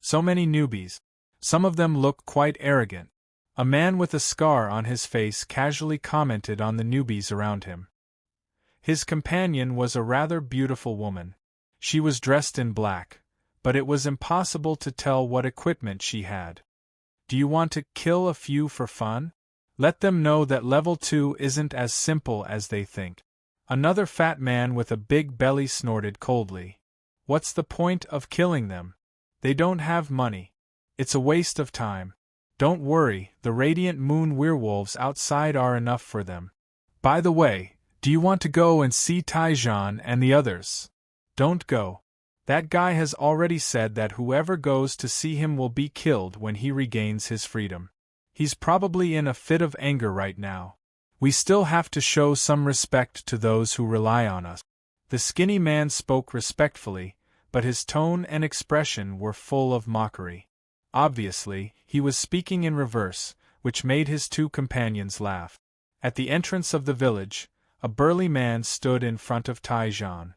So many newbies. Some of them looked quite arrogant. A man with a scar on his face casually commented on the newbies around him. His companion was a rather beautiful woman. She was dressed in black, but it was impossible to tell what equipment she had. Do you want to kill a few for fun? Let them know that level 2 isn't as simple as they think. Another fat man with a big belly snorted coldly. What's the point of killing them? They don't have money. It's a waste of time. Don't worry, the radiant moon werewolves outside are enough for them. By the way, do you want to go and see Taijan and the others? Don't go. That guy has already said that whoever goes to see him will be killed when he regains his freedom. He's probably in a fit of anger right now. We still have to show some respect to those who rely on us. The skinny man spoke respectfully, but his tone and expression were full of mockery. Obviously, he was speaking in reverse, which made his two companions laugh. At the entrance of the village, a burly man stood in front of Taijan.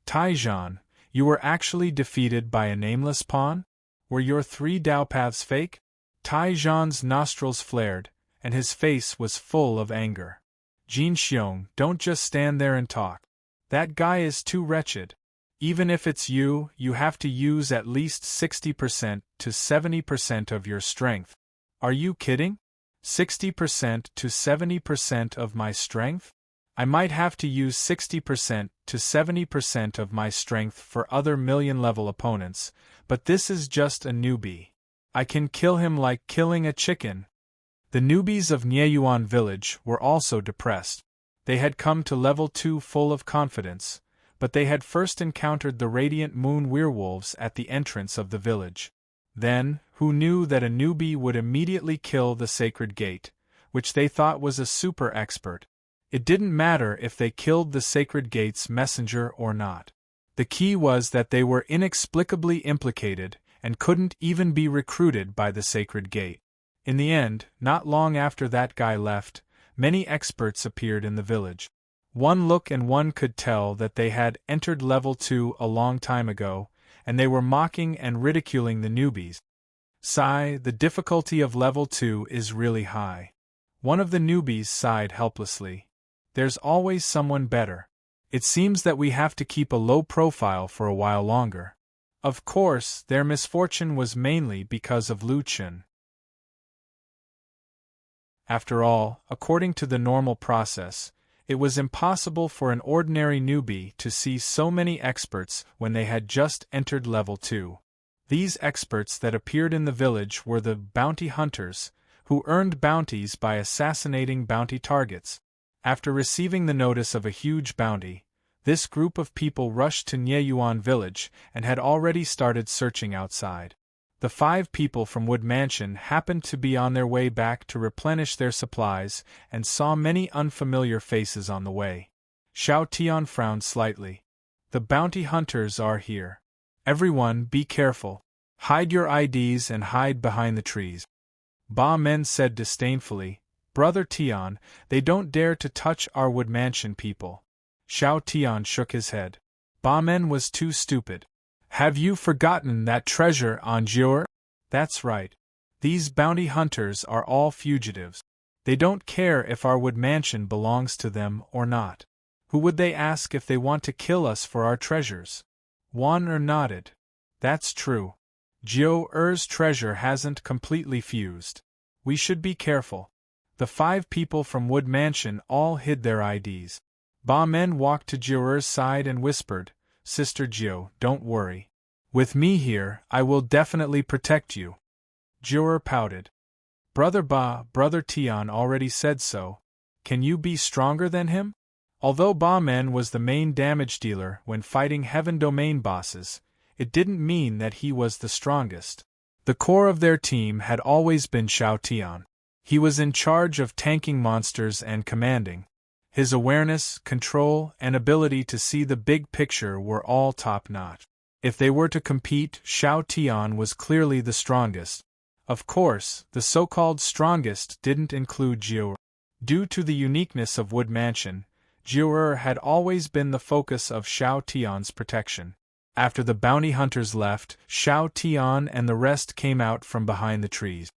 Taijan, you were actually defeated by a nameless pawn? Were your 3 Dao paths fake? Taijan's nostrils flared, and his face was full of anger. Jin Xiong, don't just stand there and talk. That guy is too wretched. Even if it's you, you have to use at least 60% to 70% of your strength. Are you kidding? 60% to 70% of my strength? I might have to use 60% to 70% of my strength for other million-level opponents, but this is just a newbie. I can kill him like killing a chicken. The newbies of Nieyuan village were also depressed. They had come to level 2 full of confidence, but they had first encountered the radiant moon werewolves at the entrance of the village. Then, who knew that a newbie would immediately kill the sacred gate, which they thought was a super expert? It didn't matter if they killed the sacred gate's messenger or not. The key was that they were inexplicably implicated and couldn't even be recruited by the sacred gate. In the end, not long after that guy left, many experts appeared in the village. One look and one could tell that they had entered level 2 a long time ago, and they were mocking and ridiculing the newbies. Sigh, the difficulty of level 2 is really high. One of the newbies sighed helplessly. There's always someone better. It seems that we have to keep a low profile for a while longer. Of course, their misfortune was mainly because of Lu Chen. After all, according to the normal process, it was impossible for an ordinary newbie to see so many experts when they had just entered level 2. These experts that appeared in the village were the bounty hunters, who earned bounties by assassinating bounty targets. After receiving the notice of a huge bounty, this group of people rushed to Nieyuan village and had already started searching outside. The 5 people from Wood Mansion happened to be on their way back to replenish their supplies and saw many unfamiliar faces on the way. Xiao Tian frowned slightly. The bounty hunters are here. Everyone, be careful. Hide your IDs and hide behind the trees. Ba Men said disdainfully, Brother Tian, they don't dare to touch our Wood Mansion people. Xiao Tian shook his head. Ba Men was too stupid. Have you forgotten that treasure on Jiur? That's right. These bounty hunters are all fugitives. They don't care if our Wood Mansion belongs to them or not. Who would they ask if they want to kill us for our treasures? Wan nodded. That's true. Jiur's treasure hasn't completely fused. We should be careful. The 5 people from Wood Mansion all hid their IDs. Ba Men walked to Jiur's side and whispered, Sister Jiu, don't worry. With me here, I will definitely protect you. Jiur pouted. Brother Ba, Brother Tian already said so. Can you be stronger than him? Although Ba Men was the main damage dealer when fighting Heaven Domain bosses, it didn't mean that he was the strongest. The core of their team had always been Xiao Tian. He was in charge of tanking monsters and commanding. His awareness, control, and ability to see the big picture were all top-notch. If they were to compete, Xiao Tian was clearly the strongest. Of course, the so-called strongest didn't include Jiur. Due to the uniqueness of Wood Mansion, Jiur had always been the focus of Xiao Tian's protection. After the bounty hunters left, Xiao Tian and the rest came out from behind the trees.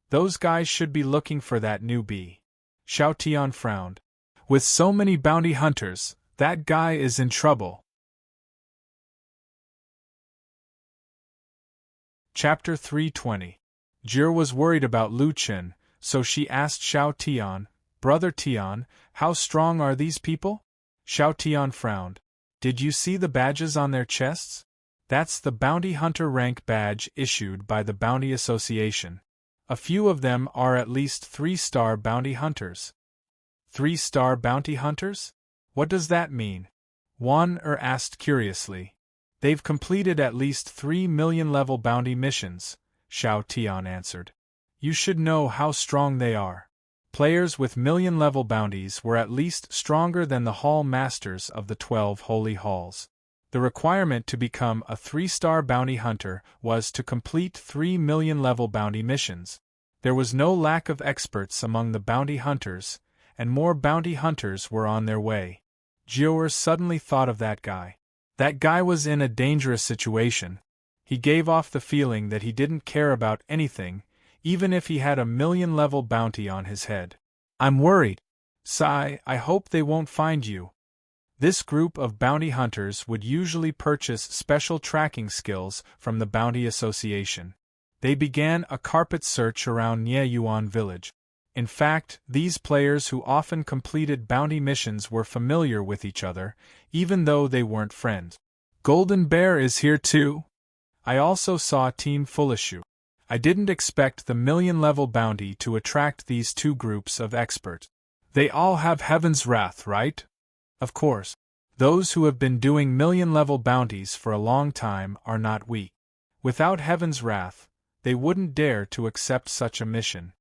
Those guys should be looking for that new bee. Xiao Tian frowned. With so many bounty hunters, that guy is in trouble. Chapter 320. Jir was worried about Lu Chen, so she asked Xiao Tian, Brother Tian, how strong are these people? Xiao Tian frowned. Did you see the badges on their chests? That's the bounty hunter rank badge issued by the Bounty Association. A few of them are at least 3-star bounty hunters. 3-star bounty hunters? What does that mean? Wan asked curiously. They've completed at least 3 million level bounty missions, Xiao Tian answered. You should know how strong they are. Players with million-level bounties were at least stronger than the Hall Masters of the 12 Holy Halls. The requirement to become a 3-star bounty hunter was to complete 3 million-level bounty missions. There was no lack of experts among the bounty hunters, and more bounty hunters were on their way. Jior suddenly thought of that guy. That guy was in a dangerous situation. He gave off the feeling that he didn't care about anything, even if he had a million-level bounty on his head. I'm worried. Sigh, I hope they won't find you. This group of bounty hunters would usually purchase special tracking skills from the Bounty Association. They began a carpet search around Nieyuan village. In fact, these players who often completed bounty missions were familiar with each other, even though they weren't friends. Golden Bear is here too. I also saw Team Fulishu. I didn't expect the million-level bounty to attract these two groups of experts. They all have Heaven's Wrath, right? Of course. Those who have been doing million-level bounties for a long time are not weak. Without Heaven's Wrath, they wouldn't dare to accept such a mission.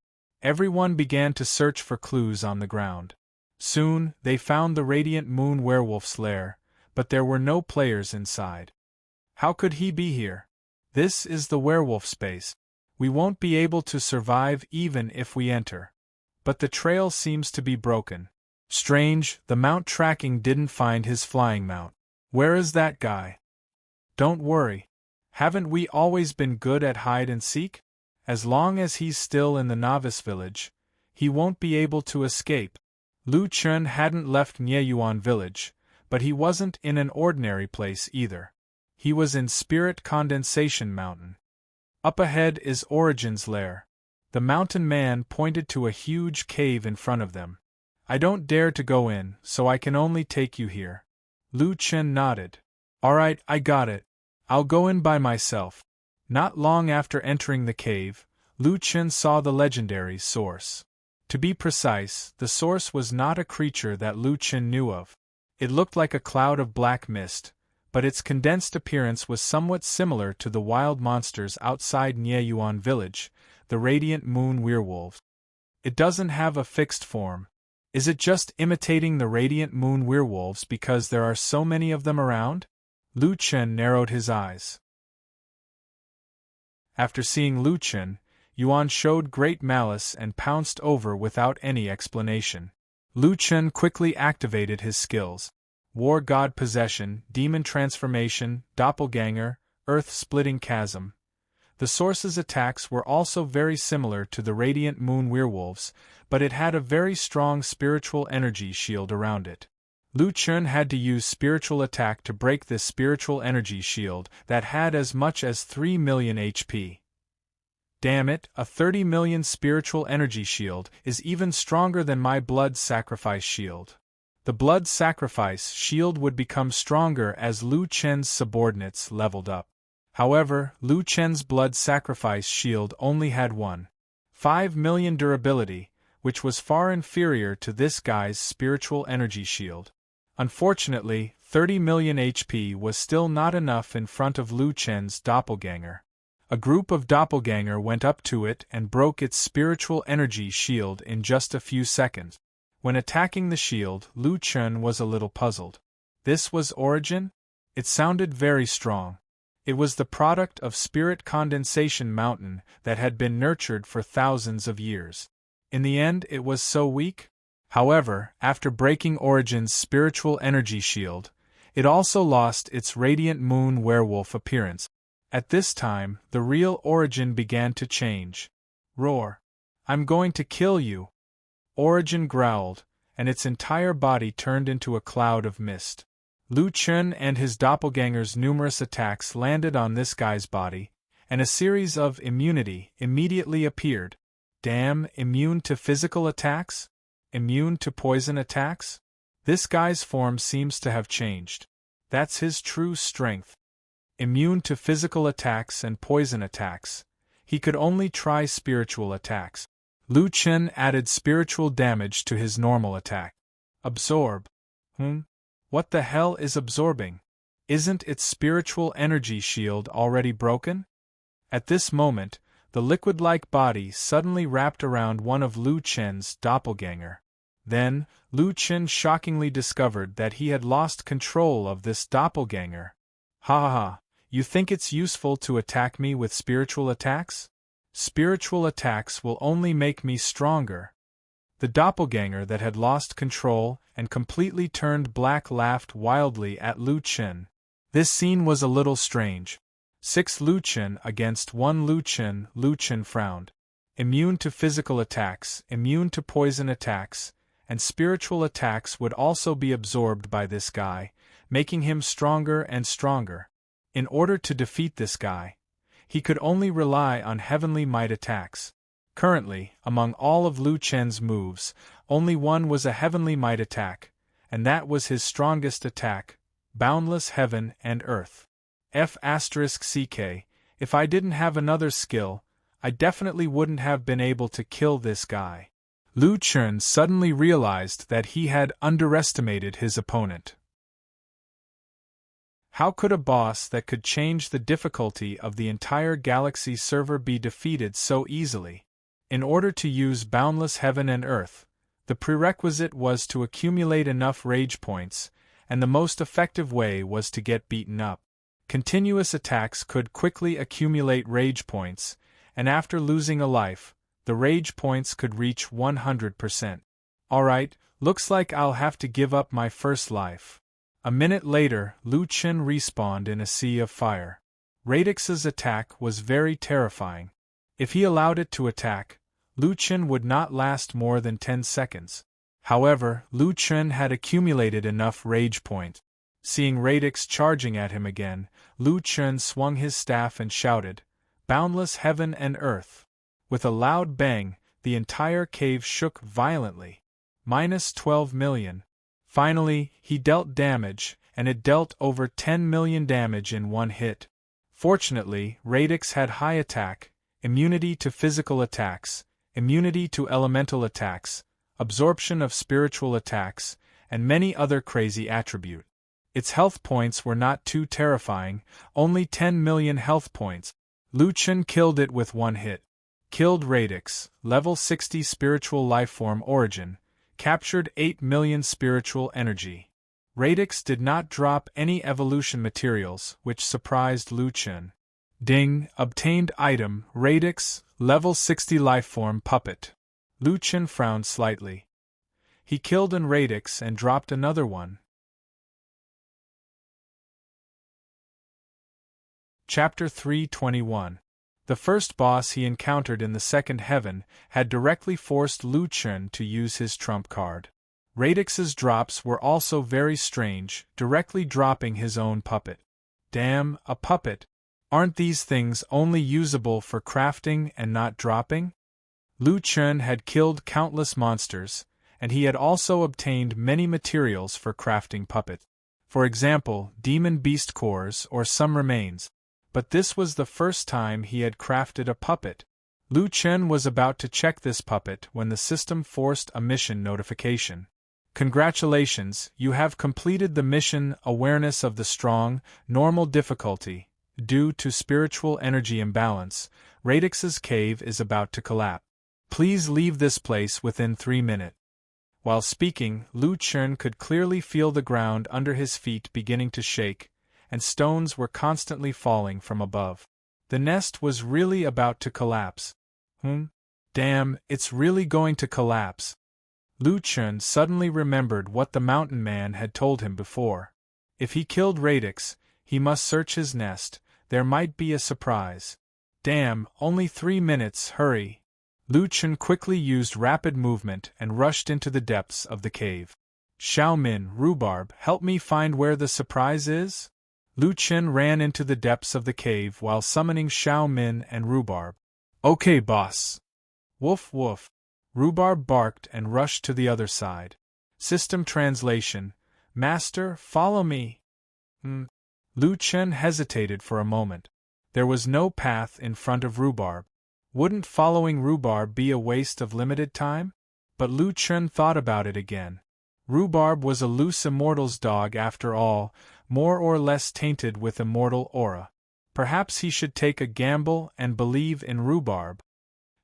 Everyone began to search for clues on the ground. Soon, they found the Radiant Moon Werewolf's lair, but there were no players inside. How could he be here? This is the werewolf space. We won't be able to survive even if we enter. But the trail seems to be broken. Strange, the mount tracking didn't find his flying mount. Where is that guy? Don't worry. Haven't we always been good at hide and seek? As long as he's still in the novice village, he won't be able to escape. Lu Chen hadn't left Nieyuan village, but he wasn't in an ordinary place either. He was in Spirit Condensation Mountain. Up ahead is Origin's lair. The mountain man pointed to a huge cave in front of them. I don't dare to go in, so I can only take you here. Lu Chen nodded. Alright, I got it. I'll go in by myself. Not long after entering the cave, Lu Chen saw the legendary source. To be precise, the source was not a creature that Lu Chen knew of. It looked like a cloud of black mist, but its condensed appearance was somewhat similar to the wild monsters outside Nieyuan village, the Radiant Moon Werewolves. It doesn't have a fixed form. Is it just imitating the Radiant Moon Werewolves because there are so many of them around? Lu Chen narrowed his eyes. After seeing Lu Chen, Yuan showed great malice and pounced over without any explanation. Lu Chen quickly activated his skills. War God Possession, Demon Transformation, Doppelganger, Earth-Splitting Chasm. The source's attacks were also very similar to the Radiant Moon Werewolves, but it had a very strong spiritual energy shield around it. Lu Chen had to use spiritual attack to break this spiritual energy shield that had as much as 3 million HP. Damn it, a 30 million spiritual energy shield is even stronger than my blood sacrifice shield. The blood sacrifice shield would become stronger as Lu Chen's subordinates leveled up. However, Lu Chen's blood sacrifice shield only had 1.5 million durability, which was far inferior to this guy's spiritual energy shield. Unfortunately, 30 million HP was still not enough in front of Lu Chen's doppelganger. A group of doppelganger went up to it and broke its spiritual energy shield in just a few seconds. When attacking the shield, Lu Chen was a little puzzled. This was Origin? It sounded very strong. It was the product of Spirit Condensation Mountain that had been nurtured for thousands of years. In the end, it was so weak? However, after breaking Origin's spiritual energy shield, it also lost its Radiant Moon Werewolf appearance. At this time, the real Origin began to change. Roar. I'm going to kill you! Origin growled, and its entire body turned into a cloud of mist. Lu Chen and his doppelganger's numerous attacks landed on this guy's body, and a series of immunity immediately appeared. Damn, immune to physical attacks? Immune to poison attacks? This guy's form seems to have changed. That's his true strength. Immune to physical attacks and poison attacks. He could only try spiritual attacks. Lu Chen added spiritual damage to his normal attack. Absorb. What the hell is absorbing? Isn't its spiritual energy shield already broken? At this moment, the liquid-like body suddenly wrapped around one of Lu Chen's doppelganger. Then, Lu Chen shockingly discovered that he had lost control of this doppelganger. Ha ha ha, you think it's useful to attack me with spiritual attacks? Spiritual attacks will only make me stronger. The doppelganger that had lost control and completely turned black laughed wildly at Lu Chen. This scene was a little strange. 6 Lu Chen against 1 Lu Chen. Lu Chen frowned. Immune to physical attacks, immune to poison attacks, and spiritual attacks would also be absorbed by this guy, making him stronger and stronger. In order to defeat this guy, he could only rely on heavenly might attacks. Currently, among all of Lu Chen's moves, only one was a heavenly might attack, and that was his strongest attack, boundless heaven and earth. F***CK, if I didn't have another skill, I definitely wouldn't have been able to kill this guy. Lu Chen suddenly realized that he had underestimated his opponent. How could a boss that could change the difficulty of the entire galaxy server be defeated so easily? In order to use boundless heaven and earth, the prerequisite was to accumulate enough rage points, and the most effective way was to get beaten up. Continuous attacks could quickly accumulate rage points, and after losing a life, the rage points could reach 100%. Alright, looks like I'll have to give up my first life. A minute later, Lu Chen respawned in a sea of fire. Radix's attack was very terrifying. If he allowed it to attack, Lu Chen would not last more than 10 seconds. However, Lu Chen had accumulated enough rage point. Seeing Radix charging at him again, Lu Chen swung his staff and shouted, "Boundless heaven and earth!" With a loud bang, the entire cave shook violently. -12 million. Finally, he dealt damage, and it dealt over 10 million damage in one hit. Fortunately, Radix had high attack, immunity to physical attacks, immunity to elemental attacks, absorption of spiritual attacks, and many other crazy attributes. Its health points were not too terrifying, only 10 million health points. Lu Chen killed it with one hit. Killed Radix, level 60 spiritual lifeform origin, captured 8 million spiritual energy. Radix did not drop any evolution materials, which surprised Lu Chen. Ding, obtained item, Radix, level 60 lifeform puppet. Lu Chen frowned slightly. He killed an Radix and dropped another one. Chapter 321. The first boss he encountered in the second heaven had directly forced Lu Chen to use his trump card. Radix's drops were also very strange, directly dropping his own puppet. Damn, a puppet! Aren't these things only usable for crafting and not dropping? Lu Chen had killed countless monsters, and he had also obtained many materials for crafting puppets. For example, demon beast cores or some remains. But this was the first time he had crafted a puppet. Lu Chen was about to check this puppet when the system forced a mission notification. Congratulations, you have completed the mission Awareness of the Strong, normal difficulty. Due to spiritual energy imbalance, Radix's cave is about to collapse. Please leave this place within 3 minutes. While speaking, Lu Chen could clearly feel the ground under his feet beginning to shake, and stones were constantly falling from above. The nest was really about to collapse. Damn, it's really going to collapse. Lu Chen suddenly remembered what the mountain man had told him before. If he killed Radix, he must search his nest, there might be a surprise. Damn, only 3 minutes, hurry. Lu Chen quickly used rapid movement and rushed into the depths of the cave. Xiao Min, Rhubarb, help me find where the surprise is? Lu Chen ran into the depths of the cave while summoning Xiao Min and Rhubarb. Okay, boss. Woof woof. Rhubarb barked and rushed to the other side. System translation: Master, follow me. Lu Chen hesitated for a moment. There was no path in front of Rhubarb. Wouldn't following Rhubarb be a waste of limited time? But Lu Chen thought about it again. Rhubarb was a loose immortal's dog after all, more or less tainted with immortal aura. Perhaps he should take a gamble and believe in Rhubarb.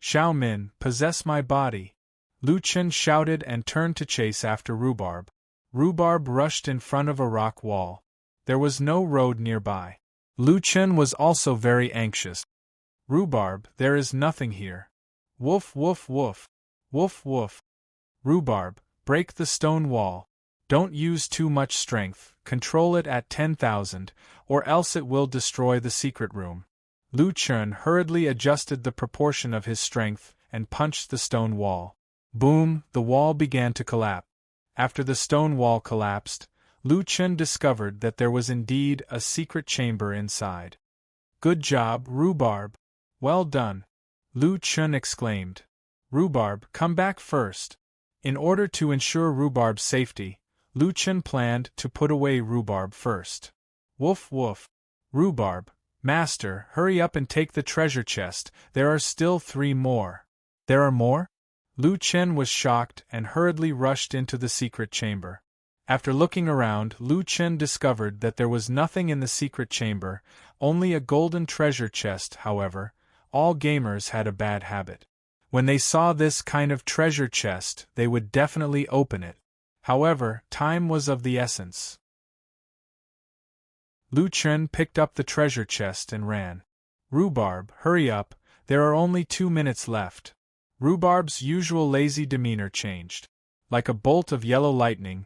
Xiao Min, possess my body. Lu Chen shouted and turned to chase after Rhubarb. Rhubarb rushed in front of a rock wall. There was no road nearby. Lu Chen was also very anxious. Rhubarb, there is nothing here. Woof woof woof. Woof woof. Rhubarb, break the stone wall. Don't use too much strength, control it at 10,000, or else it will destroy the secret room. Lu Chen hurriedly adjusted the proportion of his strength and punched the stone wall. Boom, the wall began to collapse. After the stone wall collapsed, Lu Chen discovered that there was indeed a secret chamber inside. Good job, Rhubarb. Well done. Lu Chen exclaimed. Rhubarb, come back first. In order to ensure Rhubarb's safety, Lu Chen planned to put away Rhubarb first. Woof woof. Rhubarb, Master, hurry up and take the treasure chest, there are still 3 more. There are more? Lu Chen was shocked and hurriedly rushed into the secret chamber. After looking around, Lu Chen discovered that there was nothing in the secret chamber, only a golden treasure chest. However, all gamers had a bad habit. When they saw this kind of treasure chest, they would definitely open it. However, time was of the essence. Lu Chen picked up the treasure chest and ran. Rhubarb, hurry up, there are only 2 minutes left. Rhubarb's usual lazy demeanor changed. Like a bolt of yellow lightning,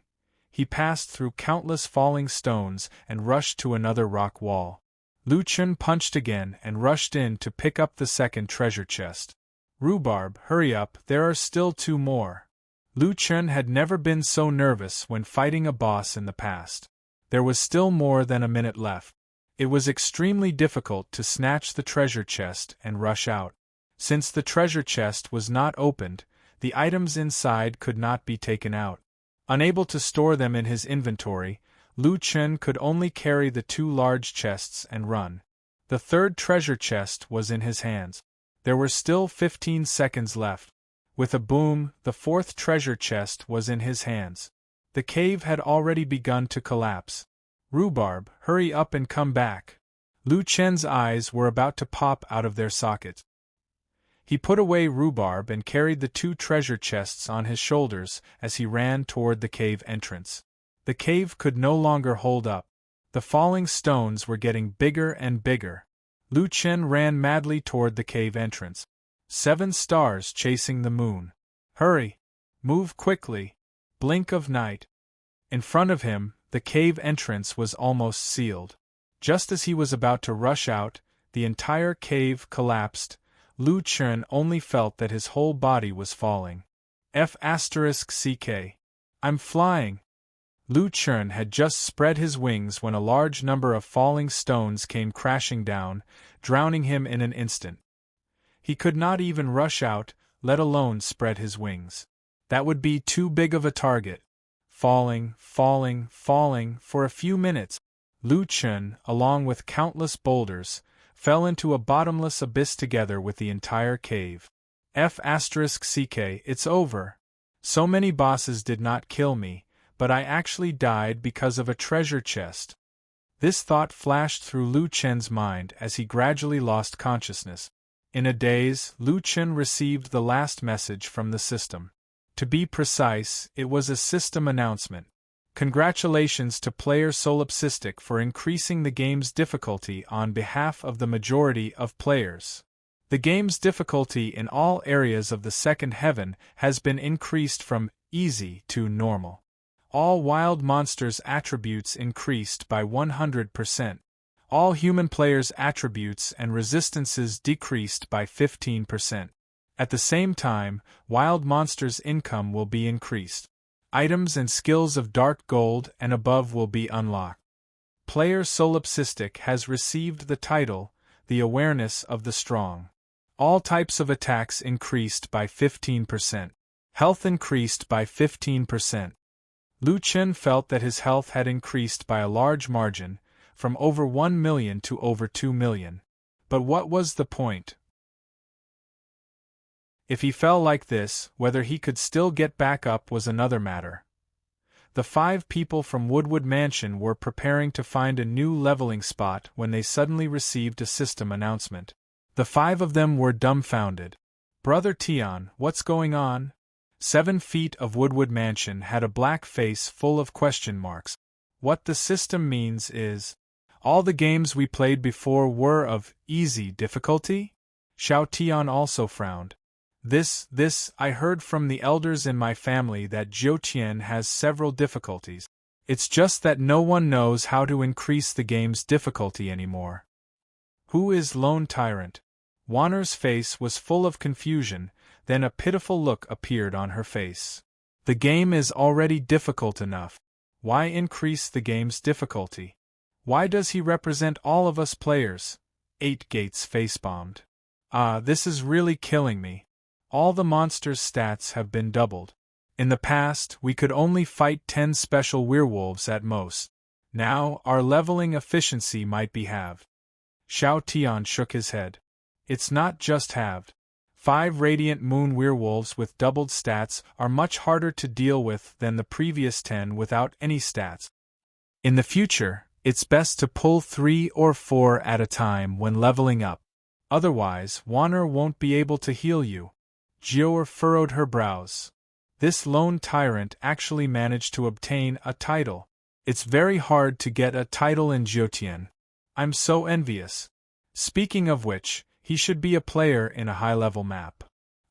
he passed through countless falling stones and rushed to another rock wall. Lu Chen punched again and rushed in to pick up the second treasure chest. Rhubarb, hurry up, there are still 2 more. Lu Chen had never been so nervous when fighting a boss in the past. There was still more than a minute left. It was extremely difficult to snatch the treasure chest and rush out. Since the treasure chest was not opened, the items inside could not be taken out. Unable to store them in his inventory, Lu Chen could only carry the 2 large chests and run. The third treasure chest was in his hands. There were still 15 seconds left. With a boom, the 4th treasure chest was in his hands. The cave had already begun to collapse. Rhubarb, hurry up and come back. Lu Chen's eyes were about to pop out of their sockets. He put away Rhubarb and carried the 2 treasure chests on his shoulders as he ran toward the cave entrance. The cave could no longer hold up. The falling stones were getting bigger and bigger. Lu Chen ran madly toward the cave entrance. 7 stars chasing the moon. Hurry! Move quickly! Blink of night. In front of him, the cave entrance was almost sealed. Just as he was about to rush out, the entire cave collapsed. Lu Chen only felt that his whole body was falling. F***CK. I'm flying! Lu Chen had just spread his wings when a large number of falling stones came crashing down, drowning him in an instant. He could not even rush out, let alone spread his wings. That would be too big of a target. Falling, falling, falling, for a few minutes, Lu Chen, along with countless boulders, fell into a bottomless abyss together with the entire cave. F***CK, it's over. So many bosses did not kill me, but I actually died because of a treasure chest. This thought flashed through Lu Chen's mind as he gradually lost consciousness. In a daze, Lu Chen received the last message from the system. To be precise, it was a system announcement. Congratulations to player Solipsistic for increasing the game's difficulty on behalf of the majority of players. The game's difficulty in all areas of the second heaven has been increased from easy to normal. All wild monsters' attributes increased by 100%. All human players' attributes and resistances decreased by 15%. At the same time, wild monsters' income will be increased. Items and skills of dark gold and above will be unlocked. Player Solipsistic has received the title, The Awareness of the Strong. All types of attacks increased by 15%. Health increased by 15%. Lu Chen felt that his health had increased by a large margin, from over 1 million to over 2 million. But what was the point? If he fell like this, whether he could still get back up was another matter. The 5 people from Woodwood Mansion were preparing to find a new leveling spot when they suddenly received a system announcement. The 5 of them were dumbfounded. Brother Tian, what's going on? 7 feet of Woodwood Mansion had a black face full of question marks. What the system means is, all the games we played before were of easy difficulty? Xiao Tian also frowned. I heard from the elders in my family that Zhou has several difficulties. It's just that no one knows how to increase the game's difficulty anymore. Who is Lone Tyrant? Wanner's face was full of confusion, then a pitiful look appeared on her face. The game is already difficult enough. Why increase the game's difficulty? Why does he represent all of us players? 8 Gates facepalmed. This is really killing me. All the monsters' stats have been doubled. In the past, we could only fight 10 special werewolves at most. Now, our leveling efficiency might be halved. Xiao Tian shook his head. It's not just halved. 5 radiant moon werewolves with doubled stats are much harder to deal with than the previous 10 without any stats. In the future, it's best to pull 3 or 4 at a time when leveling up. Otherwise, Wanner won't be able to heal you. Jior furrowed her brows. This Lone Tyrant actually managed to obtain a title. It's very hard to get a title in Zhoutian. I'm so envious. Speaking of which, he should be a player in a high-level map.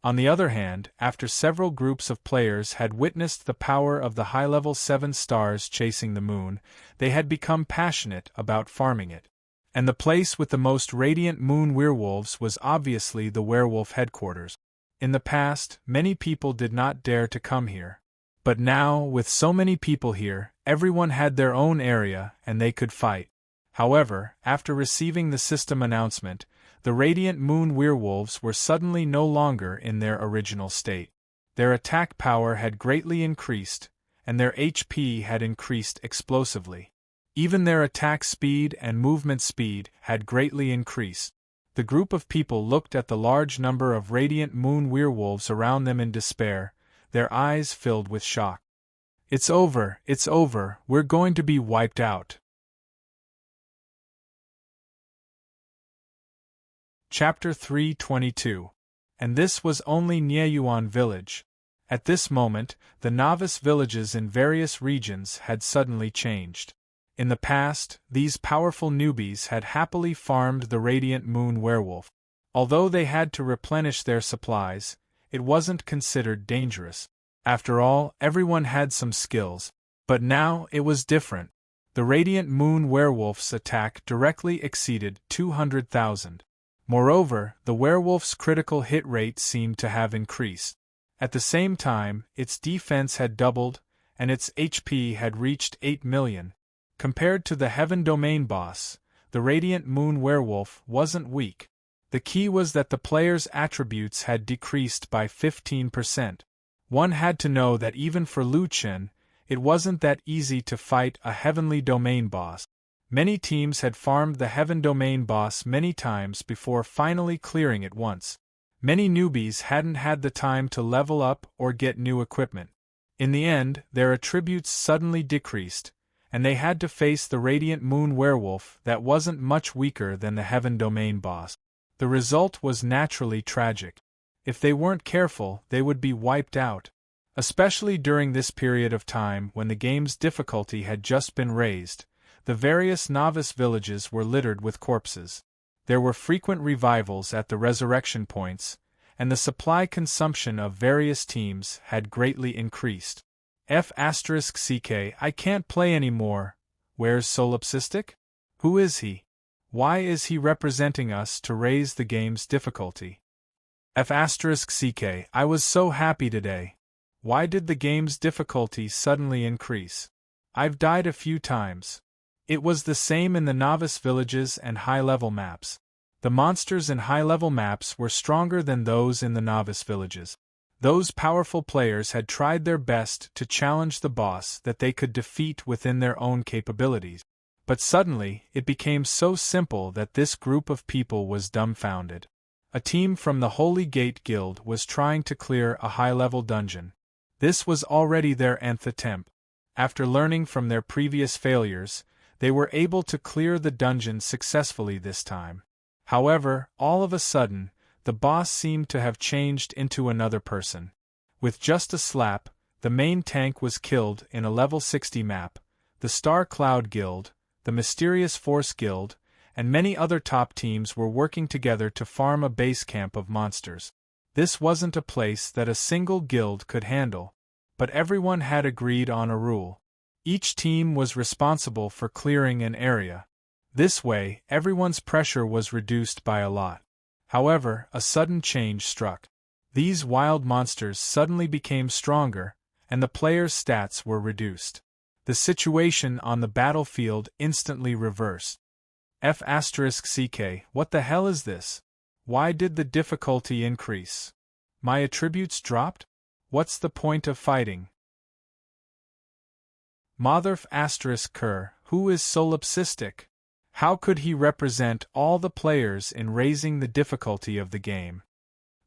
On the other hand, after several groups of players had witnessed the power of the high-level 7 stars chasing the moon, they had become passionate about farming it. And the place with the most radiant moon werewolves was obviously the werewolf headquarters. In the past, many people did not dare to come here. But now, with so many people here, everyone had their own area and they could fight. However, after receiving the system announcement, the radiant moon werewolves were suddenly no longer in their original state. Their attack power had greatly increased, and their HP had increased explosively. Even their attack speed and movement speed had greatly increased. The group of people looked at the large number of radiant moon werewolves around them in despair, their eyes filled with shock. It's over, we're going to be wiped out. Chapter 322. And this was only Nieyuan village. At this moment, the novice villages in various regions had suddenly changed. In the past, these powerful newbies had happily farmed the radiant moon werewolf. Although they had to replenish their supplies, it wasn't considered dangerous. After all, everyone had some skills. But now it was different. The radiant moon werewolf's attack directly exceeded 200,000. Moreover, the werewolf's critical hit rate seemed to have increased. At the same time, its defense had doubled, and its HP had reached 8 million. Compared to the Heaven Domain boss, the Radiant Moon Werewolf wasn't weak. The key was that the player's attributes had decreased by 15%. One had to know that even for Lu Chen, it wasn't that easy to fight a Heavenly Domain boss. Many teams had farmed the Heaven Domain boss many times before finally clearing it once. Many newbies hadn't had the time to level up or get new equipment. In the end, their attributes suddenly decreased, and they had to face the Radiant Moon Werewolf that wasn't much weaker than the Heaven Domain boss. The result was naturally tragic. If they weren't careful, they would be wiped out. Especially during this period of time when the game's difficulty had just been raised, the various novice villages were littered with corpses. There were frequent revivals at the resurrection points, and the supply consumption of various teams had greatly increased. F***CK I can't play anymore. Where's Solipsistic? Who is he? Why is he representing us to raise the game's difficulty? F***ck, I was so happy today. Why did the game's difficulty suddenly increase? I've died a few times. It was the same in the novice villages and high-level maps. The monsters in high-level maps were stronger than those in the novice villages. Those powerful players had tried their best to challenge the boss that they could defeat within their own capabilities. But suddenly, it became so simple that this group of people was dumbfounded. A team from the Holy Gate Guild was trying to clear a high-level dungeon. This was already their nth attempt. After learning from their previous failures, they were able to clear the dungeon successfully this time. However, all of a sudden, the boss seemed to have changed into another person. With just a slap, the main tank was killed in a level 60 map. The Star Cloud Guild, the Mysterious Force Guild, and many other top teams were working together to farm a base camp of monsters. This wasn't a place that a single guild could handle, but everyone had agreed on a rule. Each team was responsible for clearing an area. This way, everyone's pressure was reduced by a lot. However, a sudden change struck. These wild monsters suddenly became stronger, and the players' stats were reduced. The situation on the battlefield instantly reversed. F***ck, what the hell is this? Why did the difficulty increase? My attributes dropped? What's the point of fighting? Mother****, who is solipsistic? How could he represent all the players in raising the difficulty of the game?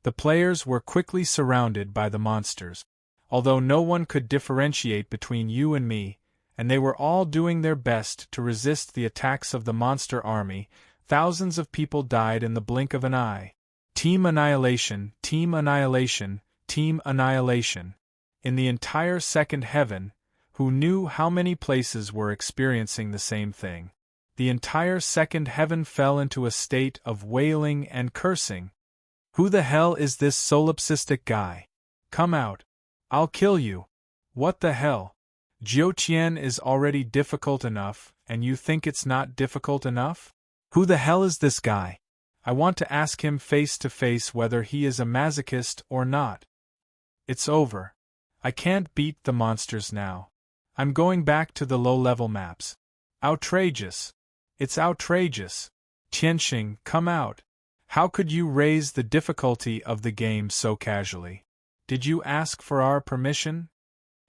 The players were quickly surrounded by the monsters. Although no one could differentiate between you and me, and they were all doing their best to resist the attacks of the monster army, thousands of people died in the blink of an eye. Team annihilation, team annihilation, team annihilation. In the entire second heaven, who knew how many places were experiencing the same thing? The entire second heaven fell into a state of wailing and cursing. Who the hell is this solipsistic guy? Come out. I'll kill you. What the hell? Jiutian is already difficult enough, and you think it's not difficult enough? Who the hell is this guy? I want to ask him face to face whether he is a masochist or not. It's over. I can't beat the monsters now. I'm going back to the low-level maps. Outrageous. It's outrageous. Tianxing, come out. How could you raise the difficulty of the game so casually? Did you ask for our permission?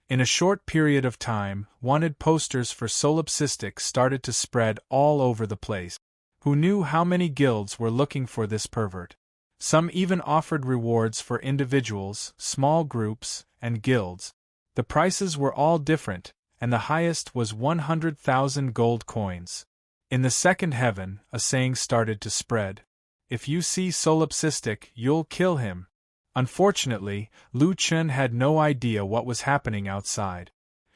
In a short period of time, wanted posters for solipsistic started to spread all over the place. Who knew how many guilds were looking for this pervert? Some even offered rewards for individuals, small groups, and guilds. The prices were all different, and the highest was 100,000 gold coins. In the second heaven, a saying started to spread. If you see solipsistic, you'll kill him. Unfortunately, Lu Chen had no idea what was happening outside.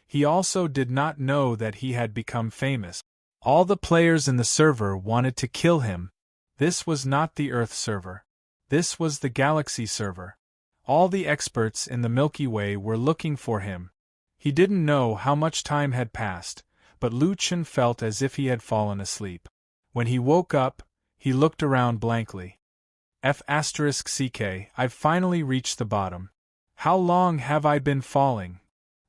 He also did not know that he had become famous. All the players in the server wanted to kill him. This was not the Earth server. This was the Galaxy server. All the experts in the Milky Way were looking for him. He didn't know how much time had passed, but Lu Chen felt as if he had fallen asleep. When he woke up, he looked around blankly. F***ck, I've finally reached the bottom. How long have I been falling?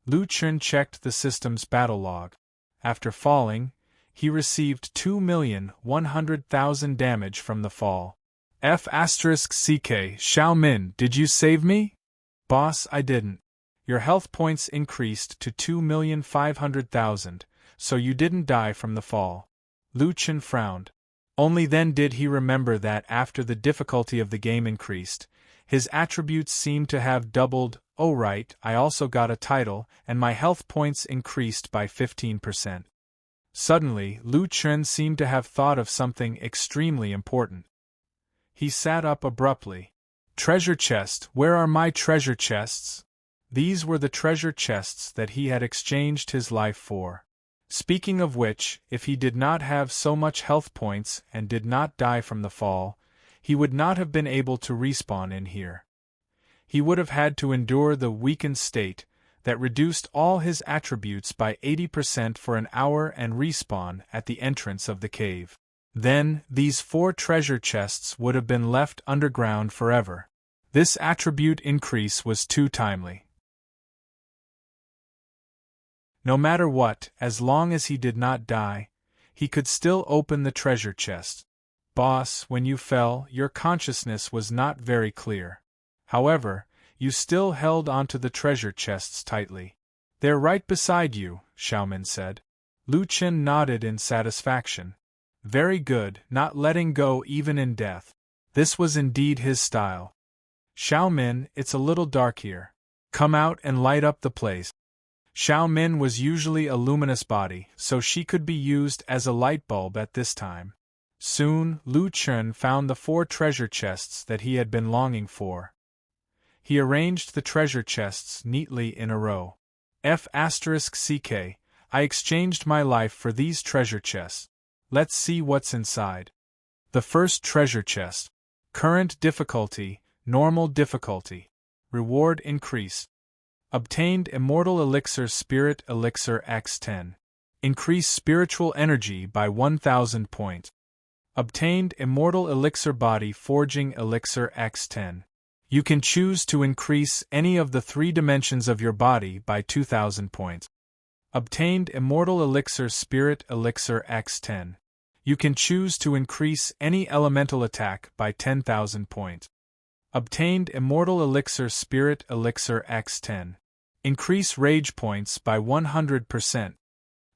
Lu Chen checked the system's battle log. After falling, he received 2,100,000 damage from the fall. F***ck, Xiao Min, did you save me? Boss, I didn't. Your health points increased to 2,500,000, so you didn't die from the fall. Lu Chen frowned. Only then did he remember that after the difficulty of the game increased, his attributes seemed to have doubled. Oh right, I also got a title, and my health points increased by 15%. Suddenly, Lu Chen seemed to have thought of something extremely important. He sat up abruptly. Treasure chest, where are my treasure chests? These were the treasure chests that he had exchanged his life for. Speaking of which, if he did not have so much health points and did not die from the fall, he would not have been able to respawn in here. He would have had to endure the weakened state that reduced all his attributes by 80% for an hour and respawn at the entrance of the cave. Then, these 4 treasure chests would have been left underground forever. This attribute increase was too timely. No matter what, as long as he did not die, he could still open the treasure chest. Boss, when you fell, your consciousness was not very clear. However, you still held onto the treasure chests tightly. They're right beside you, Xiaomin said. Lu Chen nodded in satisfaction. Very good, not letting go even in death. This was indeed his style. Xiaomin, it's a little dark here. Come out and light up the place. Xiaomin was usually a luminous body, so she could be used as a light bulb at this time. Soon, Lu Chen found the 4 treasure chests that he had been longing for. He arranged the treasure chests neatly in a row. F***ck, I exchanged my life for these treasure chests. Let's see what's inside. The first treasure chest. Current difficulty, normal difficulty. Reward increase. Obtained Immortal Elixir Spirit Elixir X10. Increase spiritual energy by 1000 points. Obtained Immortal Elixir Body Forging Elixir X10. You can choose to increase any of the 3 dimensions of your body by 2000 points. Obtained Immortal Elixir Spirit Elixir X10. You can choose to increase any elemental attack by 10,000 points. Obtained Immortal Elixir Spirit Elixir X10. Increase rage points by 100%.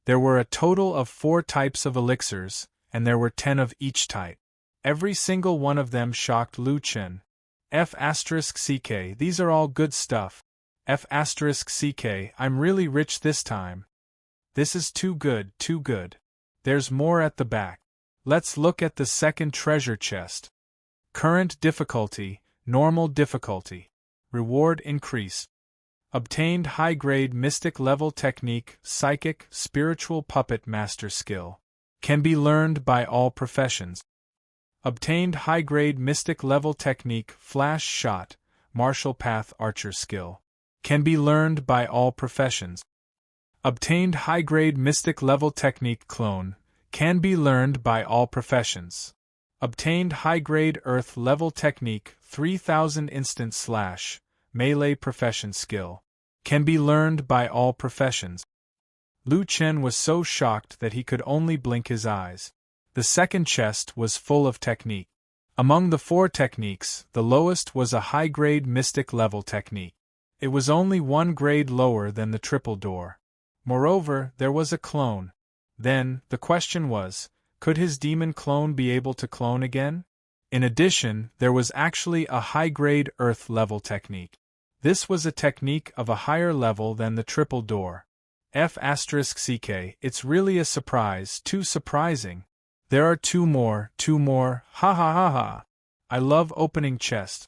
There were a total of 4 types of elixirs, and there were 10 of each type. Every single one of them shocked Lu Chen. F***ck, these are all good stuff. F***ck, I'm really rich this time. This is too good, too good. There's more at the back. Let's look at the second treasure chest. Current difficulty, normal difficulty. Reward increase. Obtained high-grade mystic level technique, psychic, spiritual puppet master skill. Can be learned by all professions. Obtained high-grade mystic level technique, flash shot, martial path archer skill. Can be learned by all professions. Obtained high-grade mystic level technique clone. Can be learned by all professions. Obtained high-grade earth level technique, 3000 instant slash, melee profession skill. Can be learned by all professions. Lu Chen was so shocked that he could only blink his eyes. The second chest was full of technique. Among the 4 techniques, the lowest was a high-grade mystic level technique. It was only 1 grade lower than the triple door. Moreover, there was a clone. Then, the question was, could his demon clone be able to clone again? In addition, there was actually a high-grade earth level technique. This was a technique of a higher level than the triple door. F***ck, it's really a surprise, too surprising. There are 2 more, ha ha ha ha. I love opening chests.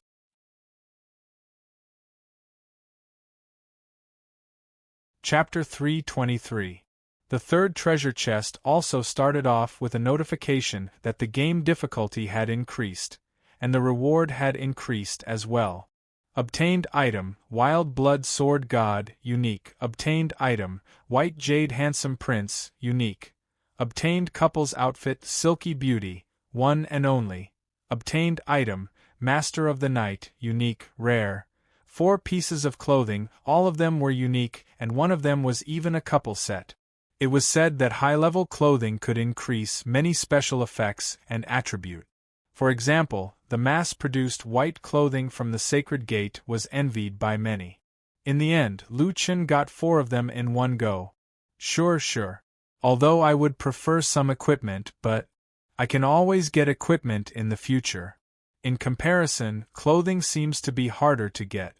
Chapter 323. The third treasure chest also started off with a notification that the game difficulty had increased, and the reward had increased as well. Obtained item, Wild Blood Sword God, unique. Obtained item, White Jade Handsome Prince, unique. Obtained couple's outfit, Silky Beauty, one and only. Obtained item, Master of the Night, unique, rare. 4 pieces of clothing, all of them were unique, and one of them was even a couple set. It was said that high-level clothing could increase many special effects and attribute. For example, the mass-produced white clothing from the Sacred Gate was envied by many. In the end, Lu Chen got 4 of them in one go. Sure. Although I would prefer some equipment, but I can always get equipment in the future. In comparison, clothing seems to be harder to get.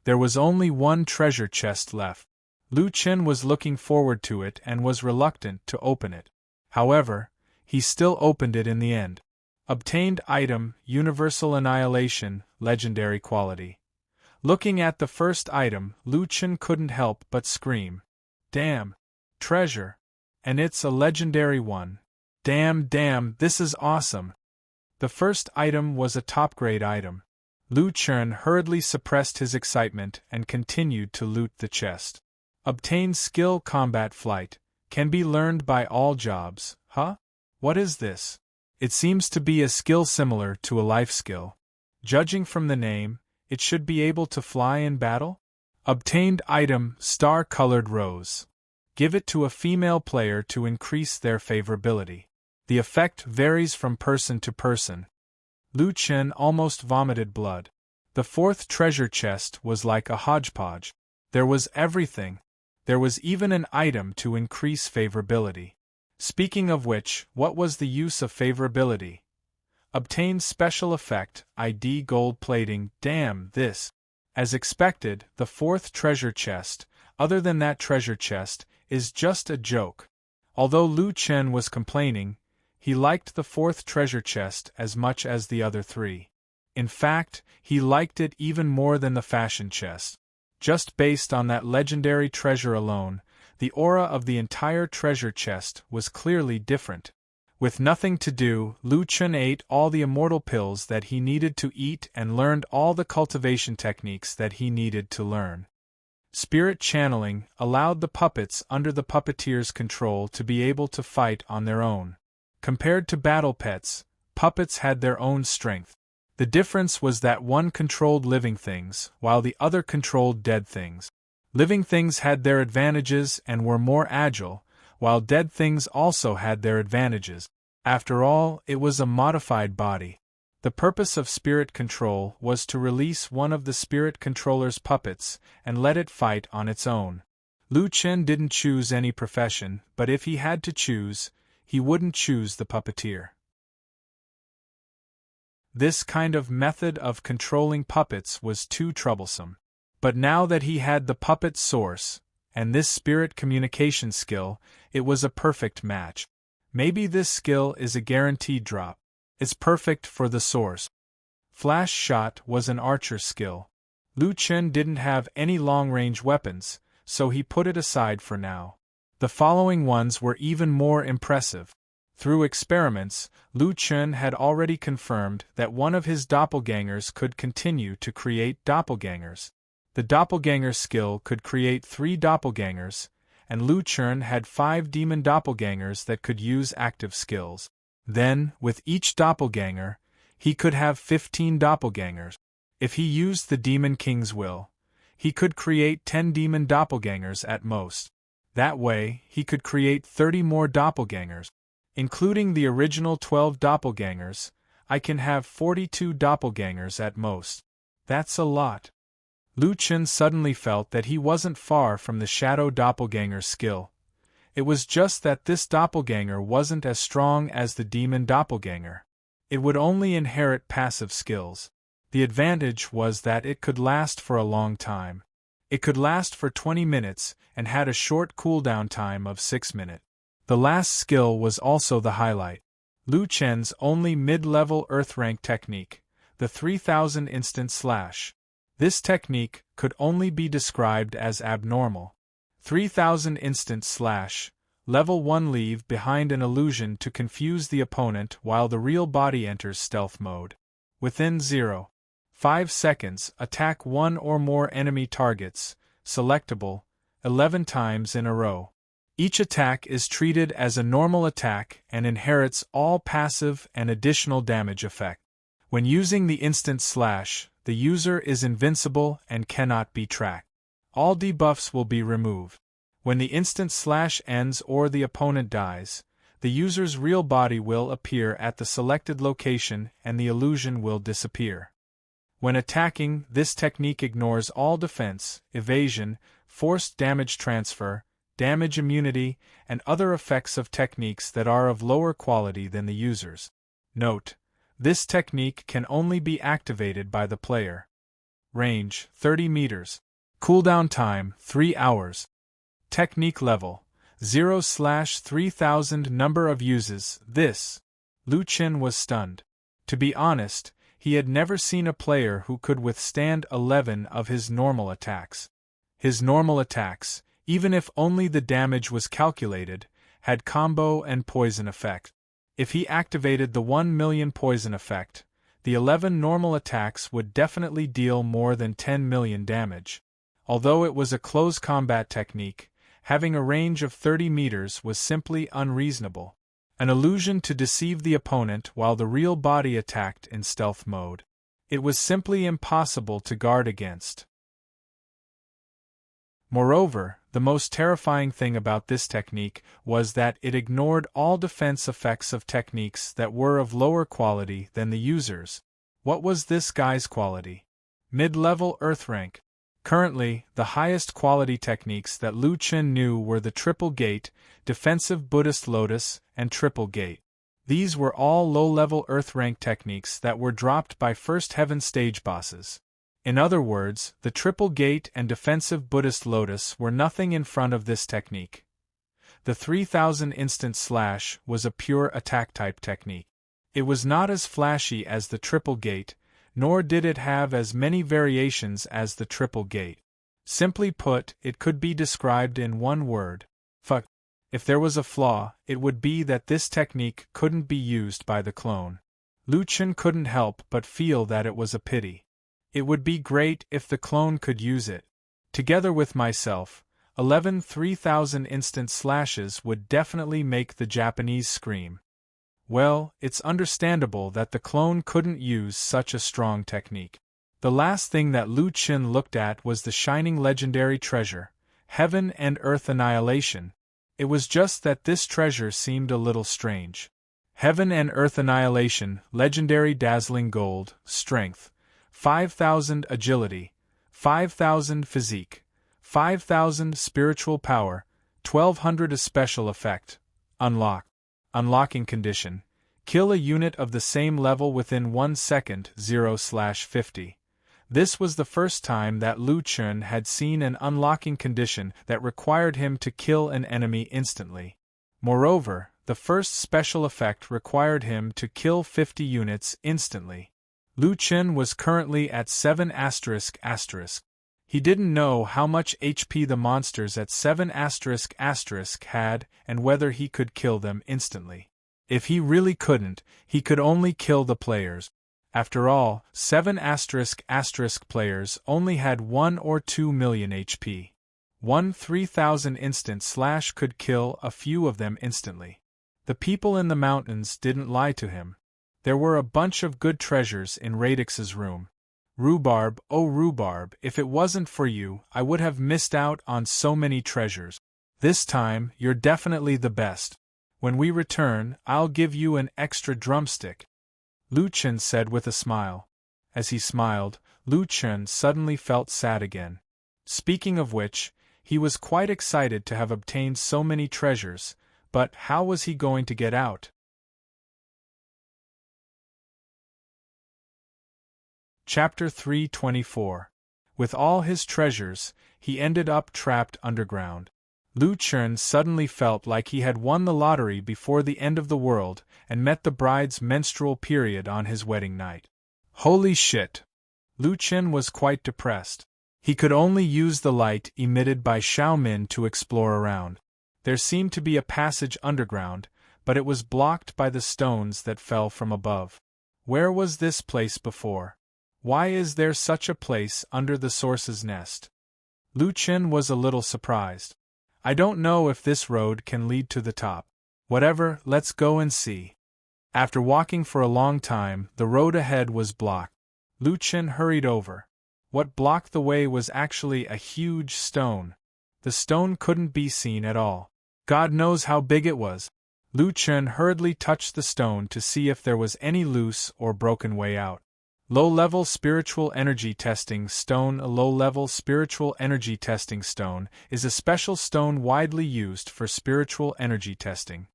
There was only 1 treasure chest left. Lu Chen was looking forward to it and was reluctant to open it. However, he still opened it in the end. Obtained item, Universal Annihilation, legendary quality. Looking at the first item, Lu Chen couldn't help but scream. Damn! Treasure! And it's a legendary one. Damn, this is awesome! The first item was a top-grade item. Lu Chen hurriedly suppressed his excitement and continued to loot the chest. Obtained skill combat flight, can be learned by all jobs, huh? What is this? It seems to be a skill similar to a life skill. Judging from the name, it should be able to fly in battle? Obtained item, star-colored rose. Give it to a female player to increase their favorability. The effect varies from person to person. Lu Chen almost vomited blood. The fourth treasure chest was like a hodgepodge. There was everything. There was even an item to increase favorability. Speaking of which, what was the use of favorability? Obtained special effect, ID gold plating. Damn this. As expected, the fourth treasure chest, other than that treasure chest, is just a joke. Although Lu Chen was complaining, he liked the fourth treasure chest as much as the other three. In fact, he liked it even more than the fashion chest. Just based on that legendary treasure alone, the aura of the entire treasure chest was clearly different. With nothing to do, Lu Chen ate all the immortal pills that he needed to eat and learned all the cultivation techniques that he needed to learn. Spirit channeling allowed the puppets under the puppeteer's control to be able to fight on their own. Compared to battle pets, puppets had their own strength. The difference was that one controlled living things, while the other controlled dead things. Living things had their advantages and were more agile, while dead things also had their advantages. After all, it was a modified body. The purpose of spirit control was to release one of the spirit controller's puppets and let it fight on its own. Lu Chen didn't choose any profession, but if he had to choose, he wouldn't choose the puppeteer. This kind of method of controlling puppets was too troublesome. But now that he had the puppet source, and this spirit communication skill, it was a perfect match. Maybe this skill is a guaranteed drop. It's perfect for the source. Flash shot was an archer skill. Lu Chen didn't have any long-range weapons, so he put it aside for now. The following ones were even more impressive. Through experiments, Lu Chen had already confirmed that one of his doppelgangers could continue to create doppelgangers. The doppelganger skill could create 3 doppelgangers, and Lu Chen had 5 demon doppelgangers that could use active skills. Then, with each doppelganger, he could have 15 doppelgangers. If he used the Demon King's will, he could create 10 demon doppelgangers at most. That way, he could create 30 more doppelgangers. Including the original 12 doppelgangers, I can have 42 doppelgangers at most. That's a lot. Lu Chen suddenly felt that he wasn't far from the shadow doppelganger skill. It was just that this doppelganger wasn't as strong as the demon doppelganger. It would only inherit passive skills. The advantage was that it could last for a long time. It could last for 20 minutes and had a short cooldown time of 6 minutes. The last skill was also the highlight. Lu Chen's only mid-level Earth-rank technique, the 3000 instant slash. This technique could only be described as abnormal. 3000 instant slash, level 1 leave behind an illusion to confuse the opponent while the real body enters stealth mode. Within 0.5 seconds, attack 1 or more enemy targets, selectable, 11 times in a row. Each attack is treated as a normal attack and inherits all passive and additional damage effect. When using the instant slash, the user is invincible and cannot be tracked. All debuffs will be removed. When the instant slash ends or the opponent dies, the user's real body will appear at the selected location and the illusion will disappear. When attacking, this technique ignores all defense, evasion, forced damage transfer, damage immunity, and other effects of techniques that are of lower quality than the user's. Note: this technique can only be activated by the player. Range: 30 meters. Cooldown time: 3 hours. Technique level: 0/3000. Number of uses: this. Lu Chen was stunned. To be honest, he had never seen a player who could withstand 11 of his normal attacks. His normal attacks, even if only the damage was calculated, had combo and poison effect. If he activated the 1 million poison effect, the 11 normal attacks would definitely deal more than 10 million damage. Although it was a close combat technique, having a range of 30 meters was simply unreasonable. An illusion to deceive the opponent while the real body attacked in stealth mode. It was simply impossible to guard against. Moreover, the most terrifying thing about this technique was that it ignored all defense effects of techniques that were of lower quality than the user's. What was this guy's quality? Mid-level Earth rank. Currently, the highest quality techniques that Lu Chen knew were the Triple Gate, Defensive Buddhist Lotus, and Triple Gate. These were all low-level Earth rank techniques that were dropped by First Heaven stage bosses. In other words, the Triple Gate and Defensive Buddhist Lotus were nothing in front of this technique. The 3000 instant slash was a pure attack type technique. It was not as flashy as the Triple Gate, nor did it have as many variations as the Triple Gate. Simply put, it could be described in one word: fuck. If there was a flaw, it would be that this technique couldn't be used by the clone. Lu Chen couldn't help but feel that it was a pity. It would be great if the clone could use it. Together with myself, 11 3000 instant slashes would definitely make the Japanese scream. Well, it's understandable that the clone couldn't use such a strong technique. The last thing that Lu Chen looked at was the shining legendary treasure, Heaven and Earth Annihilation. It was just that this treasure seemed a little strange. Heaven and Earth Annihilation, legendary dazzling gold, strength, 5000 agility, 5000 physique, 5000 spiritual power, 1200 a special effect. Unlock. Unlocking condition: kill a unit of the same level within 1 second. 0/50. This was the first time that Lu Chen had seen an unlocking condition that required him to kill an enemy instantly. Moreover, the first special effect required him to kill 50 units instantly. Lu Chen was currently at 7 ***. He didn't know how much HP the monsters at 7 *** had and whether he could kill them instantly. If he really couldn't, he could only kill the players. After all, 7 *** players only had 1 or 2 million HP. One 3000 instant slash could kill a few of them instantly. The people in the mountains didn't lie to him. There were a bunch of good treasures in Radix's room. Rhubarb, oh Rhubarb, if it wasn't for you, I would have missed out on so many treasures. This time, you're definitely the best. When we return, I'll give you an extra drumstick, Lu Chen said with a smile. As he smiled, Lu Chen suddenly felt sad again. Speaking of which, he was quite excited to have obtained so many treasures, but how was he going to get out? Chapter 324. With all his treasures, he ended up trapped underground. Lu Chen suddenly felt like he had won the lottery before the end of the world and met the bride's menstrual period on his wedding night. Holy shit! Lu Chen was quite depressed. He could only use the light emitted by Xiaomin to explore around. There seemed to be a passage underground, but it was blocked by the stones that fell from above. Where was this place before? Why is there such a place under the source's nest? Lu Chen was a little surprised. I don't know if this road can lead to the top. Whatever, let's go and see. After walking for a long time, the road ahead was blocked. Lu Chen hurried over. What blocked the way was actually a huge stone. The stone couldn't be seen at all. God knows how big it was. Lu Chen hurriedly touched the stone to see if there was any loose or broken way out. Low-level spiritual energy testing stone. A low-level spiritual energy testing stone is a special stone widely used for spiritual energy testing.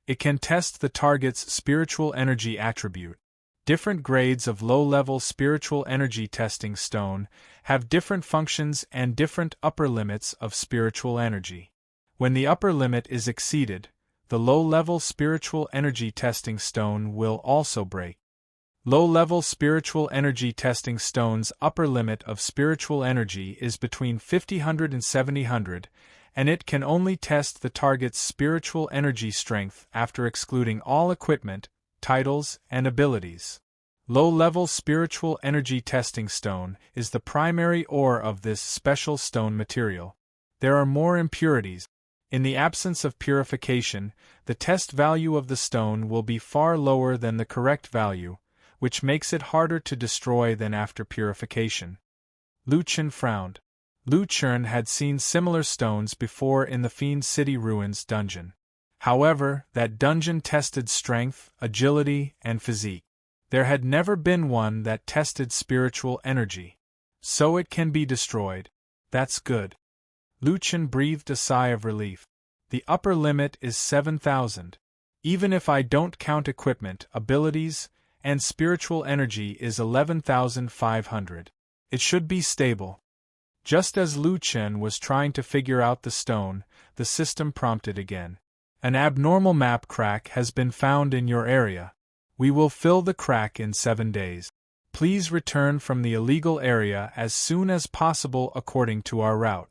It can test the target's spiritual energy attribute. Different grades of low-level spiritual energy testing stone have different functions and different upper limits of spiritual energy. When the upper limit is exceeded, the low-level spiritual energy testing stone will also break. Low-level spiritual energy testing stone's upper limit of spiritual energy is between 5000 and 7000, and it can only test the target's spiritual energy strength after excluding all equipment, titles, and abilities. Low-level spiritual energy testing stone is the primary ore of this special stone material. There are more impurities. In the absence of purification, the test value of the stone will be far lower than the correct value, which makes it harder to destroy than after purification. Lu Chen frowned. Lu Chen had seen similar stones before in the Fiend City Ruins dungeon. However, that dungeon tested strength, agility, and physique. There had never been one that tested spiritual energy. So it can be destroyed. That's good. Lu Chen breathed a sigh of relief. The upper limit is 7,000. Even if I don't count equipment, abilities, and spiritual energy is 11,500. It should be stable. Just as Lu Chen was trying to figure out the stone, the system prompted again. An abnormal map crack has been found in your area. We will fill the crack in 7 days. Please return from the illegal area as soon as possible according to our route.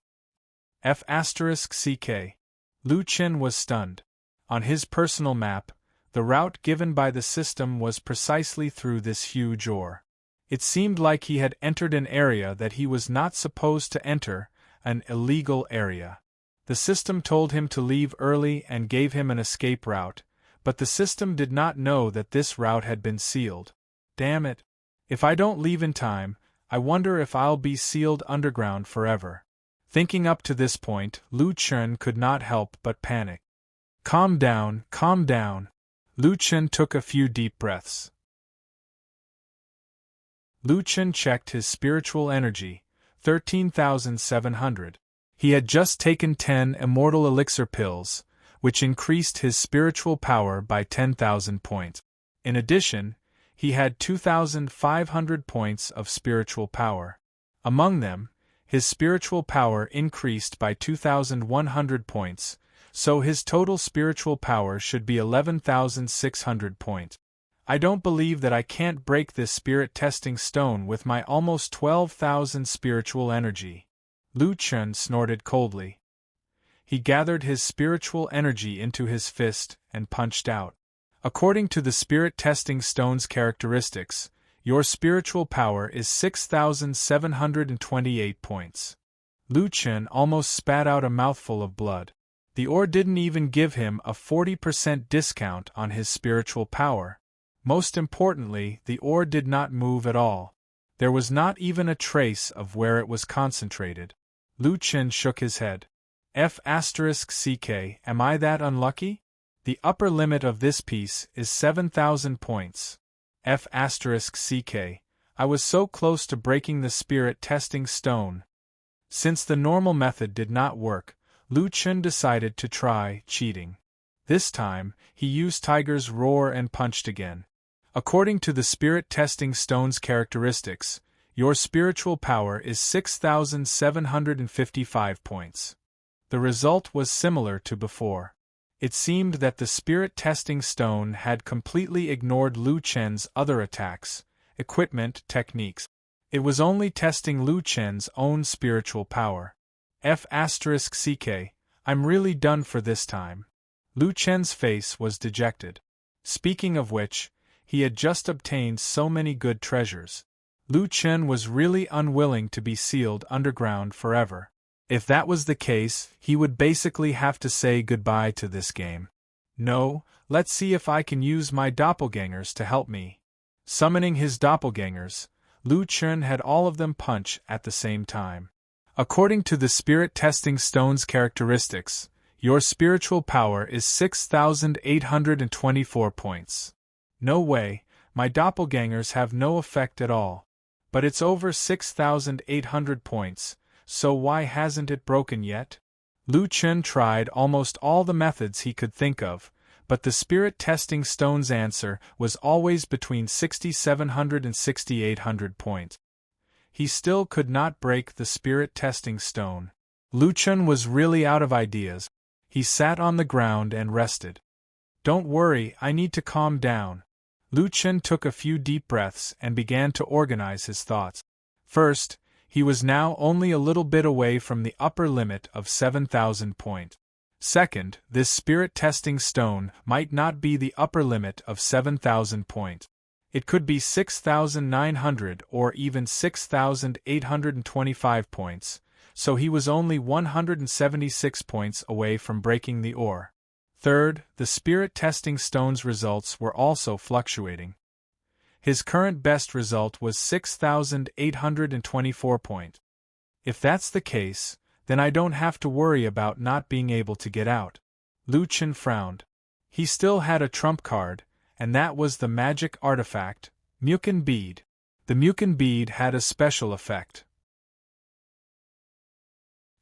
F***CK. Lu Chen was stunned. On his personal map, the route given by the system was precisely through this huge ore. It seemed like he had entered an area that he was not supposed to enter, an illegal area. The system told him to leave early and gave him an escape route, but the system did not know that this route had been sealed. Damn it. If I don't leave in time, I wonder if I'll be sealed underground forever. Thinking up to this point, Lu Chen could not help but panic. Calm down, calm down. Lu Chen took a few deep breaths. Lu Chen checked his spiritual energy, 13,700. He had just taken 10 immortal elixir pills, which increased his spiritual power by 10,000 points. In addition, he had 2,500 points of spiritual power. Among them, his spiritual power increased by 2,100 points, so his total spiritual power should be 11,600 points. I don't believe that I can't break this spirit testing stone with my almost 12,000 spiritual energy. Lu Chen snorted coldly. He gathered his spiritual energy into his fist and punched out. According to the spirit testing stone's characteristics, your spiritual power is 6,728 points. Lu Chen almost spat out a mouthful of blood. The ore didn't even give him a 40% discount on his spiritual power. Most importantly, the ore did not move at all. There was not even a trace of where it was concentrated. Lu Chen shook his head. F***CK, am I that unlucky? The upper limit of this piece is 7,000 points. F***CK, I was so close to breaking the spirit testing stone. Since the normal method did not work, Lu Chen decided to try cheating. This time, he used Tiger's Roar and punched again. According to the spirit testing stone's characteristics, your spiritual power is 6,755 points. The result was similar to before. It seemed that the spirit testing stone had completely ignored Lu Chen's other attacks, equipment, techniques. It was only testing Lu Chen's own spiritual power. F***CK, I'm really done for this time. Lu Chen's face was dejected. Speaking of which, he had just obtained so many good treasures. Lu Chen was really unwilling to be sealed underground forever. If that was the case, he would basically have to say goodbye to this game. No, let's see if I can use my doppelgangers to help me. Summoning his doppelgangers, Lu Chen had all of them punch at the same time. According to the spirit testing stone's characteristics, your spiritual power is 6,824 points. No way, my doppelgangers have no effect at all. But it's over 6,800 points, so why hasn't it broken yet? Lu Chen tried almost all the methods he could think of, but the spirit testing stone's answer was always between 6,700 and 6,800 points. He still could not break the spirit testing stone. Lu Chen was really out of ideas. He sat on the ground and rested. Don't worry, I need to calm down. Lu Chen took a few deep breaths and began to organize his thoughts. First, he was now only a little bit away from the upper limit of 7,000 points. Second, this spirit testing stone might not be the upper limit of 7,000 points. It could be 6,900 or even 6,825 points, so he was only 176 points away from breaking the ore. Third, the spirit testing stone's results were also fluctuating. His current best result was 6,824 points. If that's the case, then I don't have to worry about not being able to get out. Lu Chen frowned. He still had a trump card, and that was the magic artifact, Mukin Bead. The Mukin Bead had a special effect.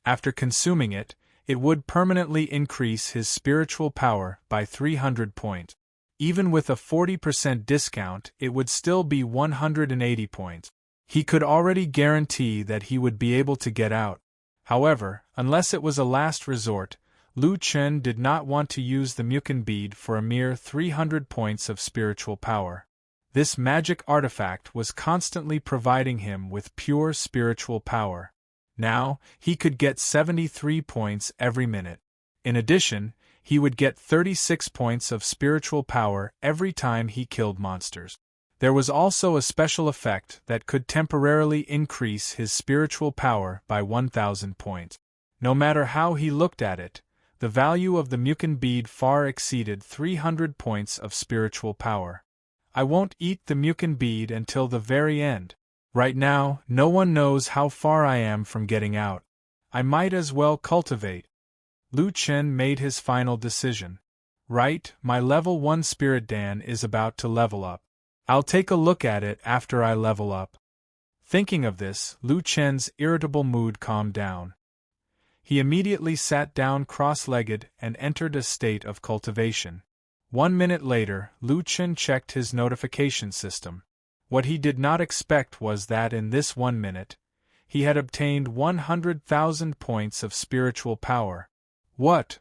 After consuming it, it would permanently increase his spiritual power by 300 points. Even with a 40% discount, it would still be 180 points. He could already guarantee that he would be able to get out. However, unless it was a last resort, Lu Chen did not want to use the Mukin Bead for a mere 300 points of spiritual power. This magic artifact was constantly providing him with pure spiritual power. Now, he could get 73 points every minute. In addition, he would get 36 points of spiritual power every time he killed monsters. There was also a special effect that could temporarily increase his spiritual power by 1,000 points. No matter how he looked at it, the value of the Mukin Bead far exceeded 300 points of spiritual power. I won't eat the Mukin Bead until the very end. Right now, no one knows how far I am from getting out. I might as well cultivate. Lu Chen made his final decision. Right, my level 1 Spirit Dan is about to level up. I'll take a look at it after I level up. Thinking of this, Lu Chen's irritable mood calmed down. He immediately sat down cross-legged and entered a state of cultivation. 1 minute later, Lu Chen checked his notification system. What he did not expect was that in this 1 minute, he had obtained 100,000 points of spiritual power. What?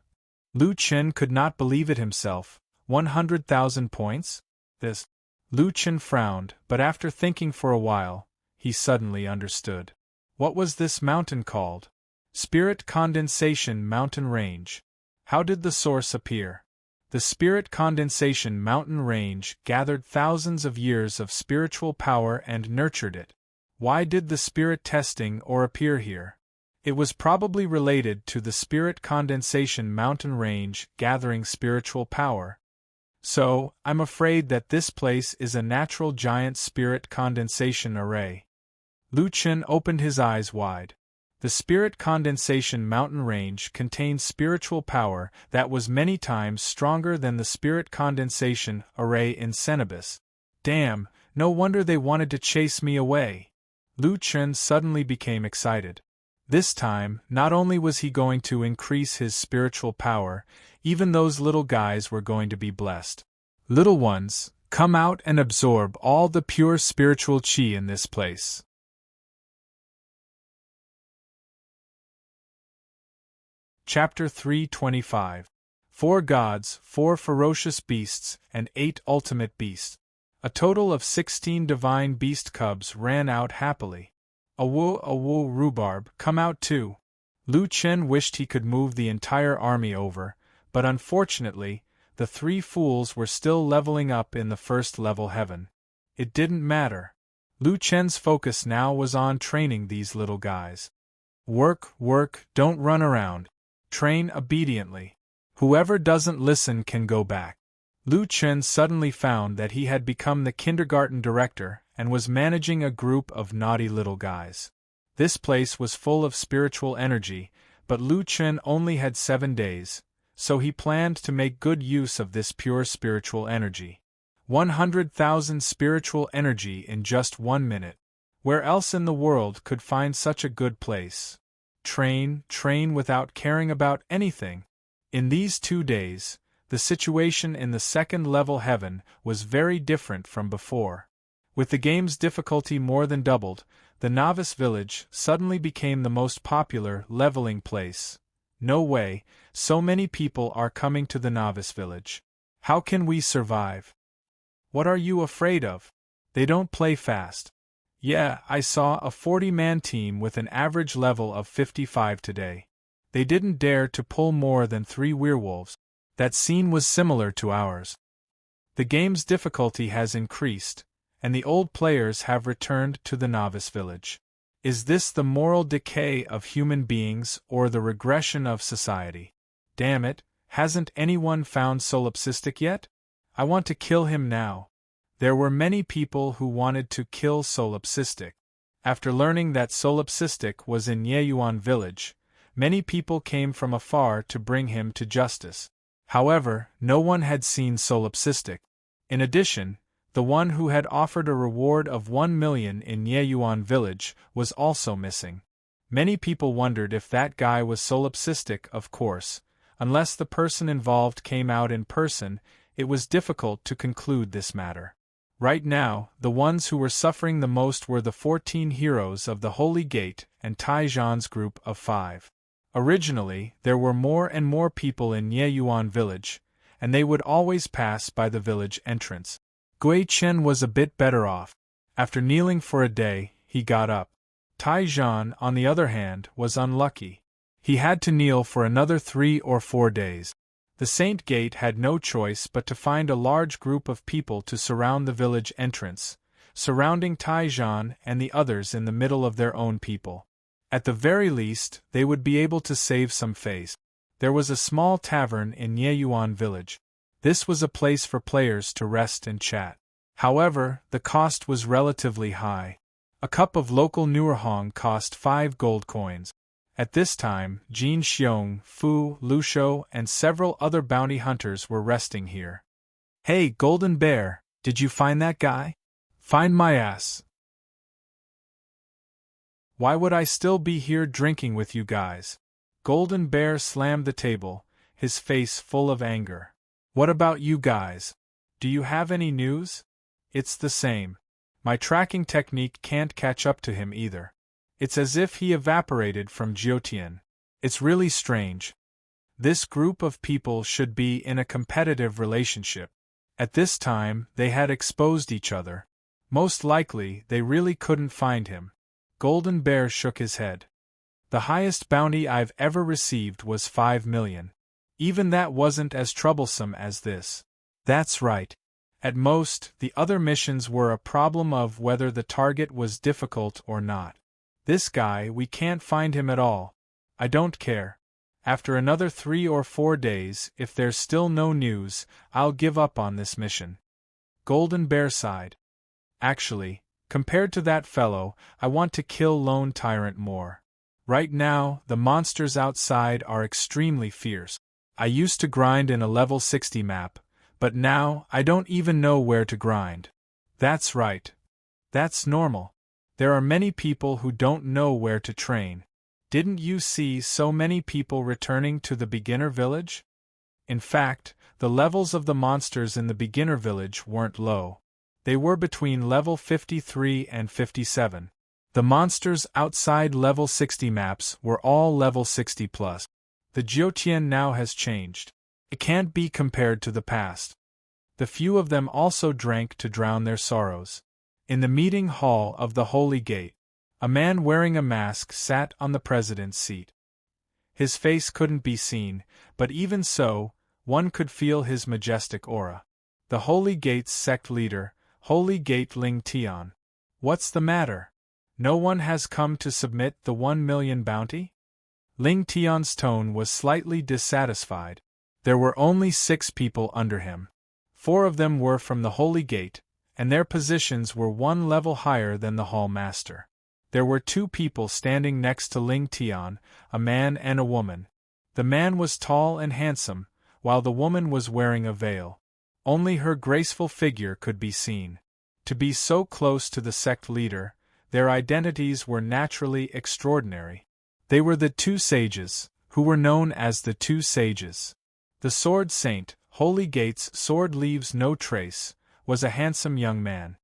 Lu Chen could not believe it himself. 100,000 points? This. Lu Chen frowned, but after thinking for a while, he suddenly understood. What was this mountain called? Spirit Condensation Mountain Range. How did the source appear? The Spirit Condensation Mountain Range gathered thousands of years of spiritual power and nurtured it. Why did the spirit testing or appear here? It was probably related to the Spirit Condensation Mountain Range gathering spiritual power. So, I'm afraid that this place is a natural giant spirit condensation array. Lu Chen opened his eyes wide. The Spirit Condensation Mountain Range contained spiritual power that was many times stronger than the Spirit Condensation Array in Cenobus. Damn, no wonder they wanted to chase me away. Lu Chen suddenly became excited. This time, not only was he going to increase his spiritual power, even those little guys were going to be blessed. Little ones, come out and absorb all the pure spiritual qi in this place. Chapter 325. 4 gods, 4 ferocious beasts, and 8 ultimate beasts. A total of 16 divine beast cubs ran out happily. Awu, rhubarb, come out too. Lu Chen wished he could move the entire army over, but unfortunately, the 3 fools were still leveling up in the first level heaven. It didn't matter. Lu Chen's focus now was on training these little guys. Work, don't run around. Train obediently. Whoever doesn't listen can go back. Lu Chen suddenly found that he had become the kindergarten director and was managing a group of naughty little guys. This place was full of spiritual energy, but Lu Chen only had 7 days, so he planned to make good use of this pure spiritual energy. 100,000 spiritual energy in just 1 minute. Where else in the world could find such a good place? Train without caring about anything. In these 2 days, the situation in the second level heaven was very different from before. With the game's difficulty more than doubled, the novice village suddenly became the most popular leveling place. No way, so many people are coming to the novice village. How can we survive? What are you afraid of? They don't play fast. Yeah, I saw a 40-man team with an average level of 55 today. They didn't dare to pull more than 3 werewolves. That scene was similar to ours. The game's difficulty has increased, and the old players have returned to the novice village. Is this the moral decay of human beings or the regression of society? Damn it, hasn't anyone found Solipsistic yet? I want to kill him now. There were many people who wanted to kill Solipsistic. After learning that Solipsistic was in Yeyuan village, many people came from afar to bring him to justice. However, no one had seen Solipsistic. In addition, the one who had offered a reward of 1 million in Yeyuan village was also missing. Many people wondered if that guy was Solipsistic. Of course, unless the person involved came out in person, it was difficult to conclude this matter. Right now, the ones who were suffering the most were the 14 heroes of the Holy Gate and Taijan's group of 5. Originally, there were more and more people in Yeyuan village, and they would always pass by the village entrance. Gui Chen was a bit better off. After kneeling for a day, he got up. Taijan, on the other hand, was unlucky. He had to kneel for another 3 or 4 days. The Saint Gate had no choice but to find a large group of people to surround the village entrance, surrounding Taijan and the others in the middle of their own people. At the very least, they would be able to save some face. There was a small tavern in Yeyuan village. This was a place for players to rest and chat. However, the cost was relatively high. A cup of local Nuerhong cost 5 gold coins. At this time, Jin Xiong, Fu, Lushou, and several other bounty hunters were resting here. "Hey, Golden Bear, did you find that guy?" "Find my ass. Why would I still be here drinking with you guys?" Golden Bear slammed the table, his face full of anger. "What about you guys? Do you have any news?" "It's the same. My tracking technique can't catch up to him either. It's as if he evaporated from Jiotian. It's really strange. This group of people should be in a competitive relationship. At this time, they had exposed each other. Most likely, they really couldn't find him." Golden Bear shook his head. "The highest bounty I've ever received was 5 million. Even that wasn't as troublesome as this." "That's right. At most, the other missions were a problem of whether the target was difficult or not. This guy, we can't find him at all. I don't care. After another 3 or 4 days, if there's still no news, I'll give up on this mission." Golden Bear sighed. "Actually, compared to that fellow, I want to kill Lone Tyrant more. Right now, the monsters outside are extremely fierce. I used to grind in a level 60 map, but now I don't even know where to grind." "That's right. That's normal. There are many people who don't know where to train. Didn't you see so many people returning to the beginner village? In fact, the levels of the monsters in the beginner village weren't low. They were between level 53 and 57. The monsters outside level 60 maps were all level 60 plus. The Jiotian now has changed. It can't be compared to the past. The few of them also drank to drown their sorrows. In the meeting hall of the Holy Gate, a man wearing a mask sat on the president's seat. His face couldn't be seen, but even so, one could feel his majestic aura. The Holy Gate's sect leader, Holy Gate Ling Tian. "What's the matter? No one has come to submit the 1 million bounty?" Ling Tian's tone was slightly dissatisfied. There were only 6 people under him. 4 of them were from the Holy Gate, and their positions were 1 level higher than the Hall Master. There were 2 people standing next to Ling Tian, a man and a woman. The man was tall and handsome, while the woman was wearing a veil. Only her graceful figure could be seen. To be so close to the sect leader, their identities were naturally extraordinary. They were the 2 sages, who were known as the 2 sages. The Sword Saint, Holy Gate's sword leaves no trace, was a handsome young man.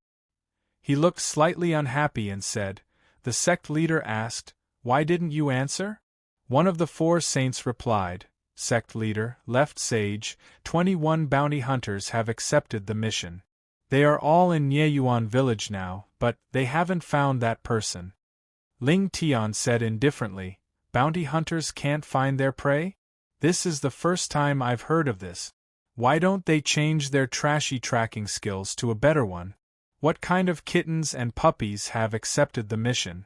He looked slightly unhappy and said, the sect leader asked, "Why didn't you answer?" One of the 4 saints replied, "Sect leader, left sage, 21 bounty hunters have accepted the mission. They are all in Yeyuan village now, but they haven't found that person." Ling Tian said indifferently, "Bounty hunters can't find their prey? This is the first time I've heard of this. Why don't they change their trashy tracking skills to a better one? What kind of kittens and puppies have accepted the mission?"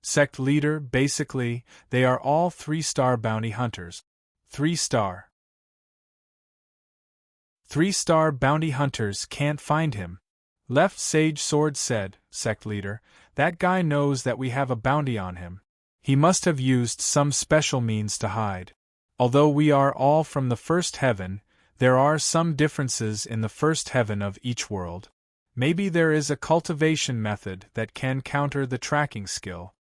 Sect leader, basically, they are all 3-star bounty hunters. 3-star. 3-star bounty hunters can't find him. Left Sage Sword said, Sect Leader, that guy knows that we have a bounty on him. He must have used some special means to hide. Although we are all from the first heaven, there are some differences in the first heaven of each world. Maybe there is a cultivation method that can counter the tracking skill.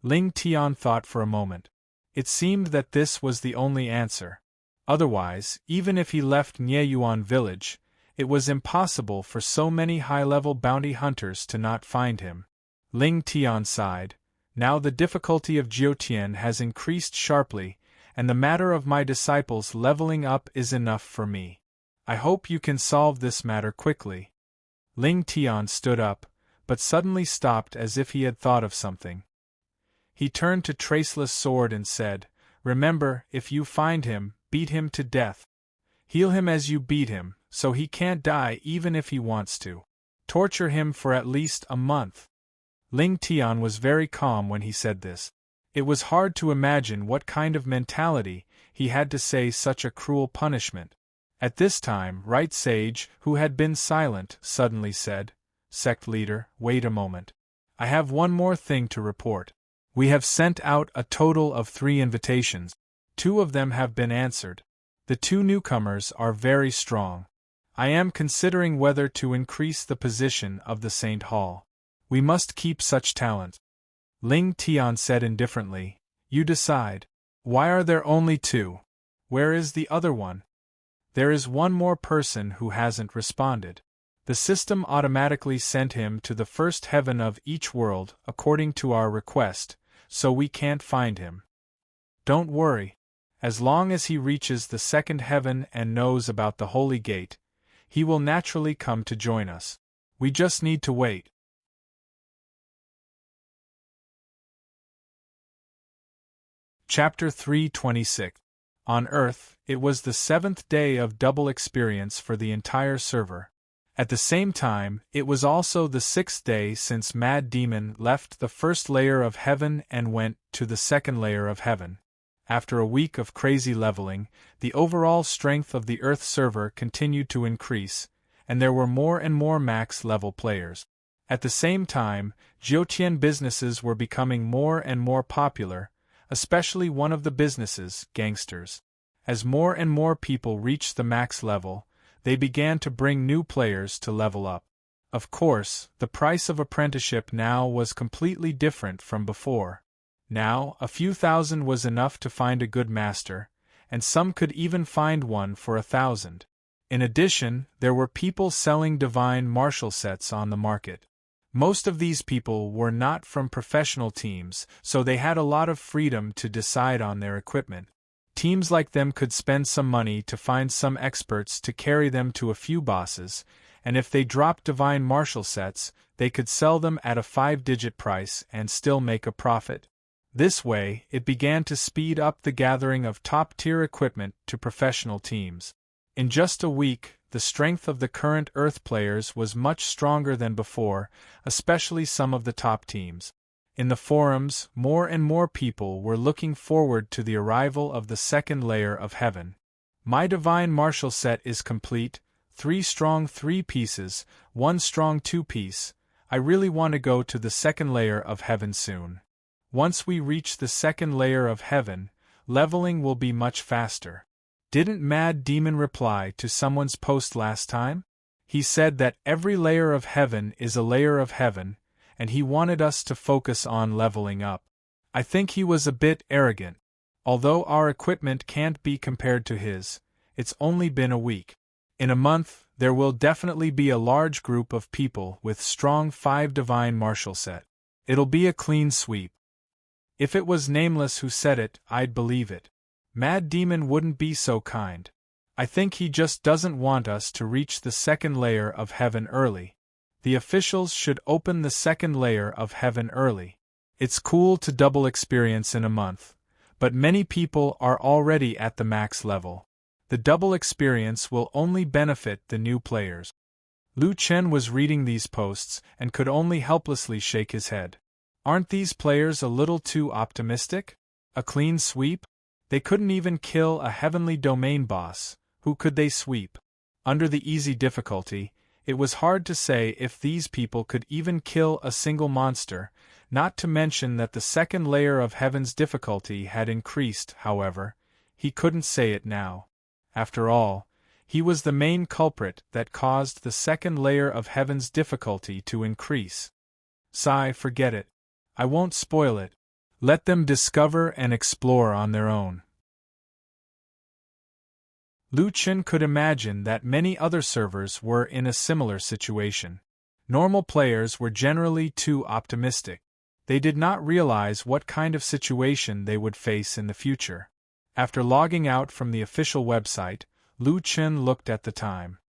Ling Tian thought for a moment. It seemed that this was the only answer. Otherwise, even if he left Nieyuan village, it was impossible for so many high-level bounty hunters to not find him. Ling Tian sighed. Now the difficulty of Jiutian has increased sharply, and the matter of my disciples leveling up is enough for me. I hope you can solve this matter quickly. Ling Tian stood up, but suddenly stopped as if he had thought of something. He turned to Traceless Sword and said, Remember, if you find him, beat him to death. Heal him as you beat him, so he can't die even if he wants to. Torture him for at least a month. Ling Tian was very calm when he said this. It was hard to imagine what kind of mentality he had to say such a cruel punishment. At this time, Right Sage, who had been silent, suddenly said, Sect Leader, wait a moment. I have one more thing to report. We have sent out a total of 3 invitations. 2 of them have been answered. The 2 newcomers are very strong. I am considering whether to increase the position of the Saint Hall. We must keep such talent. Ling Tian said indifferently, You decide. Why are there only 2? Where is the other one? There is one more person who hasn't responded. The system automatically sent him to the first heaven of each world according to our request, so we can't find him. Don't worry. As long as he reaches the second heaven and knows about the Holy Gate, he will naturally come to join us. We just need to wait. Chapter 326. On Earth, it was the 7th day of double experience for the entire server. At the same time, it was also the 6th day since Mad Demon left the first layer of heaven and went to the second layer of heaven. After a week of crazy leveling, the overall strength of the Earth server continued to increase, and there were more and more max-level players. At the same time, Jiutian businesses were becoming more and more popular, especially one of the businesses, Gangsters. As more and more people reached the max level, they began to bring new players to level up. Of course, the price of apprenticeship now was completely different from before. Now, a few thousand was enough to find a good master, and some could even find one for 1,000. In addition, there were people selling divine martial sets on the market. Most of these people were not from professional teams, so they had a lot of freedom to decide on their equipment. Teams like them could spend some money to find some experts to carry them to a few bosses, and if they dropped divine martial sets, they could sell them at a 5-digit price and still make a profit. This way, it began to speed up the gathering of top-tier equipment to professional teams. In just a week, the strength of the current Earth players was much stronger than before, especially some of the top teams. In the forums, more and more people were looking forward to the arrival of the second layer of heaven. My divine martial set is complete, 3 strong 3 pieces, 1 strong 2 piece. I really want to go to the second layer of heaven soon. Once we reach the second layer of heaven, leveling will be much faster. Didn't Mad Demon reply to someone's post last time? He said that every layer of heaven is a layer of heaven, and he wanted us to focus on leveling up. I think he was a bit arrogant. Although our equipment can't be compared to his, it's only been a week. In a month, there will definitely be a large group of people with strong 5 divine martial set. It'll be a clean sweep. If it was Nameless who said it, I'd believe it. Mad Demon wouldn't be so kind. I think he just doesn't want us to reach the second layer of heaven early. The officials should open the second layer of heaven early. It's cool to double experience in a month, but many people are already at the max level. The double experience will only benefit the new players. Lu Chen was reading these posts and could only helplessly shake his head. Aren't these players a little too optimistic? A clean sweep? They couldn't even kill a heavenly domain boss. Who could they sweep? Under the easy difficulty, It was hard to say if these people could even kill a single monster, not to mention that the second layer of heaven's difficulty had increased. However, he couldn't say it now. After all, he was the main culprit that caused the second layer of heaven's difficulty to increase. Forget it. I won't spoil it. Let them discover and explore on their own. Lu Chen could imagine that many other servers were in a similar situation. Normal players were generally too optimistic. They did not realize what kind of situation they would face in the future. After logging out from the official website, Lu Chen looked at the time.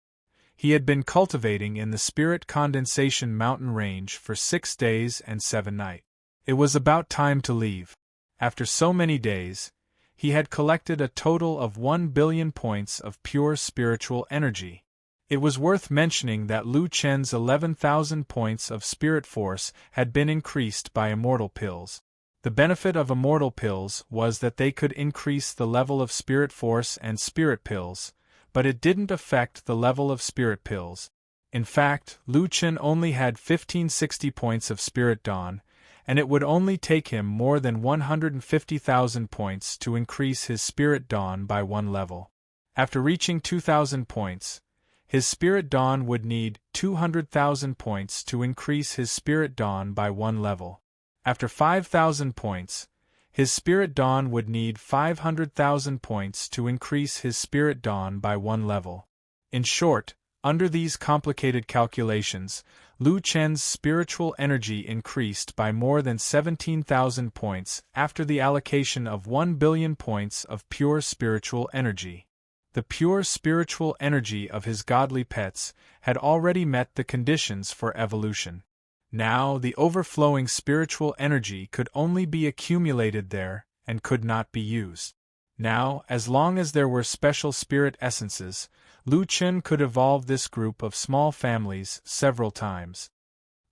He had been cultivating in the Spirit Condensation Mountain Range for 6 days and 7 nights. It was about time to leave. After so many days, he had collected a total of 1 billion points of pure spiritual energy. It was worth mentioning that Lu Chen's 11,000 points of spirit force had been increased by immortal pills. The benefit of immortal pills was that they could increase the level of spirit force and spirit pills, but it didn't affect the level of spirit pills. In fact, Lu Chen only had 1560 points of Spirit Dawn, and it would only take him more than 150,000 points to increase his Spirit Dawn by 1 level. After reaching 2,000 points, his Spirit Dawn would need 200,000 points to increase his Spirit Dawn by 1 level. After 5,000 points, his Spirit Dawn would need 500,000 points to increase his Spirit Dawn by 1 level. In short, under these complicated calculations, Lu Chen's spiritual energy increased by more than 17,000 points after the allocation of 1 billion points of pure spiritual energy. The pure spiritual energy of his godly pets had already met the conditions for evolution. Now the overflowing spiritual energy could only be accumulated there and could not be used. Now, as long as there were special spirit essences, Lu Chen could evolve this group of small families several times.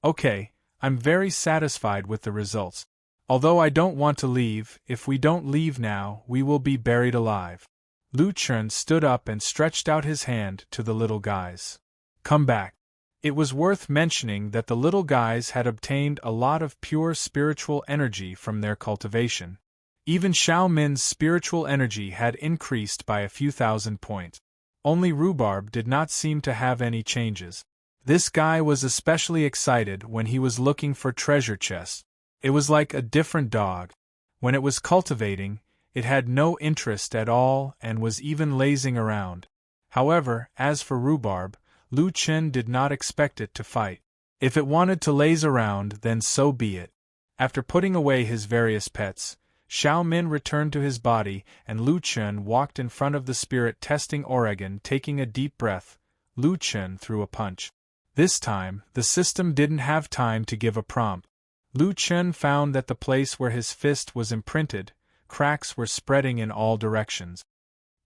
Okay, I'm very satisfied with the results. Although I don't want to leave, if we don't leave now, we will be buried alive. Lu Chen stood up and stretched out his hand to the little guys. Come back. It was worth mentioning that the little guys had obtained a lot of pure spiritual energy from their cultivation. Even Xiao Min's spiritual energy had increased by a few thousand points. Only Rhubarb did not seem to have any changes. This guy was especially excited when he was looking for treasure chests. It was like a different dog. When it was cultivating, it had no interest at all and was even lazing around. However, as for Rhubarb, Lu Chen did not expect it to fight. If it wanted to laze around, then so be it. After putting away his various pets, Xiao Min returned to his body and Lu Chen walked in front of the spirit testing Oregon. Taking a deep breath, Lu Chen threw a punch. This time, the system didn't have time to give a prompt. Lu Chen found that the place where his fist was imprinted, cracks were spreading in all directions.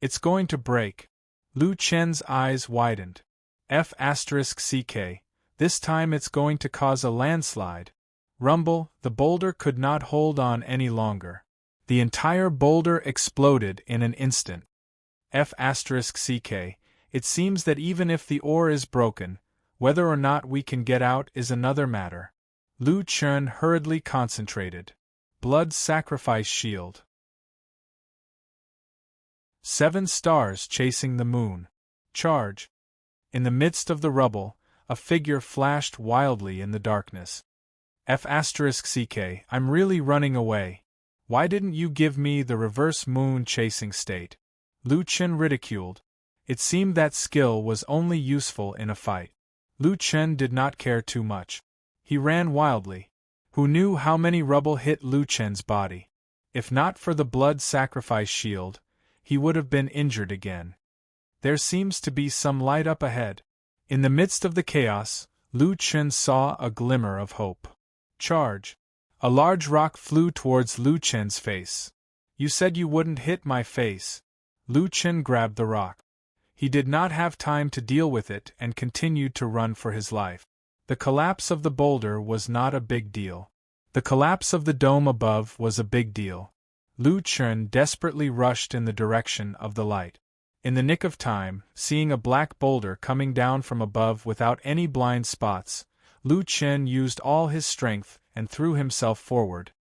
It's going to break. Lu Chen's eyes widened. F***CK, this time it's going to cause a landslide. Rumble, the boulder could not hold on any longer. The entire boulder exploded in an instant. F***CK, it seems that even if the ore is broken, whether or not we can get out is another matter. Lu Chen hurriedly concentrated. Blood sacrifice shield. 7 stars chasing the moon. Charge. In the midst of the rubble, a figure flashed wildly in the darkness. F***CK, I'm really running away. Why didn't you give me the reverse moon chasing state? Lu Chen ridiculed. It seemed that skill was only useful in a fight. Lu Chen did not care too much. He ran wildly. Who knew how many rubble hit Lu Chen's body? If not for the blood sacrifice shield, he would have been injured again. There seems to be some light up ahead. In the midst of the chaos, Lu Chen saw a glimmer of hope. Charge. A large rock flew towards Lu Chen's face. You said you wouldn't hit my face. Lu Chen grabbed the rock. He did not have time to deal with it and continued to run for his life. The collapse of the boulder was not a big deal. The collapse of the dome above was a big deal. Lu Chen desperately rushed in the direction of the light. In the nick of time, seeing a black boulder coming down from above without any blind spots, Lu Chen used all his strength and threw himself forward.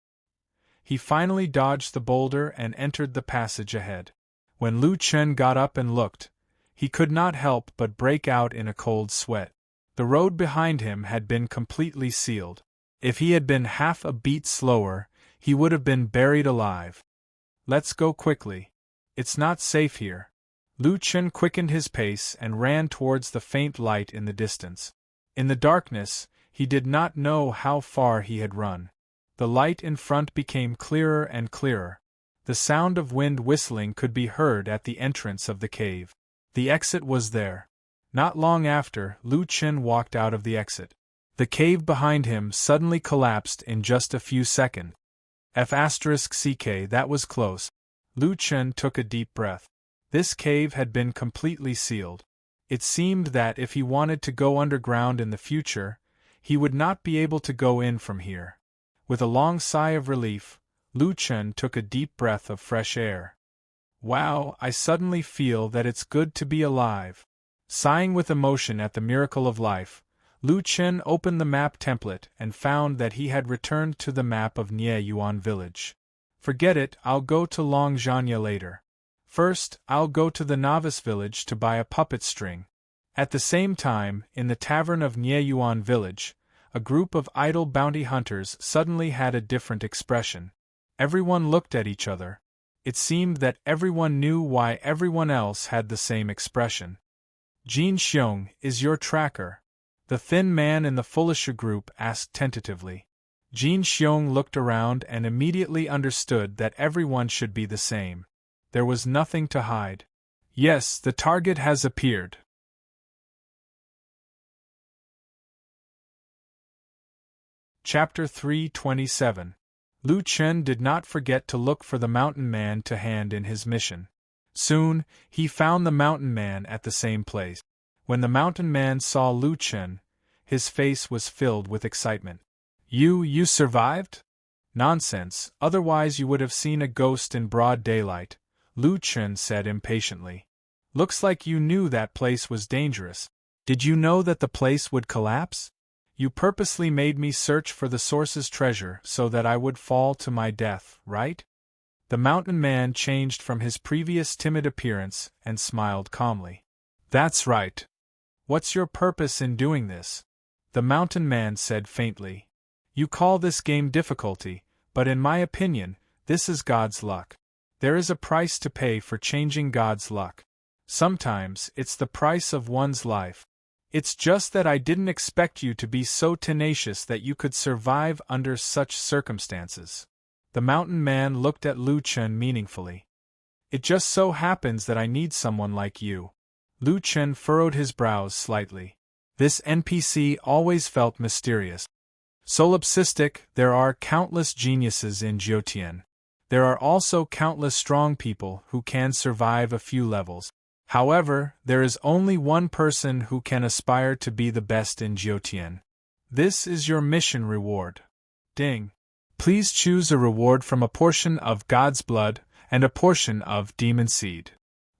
He finally dodged the boulder and entered the passage ahead. When Lu Chen got up and looked, he could not help but break out in a cold sweat. The road behind him had been completely sealed. If he had been half a beat slower, he would have been buried alive. Let's go quickly. It's not safe here. Lu Chen quickened his pace and ran towards the faint light in the distance. In the darkness, he did not know how far he had run. The light in front became clearer and clearer. The sound of wind whistling could be heard at the entrance of the cave. The exit was there. Not long after, Lu Chen walked out of the exit. The cave behind him suddenly collapsed in just a few seconds. F***ck, that was close. Lu Chen took a deep breath. This cave had been completely sealed. It seemed that if he wanted to go underground in the future, he would not be able to go in from here. With a long sigh of relief, Lu Chen took a deep breath of fresh air. Wow, I suddenly feel that it's good to be alive. Sighing with emotion at the miracle of life, Lu Chen opened the map template and found that he had returned to the map of Nieyuan village. Forget it, I'll go to Longzhanya later. First, I'll go to the novice village to buy a puppet string. At the same time, in the tavern of Nieyuan village, a group of idle bounty hunters suddenly had a different expression. Everyone looked at each other. It seemed that everyone knew why everyone else had the same expression. Jin Xiong, is your tracker? The thin man in the Fulisha group asked tentatively. Jin Xiong looked around and immediately understood that everyone should be the same. There was nothing to hide. Yes, the target has appeared. Chapter 327. Lu Chen did not forget to look for the mountain man to hand in his mission. Soon, he found the mountain man at the same place. When the mountain man saw Lu Chen, his face was filled with excitement. You survived? Nonsense, otherwise you would have seen a ghost in broad daylight, Lu Chen said impatiently. Looks like you knew that place was dangerous. Did you know that the place would collapse? You purposely made me search for the source's treasure so that I would fall to my death, right? The mountain man changed from his previous timid appearance and smiled calmly. That's right. What's your purpose in doing this? The mountain man said faintly. You call this game difficulty, but in my opinion, this is God's luck. There is a price to pay for changing God's luck. Sometimes it's the price of one's life. It's just that I didn't expect you to be so tenacious that you could survive under such circumstances. The mountain man looked at Lu Chen meaningfully. It just so happens that I need someone like you. Lu Chen furrowed his brows slightly. This NPC always felt mysterious. Solipsistic, there are countless geniuses in Jiutian. There are also countless strong people who can survive a few levels. However, there is only one person who can aspire to be the best in Jiutian. This is your mission reward. Ding. Please choose a reward from a portion of God's blood and a portion of demon seed.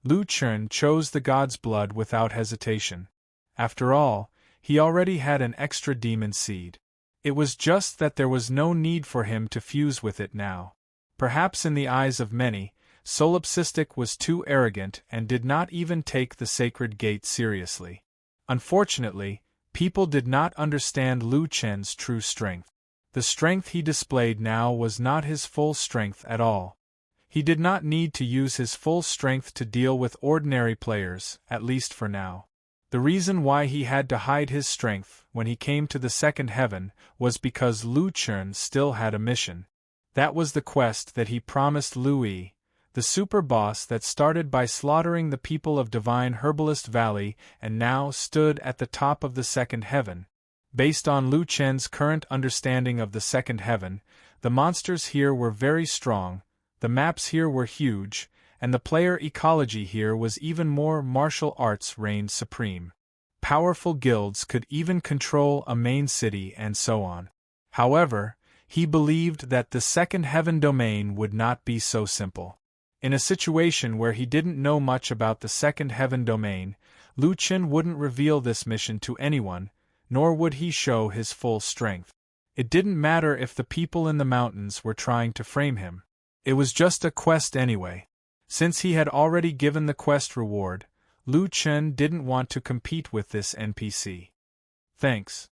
Lu Chen chose the God's blood without hesitation. After all, he already had an extra demon seed. It was just that there was no need for him to fuse with it now. Perhaps in the eyes of many, Solipsistic was too arrogant and did not even take the sacred gate seriously. Unfortunately, people did not understand Lu Chen's true strength. The strength he displayed now was not his full strength at all. He did not need to use his full strength to deal with ordinary players, at least for now. The reason why he had to hide his strength when he came to the second heaven was because Lu Chen still had a mission. That was the quest that he promised Louis, the super boss that started by slaughtering the people of Divine Herbalist Valley and now stood at the top of the second heaven. Based on Lu Chen's current understanding of the second heaven, the monsters here were very strong, the maps here were huge, and the player ecology here was even more. Martial arts reigned supreme. Powerful guilds could even control a main city and so on. However, he believed that the second heaven domain would not be so simple. In a situation where he didn't know much about the second heaven domain, Lu Chen wouldn't reveal this mission to anyone, nor would he show his full strength. It didn't matter if the people in the mountains were trying to frame him. It was just a quest anyway. Since he had already given the quest reward, Lu Chen didn't want to compete with this NPC. Thanks.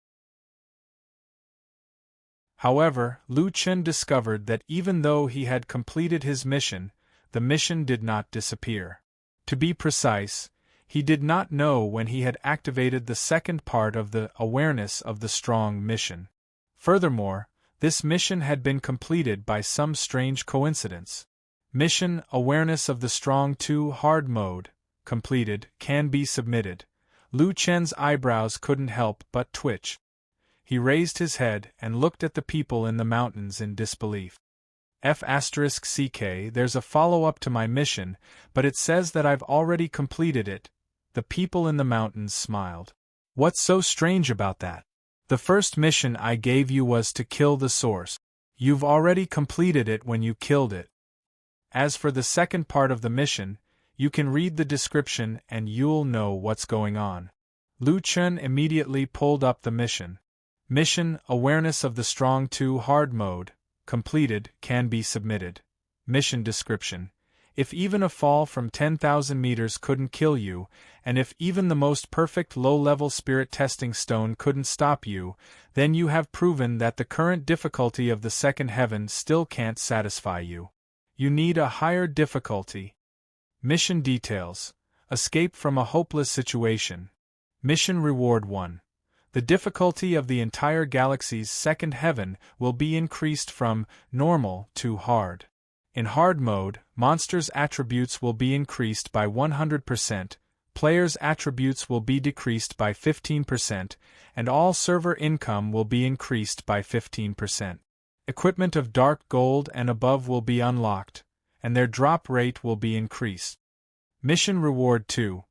However, Lu Chen discovered that even though he had completed his mission, the mission did not disappear. To be precise, he did not know when he had activated the second part of the awareness of the strong mission. Furthermore, this mission had been completed by some strange coincidence. Mission Awareness of the Strong 2 Hard Mode, completed, can be submitted. Lu Chen's eyebrows couldn't help but twitch. He raised his head and looked at the people in the mountains in disbelief. F***CK, there's a follow-up to my mission, but it says that I've already completed it. The people in the mountains smiled. What's so strange about that? The first mission I gave you was to kill the source. You've already completed it when you killed it. As for the second part of the mission, you can read the description and you'll know what's going on. Lu Chen immediately pulled up the mission. Mission Awareness of the Strong 2 Hard Mode, completed, can be submitted. Mission description. If even a fall from 10,000 meters couldn't kill you, and if even the most perfect low-level spirit testing stone couldn't stop you, then you have proven that the current difficulty of the second heaven still can't satisfy you. You need a higher difficulty. Mission details. Escape from a hopeless situation. Mission Reward 1. The difficulty of the entire galaxy's second heaven will be increased from normal to hard. In hard mode, monsters' attributes will be increased by 100%, players' attributes will be decreased by 15%, and all server income will be increased by 15%. Equipment of dark gold and above will be unlocked, and their drop rate will be increased. Mission Reward 2.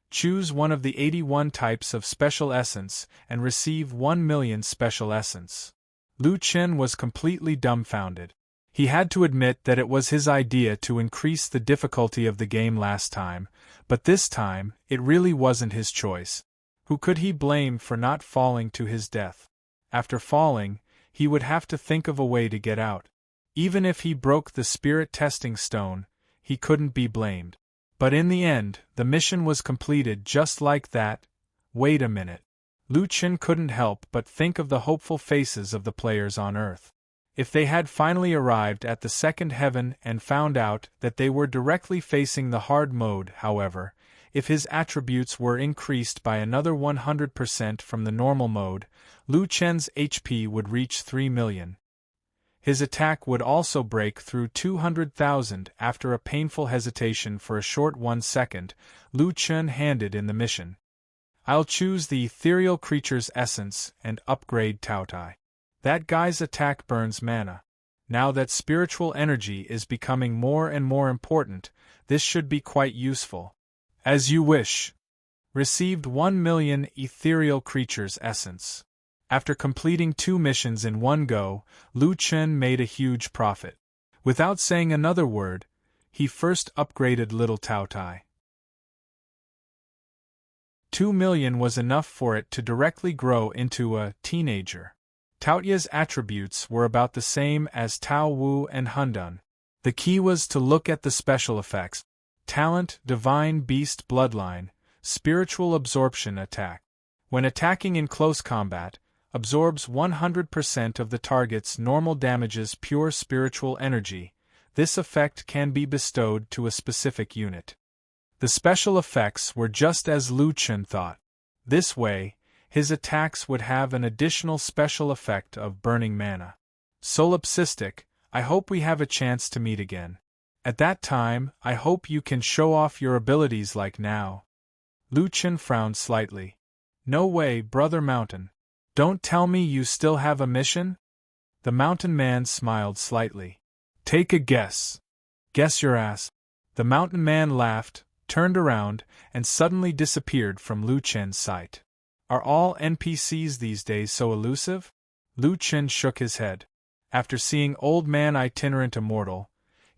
Choose one of the 81 types of special essence and receive 1 million special essence. Lu Chen was completely dumbfounded. He had to admit that it was his idea to increase the difficulty of the game last time, but this time, it really wasn't his choice. Who could he blame for not falling to his death? After falling, he would have to think of a way to get out. Even if he broke the spirit testing stone, he couldn't be blamed. But in the end, the mission was completed just like that. Wait a minute. Lu Chen couldn't help but think of the hopeful faces of the players on Earth. If they had finally arrived at the second heaven and found out that they were directly facing the hard mode, however, if his attributes were increased by another 100% from the normal mode, Lu Chen's HP would reach 3 million. His attack would also break through 200,000 after a painful hesitation for a short 1 second. Lu Chen handed in the mission. I'll choose the ethereal creature's essence and upgrade Taotai. That guy's attack burns mana. Now that spiritual energy is becoming more and more important, this should be quite useful. As you wish. Received 1 million ethereal creature's essence. After completing 2 missions in one go, Lu Chen made a huge profit. Without saying another word, he first upgraded little Taotai. 2 million was enough for it to directly grow into a teenager. Taotia's attributes were about the same as Tao Wu and Hundun. The key was to look at the special effects. Talent, Divine Beast Bloodline, Spiritual Absorption Attack. When attacking in close combat, absorbs 100% of the target's normal damage's pure spiritual energy. This effect can be bestowed to a specific unit. The special effects were just as Lu Chen thought. This way, his attacks would have an additional special effect of burning mana. Solipsistic, I hope we have a chance to meet again. At that time, I hope you can show off your abilities like now. Lu Chen frowned slightly. No way, Brother Mountain. Don't tell me you still have a mission? The mountain man smiled slightly. Take a guess. Guess your ass. The mountain man laughed, turned around, and suddenly disappeared from Lu Chen's sight. Are all NPCs these days so elusive? Lu Chen shook his head. After seeing Old Man Itinerant Immortal,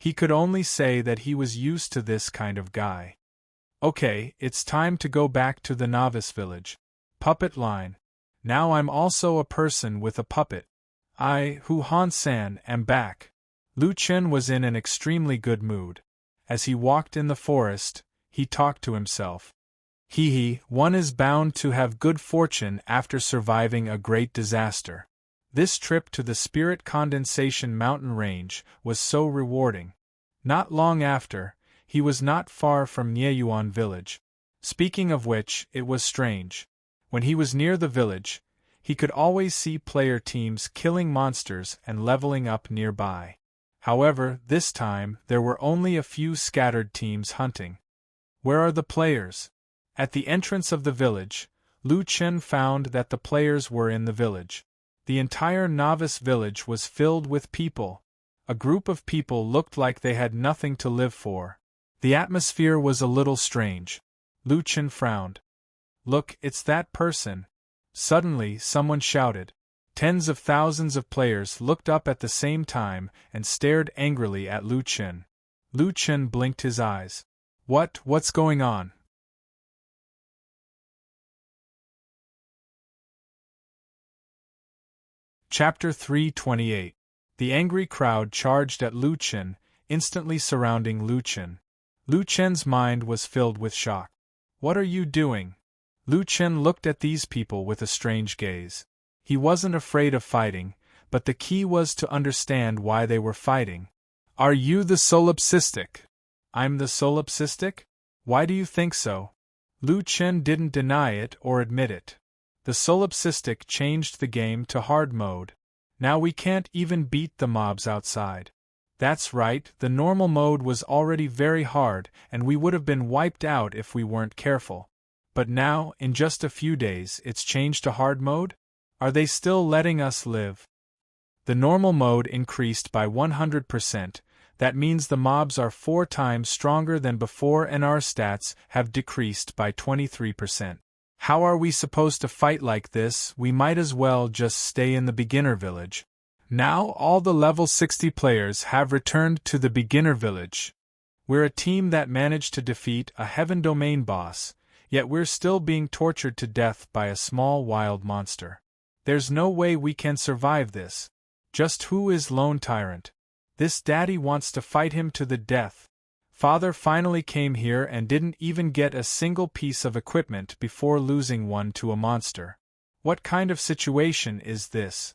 He could only say that he was used to this kind of guy. Okay, it's time to go back to the novice village. Puppet line. Now I'm also a person with a puppet. I, Han-san, am back. Lu Chen was in an extremely good mood. As he walked in the forest, he talked to himself. One is bound to have good fortune after surviving a great disaster. This trip to the Spirit Condensation mountain range was so rewarding. Not long after, he was not far from Nieyuan village. Speaking of which, it was strange. When he was near the village, he could always see player teams killing monsters and leveling up nearby. However, this time, there were only a few scattered teams hunting. Where are the players? At the entrance of the village, Lu Chen found that the players were in the village. The entire novice village was filled with people. A group of people looked like they had nothing to live for. The atmosphere was a little strange. Lu Chen frowned. Look, it's that person. Suddenly, someone shouted. Tens of thousands of players looked up at the same time and stared angrily at Lu Chen. Lu Chen blinked his eyes. What's going on? Chapter 328. The angry crowd charged at Lu Chen, instantly surrounding Lu Chen. Lu Chen's mind was filled with shock. What are you doing? Lu Chen looked at these people with a strange gaze. He wasn't afraid of fighting, but the key was to understand why they were fighting. Are you the solipsistic? I'm the solipsistic? Why do you think so? Lu Chen didn't deny it or admit it. The solipsistic changed the game to hard mode. Now we can't even beat the mobs outside. That's right, the normal mode was already very hard and we would have been wiped out if we weren't careful. But now, in just a few days, it's changed to hard mode? Are they still letting us live? The normal mode increased by 100%, that means the mobs are 4 times stronger than before and our stats have decreased by 23%. How are we supposed to fight like this? We might as well just stay in the beginner village. Now all the level 60 players have returned to the beginner village. We're a team that managed to defeat a Heaven Domain boss, yet we're still being tortured to death by a small wild monster. There's no way we can survive this. Just who is Lone Tyrant? This daddy wants to fight him to the death. Father finally came here and didn't even get a single piece of equipment before losing one to a monster. What kind of situation is this?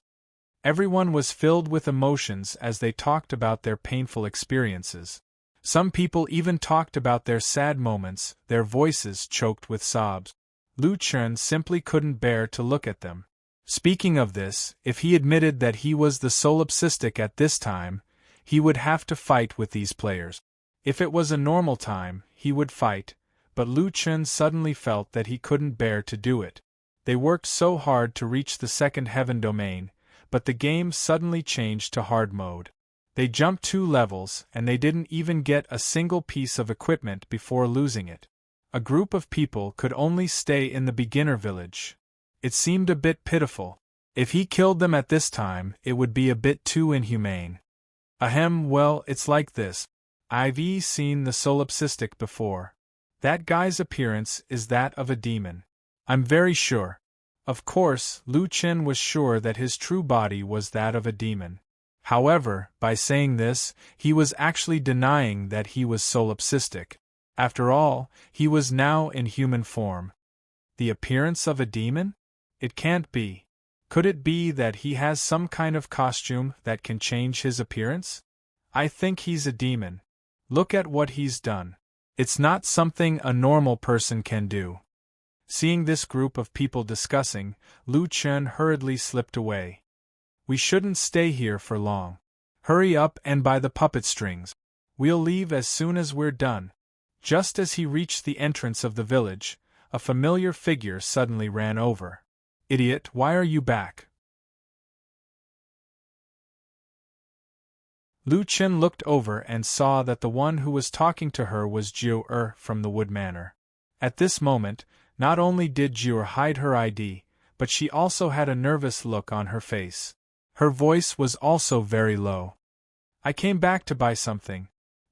Everyone was filled with emotions as they talked about their painful experiences. Some people even talked about their sad moments, their voices choked with sobs. Lu Chen simply couldn't bear to look at them. Speaking of this, if he admitted that he was the solipsistic at this time, he would have to fight with these players. If it was a normal time, he would fight, but Lu Chen suddenly felt that he couldn't bear to do it. They worked so hard to reach the second heaven domain, but the game suddenly changed to hard mode. They jumped 2 levels and they didn't even get a single piece of equipment before losing it. A group of people could only stay in the beginner village. It seemed a bit pitiful. If he killed them at this time, it would be a bit too inhumane. Well, it's like this. I've seen the solipsistic before. That guy's appearance is that of a demon. I'm very sure. Of course, Lu Chen was sure that his true body was that of a demon. However, by saying this, he was actually denying that he was solipsistic. After all, he was now in human form. The appearance of a demon? It can't be. Could it be that he has some kind of costume that can change his appearance? I think he's a demon. Look at what he's done. It's not something a normal person can do. Seeing this group of people discussing, Lu Chen hurriedly slipped away. We shouldn't stay here for long. Hurry up and buy the puppet strings. We'll leave as soon as we're done. Just as he reached the entrance of the village, a familiar figure suddenly ran over. Idiot, why are you back? Lu Chen looked over and saw that the one who was talking to her was Jiu from the Wood Manor. At this moment, not only did Jiu hide her ID, but she also had a nervous look on her face. Her voice was also very low. I came back to buy something.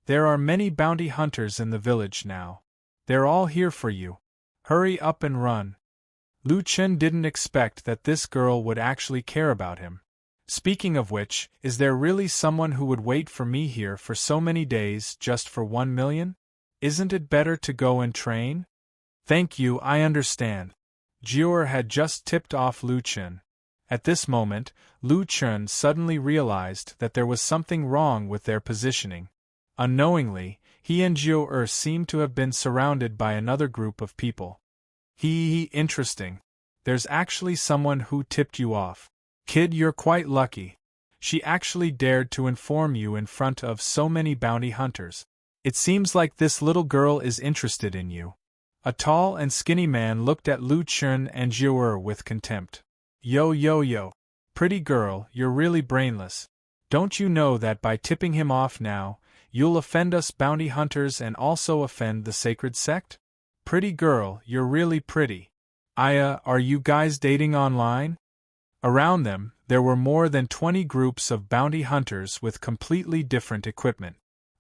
There are many bounty hunters in the village now. They're all here for you. Hurry up and run. Lu Chen didn't expect that this girl would actually care about him. Speaking of which, is there really someone who would wait for me here for so many days just for 1 million? Isn't it better to go and train? Thank you, I understand. Jiu'er had just tipped off Lu Chen. At this moment, Lu Chen suddenly realized that there was something wrong with their positioning. Unknowingly, he and Jiu'er seemed to have been surrounded by another group of people. Interesting. There's actually someone who tipped you off. Kid, you're quite lucky. She actually dared to inform you in front of so many bounty hunters. It seems like this little girl is interested in you. A tall and skinny man looked at Lu Chen and Jiu'er with contempt. Yo. Pretty girl, you're really brainless. Don't you know that by tipping him off now, you'll offend us bounty hunters and also offend the sacred sect? Pretty girl, you're really pretty. Are you guys dating online? Around them, there were more than 20 groups of bounty hunters with completely different equipment.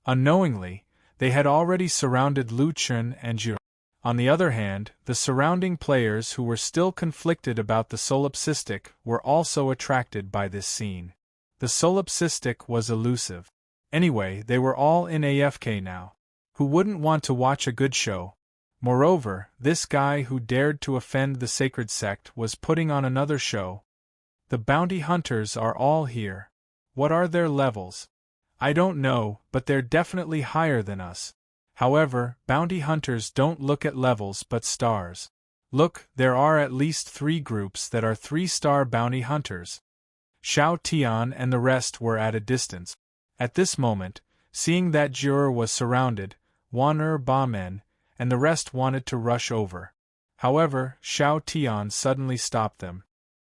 Unknowingly, they had already surrounded Lu Chen and Jiu'er. On the other hand, the surrounding players who were still conflicted about the solipsistic were also attracted by this scene. The solipsistic was elusive. Anyway, they were all in AFK now. Who wouldn't want to watch a good show? Moreover, this guy who dared to offend the sacred sect was putting on another show. The bounty hunters are all here. What are their levels? I don't know, but they're definitely higher than us. However, bounty hunters don't look at levels but stars. Look, there are at least 3 groups that are 3-star bounty hunters. Xiao Tian and the rest were at a distance. At this moment, seeing that Jiu'er was surrounded, Wan Ba Men, and the rest wanted to rush over. However, Xiao Tian suddenly stopped them.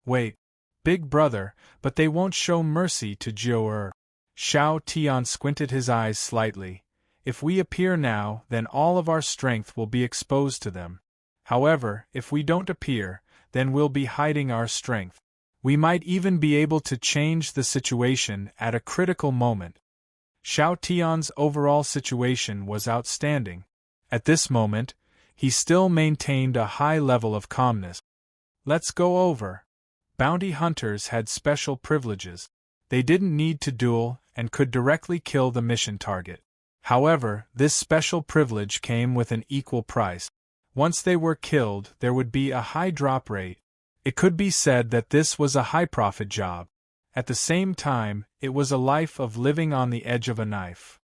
Wait, big brother, but they won't show mercy to Jiu'er. Xiao Tian squinted his eyes slightly. If we appear now, then all of our strength will be exposed to them. However, if we don't appear, then we'll be hiding our strength. We might even be able to change the situation at a critical moment. Xiao Tian's overall situation was outstanding. At this moment, he still maintained a high level of calmness. Let's go over. Bounty hunters had special privileges. They didn't need to duel and could directly kill the mission target. However, this special privilege came with an equal price. Once they were killed, there would be a high drop rate. It could be said that this was a high-profit job. At the same time, it was a life of living on the edge of a knife.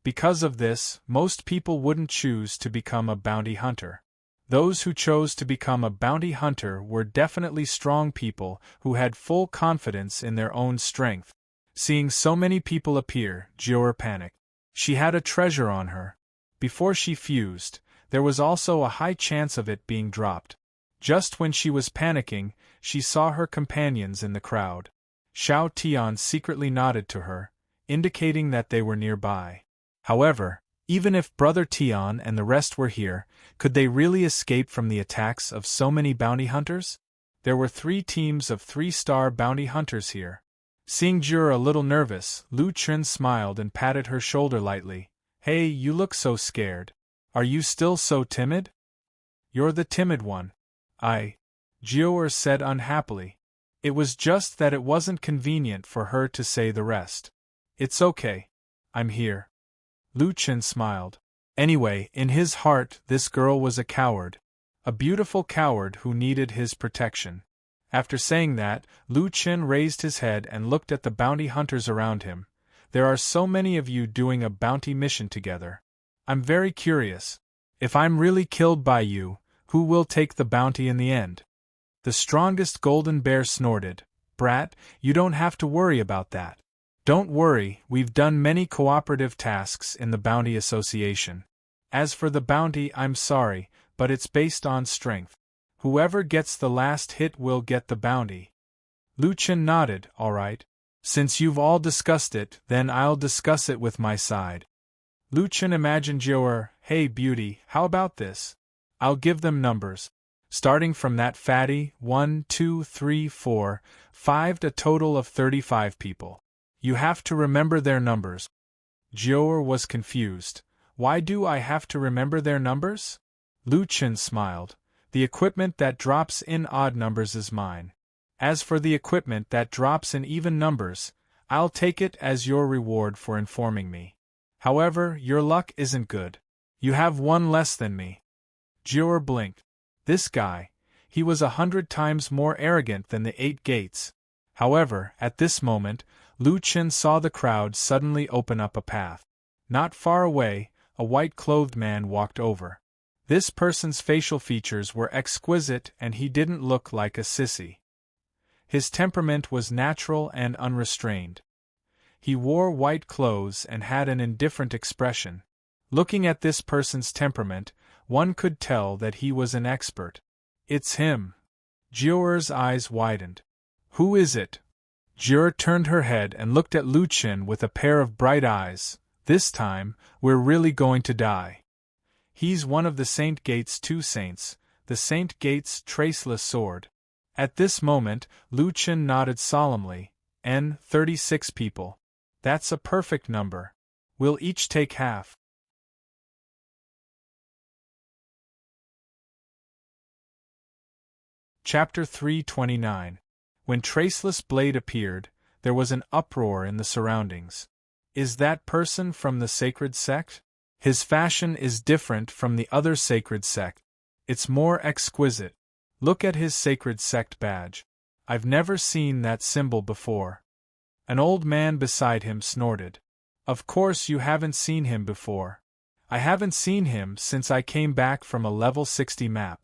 Because of this, most people wouldn't choose to become a bounty hunter. Those who chose to become a bounty hunter were definitely strong people who had full confidence in their own strength. Seeing so many people appear, Jiu'er panicked. She had a treasure on her. Before she fused, there was also a high chance of it being dropped. Just when she was panicking, she saw her companions in the crowd. Xiao Tian secretly nodded to her, indicating that they were nearby. However, even if Brother Tian and the rest were here, could they really escape from the attacks of so many bounty hunters? There were 3 teams of 3-star bounty hunters here. Seeing Jiu'er a little nervous, Lu Chen smiled and patted her shoulder lightly. Hey, you look so scared. Are you still so timid? You're the timid one. Jiu'er said unhappily. It was just that it wasn't convenient for her to say the rest. It's okay. I'm here. Lu Chen smiled. Anyway, in his heart, this girl was a coward. A beautiful coward who needed his protection. After saying that, Lu Chen raised his head and looked at the bounty hunters around him. There are so many of you doing a bounty mission together. I'm very curious. If I'm really killed by you, who will take the bounty in the end? The strongest golden bear snorted. Brat, you don't have to worry about that. Don't worry, we've done many cooperative tasks in the Bounty Association. As for the bounty, I'm sorry, but it's based on strength. Whoever gets the last hit will get the bounty. Lu Chen nodded. All right. Since you've all discussed it, then I'll discuss it with my side. Lu Chen imagined Jiu'er. Hey beauty, how about this? I'll give them numbers. Starting from that fatty, 1, 2, 3, 4, 5, a total of 35 people. You have to remember their numbers. Jior was confused. Why do I have to remember their numbers? Lu Chen smiled. The equipment that drops in odd numbers is mine. As for the equipment that drops in even numbers, I'll take it as your reward for informing me. However, your luck isn't good. You have one less than me. Jior blinked. This guy, he was 100 times more arrogant than the 8 gates. However, at this moment, Lu Chen saw the crowd suddenly open up a path. Not far away, a white-clothed man walked over. This person's facial features were exquisite and he didn't look like a sissy. His temperament was natural and unrestrained. He wore white clothes and had an indifferent expression. Looking at this person's temperament, one could tell that he was an expert. It's him. Jior's eyes widened. Who is it? Jior turned her head and looked at Lu Chen with a pair of bright eyes. This time, we're really going to die. He's one of the Saint Gate's 2 saints, the Saint Gate's traceless sword. At this moment, Lu Chen nodded solemnly. 36 people. That's a perfect number. We'll each take half. Chapter 329. When Traceless Blade appeared, there was an uproar in the surroundings. Is that person from the sacred sect? His fashion is different from the other sacred sect. It's more exquisite. Look at his sacred sect badge. I've never seen that symbol before. An old man beside him snorted. Of course you haven't seen him before. I haven't seen him since I came back from a level 60 map.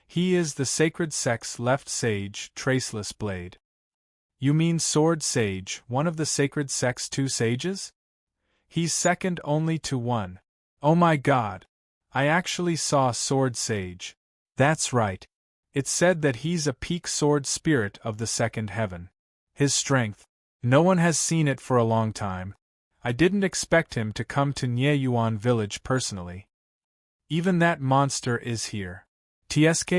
He is the sacred sect's left sage, Traceless Blade. You mean Sword Sage, one of the sacred sect's 2 sages? He's second only to one. Oh my god! I actually saw Sword Sage. That's right. It's said that he's a peak sword spirit of the second heaven. His strength. No one has seen it for a long time. I didn't expect him to come to Nieyuan village personally. Even that monster is here. TSK.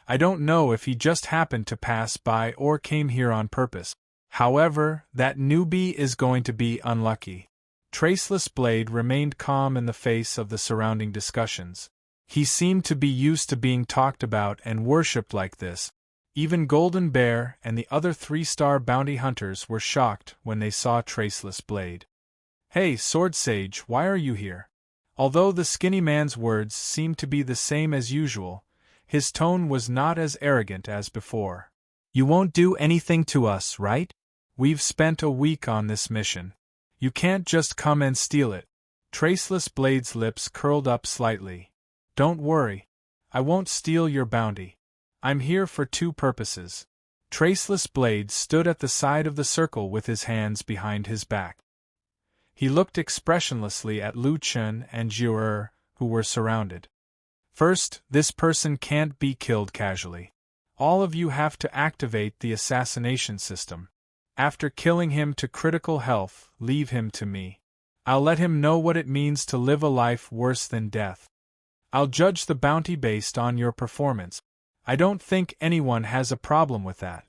I don't know if he just happened to pass by or came here on purpose. However, that newbie is going to be unlucky. Traceless Blade remained calm in the face of the surrounding discussions. He seemed to be used to being talked about and worshipped like this. Even Golden Bear and the other 3-star bounty hunters were shocked when they saw Traceless Blade. Hey, Sword Sage, why are you here? Although the skinny man's words seemed to be the same as usual, his tone was not as arrogant as before. You won't do anything to us, right? We've spent a week on this mission. You can't just come and steal it. Traceless Blade's lips curled up slightly. Don't worry. I won't steal your bounty. I'm here for 2 purposes. Traceless Blade stood at the side of the circle with his hands behind his back. He looked expressionlessly at Lu Chen and Jior, who were surrounded. First, this person can't be killed casually. All of you have to activate the assassination system. After killing him to critical health, leave him to me. I'll let him know what it means to live a life worse than death. I'll judge the bounty based on your performance. I don't think anyone has a problem with that.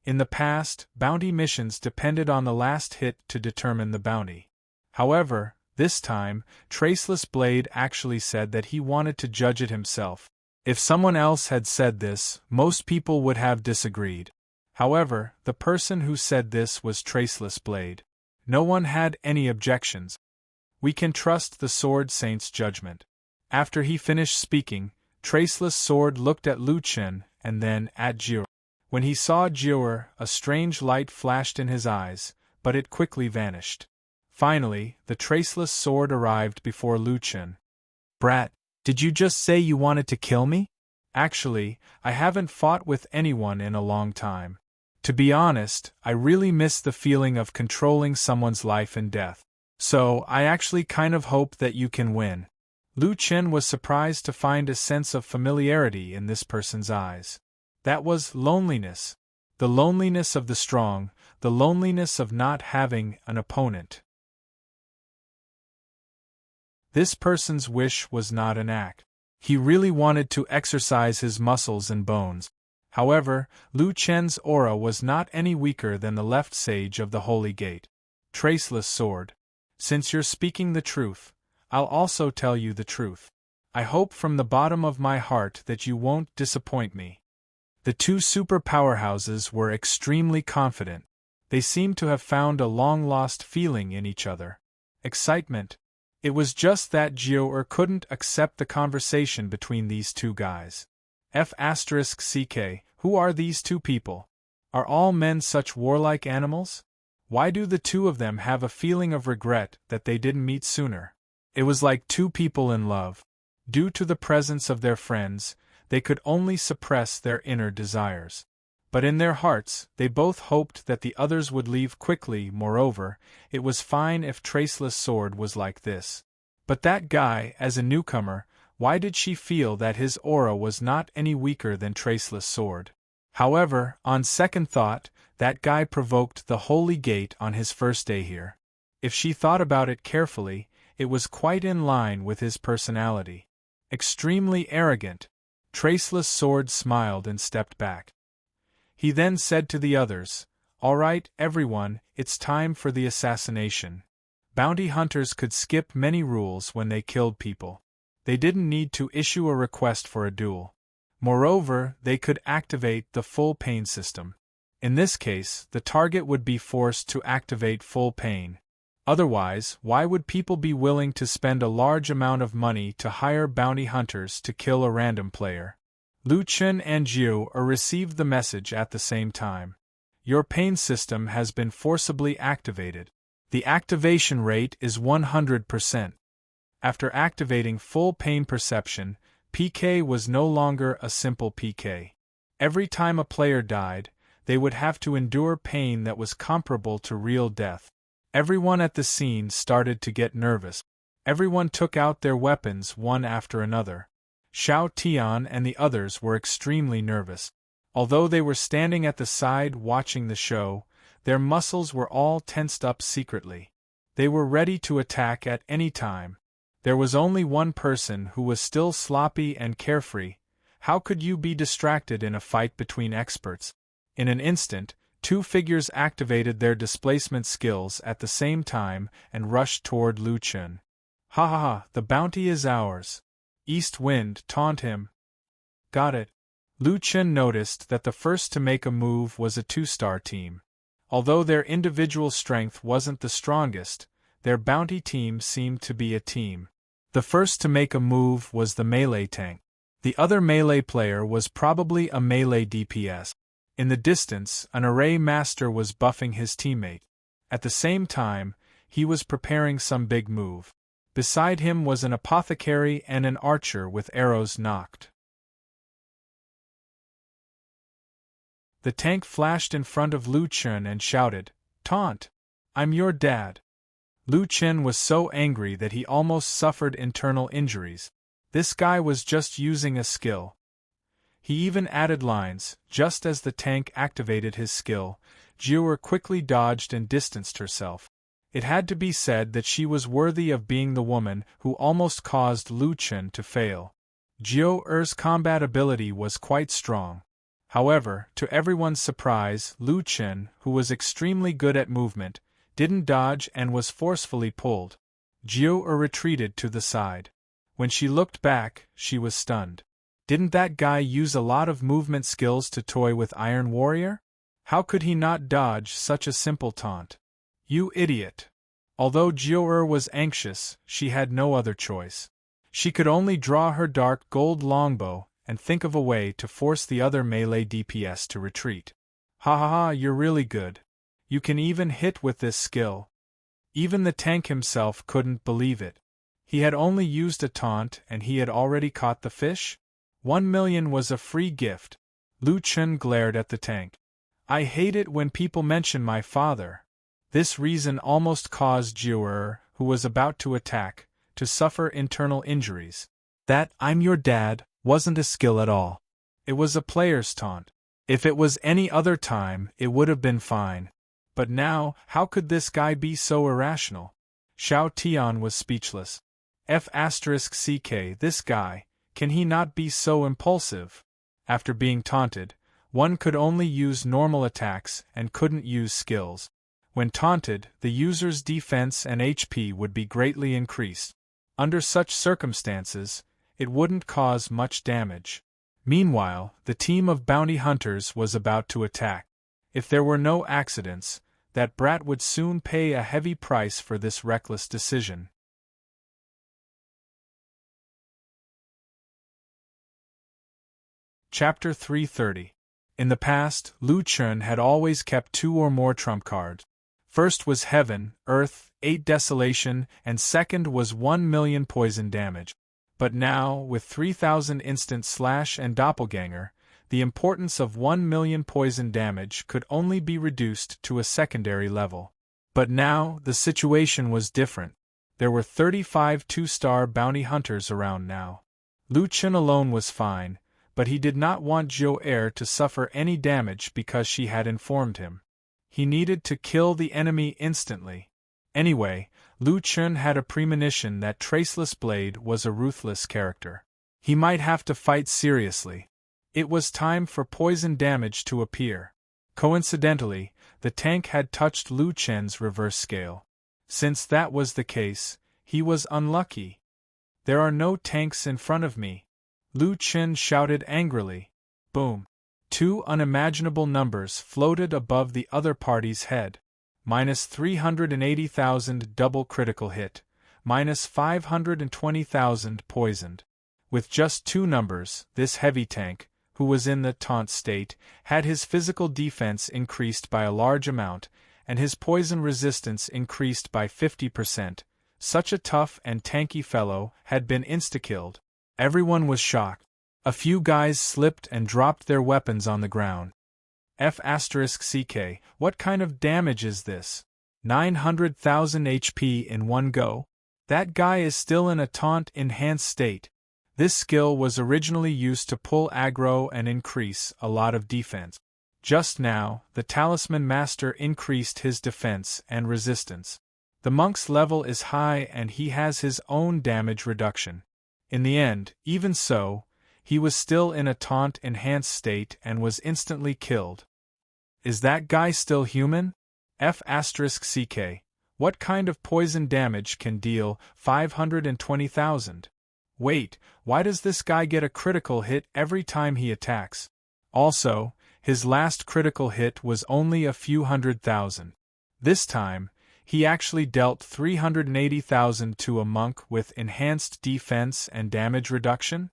In the past, bounty missions depended on the last hit to determine the bounty. However, this time, Traceless Blade actually said that he wanted to judge it himself. If someone else had said this, most people would have disagreed. However, the person who said this was Traceless Blade. No one had any objections. We can trust the Sword Saint's judgment. After he finished speaking, Traceless Sword looked at Lu Chen and then at Jior. When he saw Jior, a strange light flashed in his eyes, but it quickly vanished. Finally, the Traceless Sword arrived before Lu Chen. Brat, did you just say you wanted to kill me? Actually, I haven't fought with anyone in a long time. To be honest, I really miss the feeling of controlling someone's life and death. So, I actually kind of hope that you can win. Lu Chen was surprised to find a sense of familiarity in this person's eyes. That was loneliness. The loneliness of the strong, the loneliness of not having an opponent. This person's wish was not an act. He really wanted to exercise his muscles and bones. However, Lu Chen's aura was not any weaker than the left sage of the Holy Gate. Traceless sword. Since you're speaking the truth, I'll also tell you the truth. I hope from the bottom of my heart that you won't disappoint me. The two super powerhouses were extremely confident. They seemed to have found a long-lost feeling in each other. Excitement. It was just that Jiao couldn't accept the conversation between these two guys. F***ck, who are these two people? Are all men such warlike animals? Why do the two of them have a feeling of regret that they didn't meet sooner? It was like two people in love. Due to the presence of their friends, they could only suppress their inner desires. But in their hearts, they both hoped that the others would leave quickly. Moreover, it was fine if Traceless Sword was like this. But that guy, as a newcomer, why did she feel that his aura was not any weaker than Traceless Sword? However, on second thought, that guy provoked the Holy Gate on his first day here. If she thought about it carefully, it was quite in line with his personality. Extremely arrogant. Traceless Sword smiled and stepped back. He then said to the others, "All right, everyone, it's time for the assassination." Bounty hunters could skip many rules when they killed people. They didn't need to issue a request for a duel. Moreover, they could activate the full pain system. In this case, the target would be forced to activate full pain. Otherwise, why would people be willing to spend a large amount of money to hire bounty hunters to kill a random player? Lu Chen and Jiao received the message at the same time. Your pain system has been forcibly activated. The activation rate is 100%. After activating full pain perception, PK was no longer a simple PK. Every time a player died, they would have to endure pain that was comparable to real death. Everyone at the scene started to get nervous. Everyone took out their weapons one after another. Xiao Tian and the others were extremely nervous. Although they were standing at the side watching the show, their muscles were all tensed up secretly. They were ready to attack at any time. There was only one person who was still sloppy and carefree. How could you be distracted in a fight between experts? In an instant, two figures activated their displacement skills at the same time and rushed toward Lu Chen. "Ha ha ha, the bounty is ours. East Wind, taunt him." "Got it." Lu Chen noticed that the first to make a move was a two-star team. Although their individual strength wasn't the strongest, their bounty team seemed to be a team. The first to make a move was the melee tank. The other melee player was probably a melee DPS. In the distance, an array master was buffing his teammate. At the same time, he was preparing some big move. Beside him was an apothecary and an archer with arrows knocked. The tank flashed in front of Lu Chen and shouted, "Taunt! I'm your dad." Lu Chen was so angry that he almost suffered internal injuries. This guy was just using a skill. He even added lines. Just as the tank activated his skill, Jiao quickly dodged and distanced herself. It had to be said that she was worthy of being the woman who almost caused Lu Chen to fail. Jiao's combat ability was quite strong. However, to everyone's surprise, Lu Chen, who was extremely good at movement, didn't dodge and was forcefully pulled. Jiao retreated to the side. When she looked back, she was stunned. Didn't that guy use a lot of movement skills to toy with Iron Warrior? How could he not dodge such a simple taunt? You idiot! Although Jiao was anxious, she had no other choice. She could only draw her dark gold longbow and think of a way to force the other melee DPS to retreat. "Ha ha ha, you're really good. You can even hit with this skill." Even the tank himself couldn't believe it. He had only used a taunt and he had already caught the fish? 1 million was a free gift. Lu Chen glared at the tank. "I hate it when people mention my father." This reason almost caused Jiao, who was about to attack, to suffer internal injuries. That "I'm your dad" wasn't a skill at all. It was a player's taunt. If it was any other time, it would have been fine. But now, how could this guy be so irrational? Xiao Tian was speechless. F***ck, this guy, can he not be so impulsive? After being taunted, One could only use normal attacks and couldn't use skills. When taunted, the user's defense and HP would be greatly increased. Under such circumstances, it wouldn't cause much damage. Meanwhile, the team of bounty hunters was about to attack. If there were no accidents, that brat would soon pay a heavy price for this reckless decision. Chapter 330. In the past, Lu Chun had always kept 2 or more trump cards. First was Heaven, Earth, 8 Desolation, and second was 1 million poison damage. But now, with 3000 instant slash and doppelganger, the importance of 1 million poison damage could only be reduced to a secondary level. But now, the situation was different. There were 35 2-star bounty hunters around now. Lu Chun alone was fine, but he did not want Zhou Er to suffer any damage because she had informed him. He needed to kill the enemy instantly. Anyway, Lu Chun had a premonition that Traceless Blade was a ruthless character. He might have to fight seriously. It was time for poison damage to appear. Coincidentally, the tank had touched Lu Chun's reverse scale. Since that was the case, he was unlucky. "There are no tanks in front of me," Lu Chun shouted angrily. Boom. 2 unimaginable numbers floated above the other party's head. Minus 380,000 double critical hit. Minus 520,000 poisoned. With just 2 numbers, this heavy tank, who was in the taunt state, had his physical defense increased by a large amount, and his poison resistance increased by 50%. Such a tough and tanky fellow had been insta-killed. Everyone was shocked. A few guys slipped and dropped their weapons on the ground. F***CK, what kind of damage is this? 900,000 HP in one go? That guy is still in a taunt-enhanced state. This skill was originally used to pull aggro and increase a lot of defense. Just now, the Talisman Master increased his defense and resistance. The monk's level is high and he has his own damage reduction. In the end, even so, he was still in a taunt-enhanced state and was instantly killed. Is that guy still human? F***CK, what kind of poison damage can deal 520,000? Wait, why does this guy get a critical hit every time he attacks? Also, his last critical hit was only a few 100,000. This time, he actually dealt 380,000 to a monk with enhanced defense and damage reduction?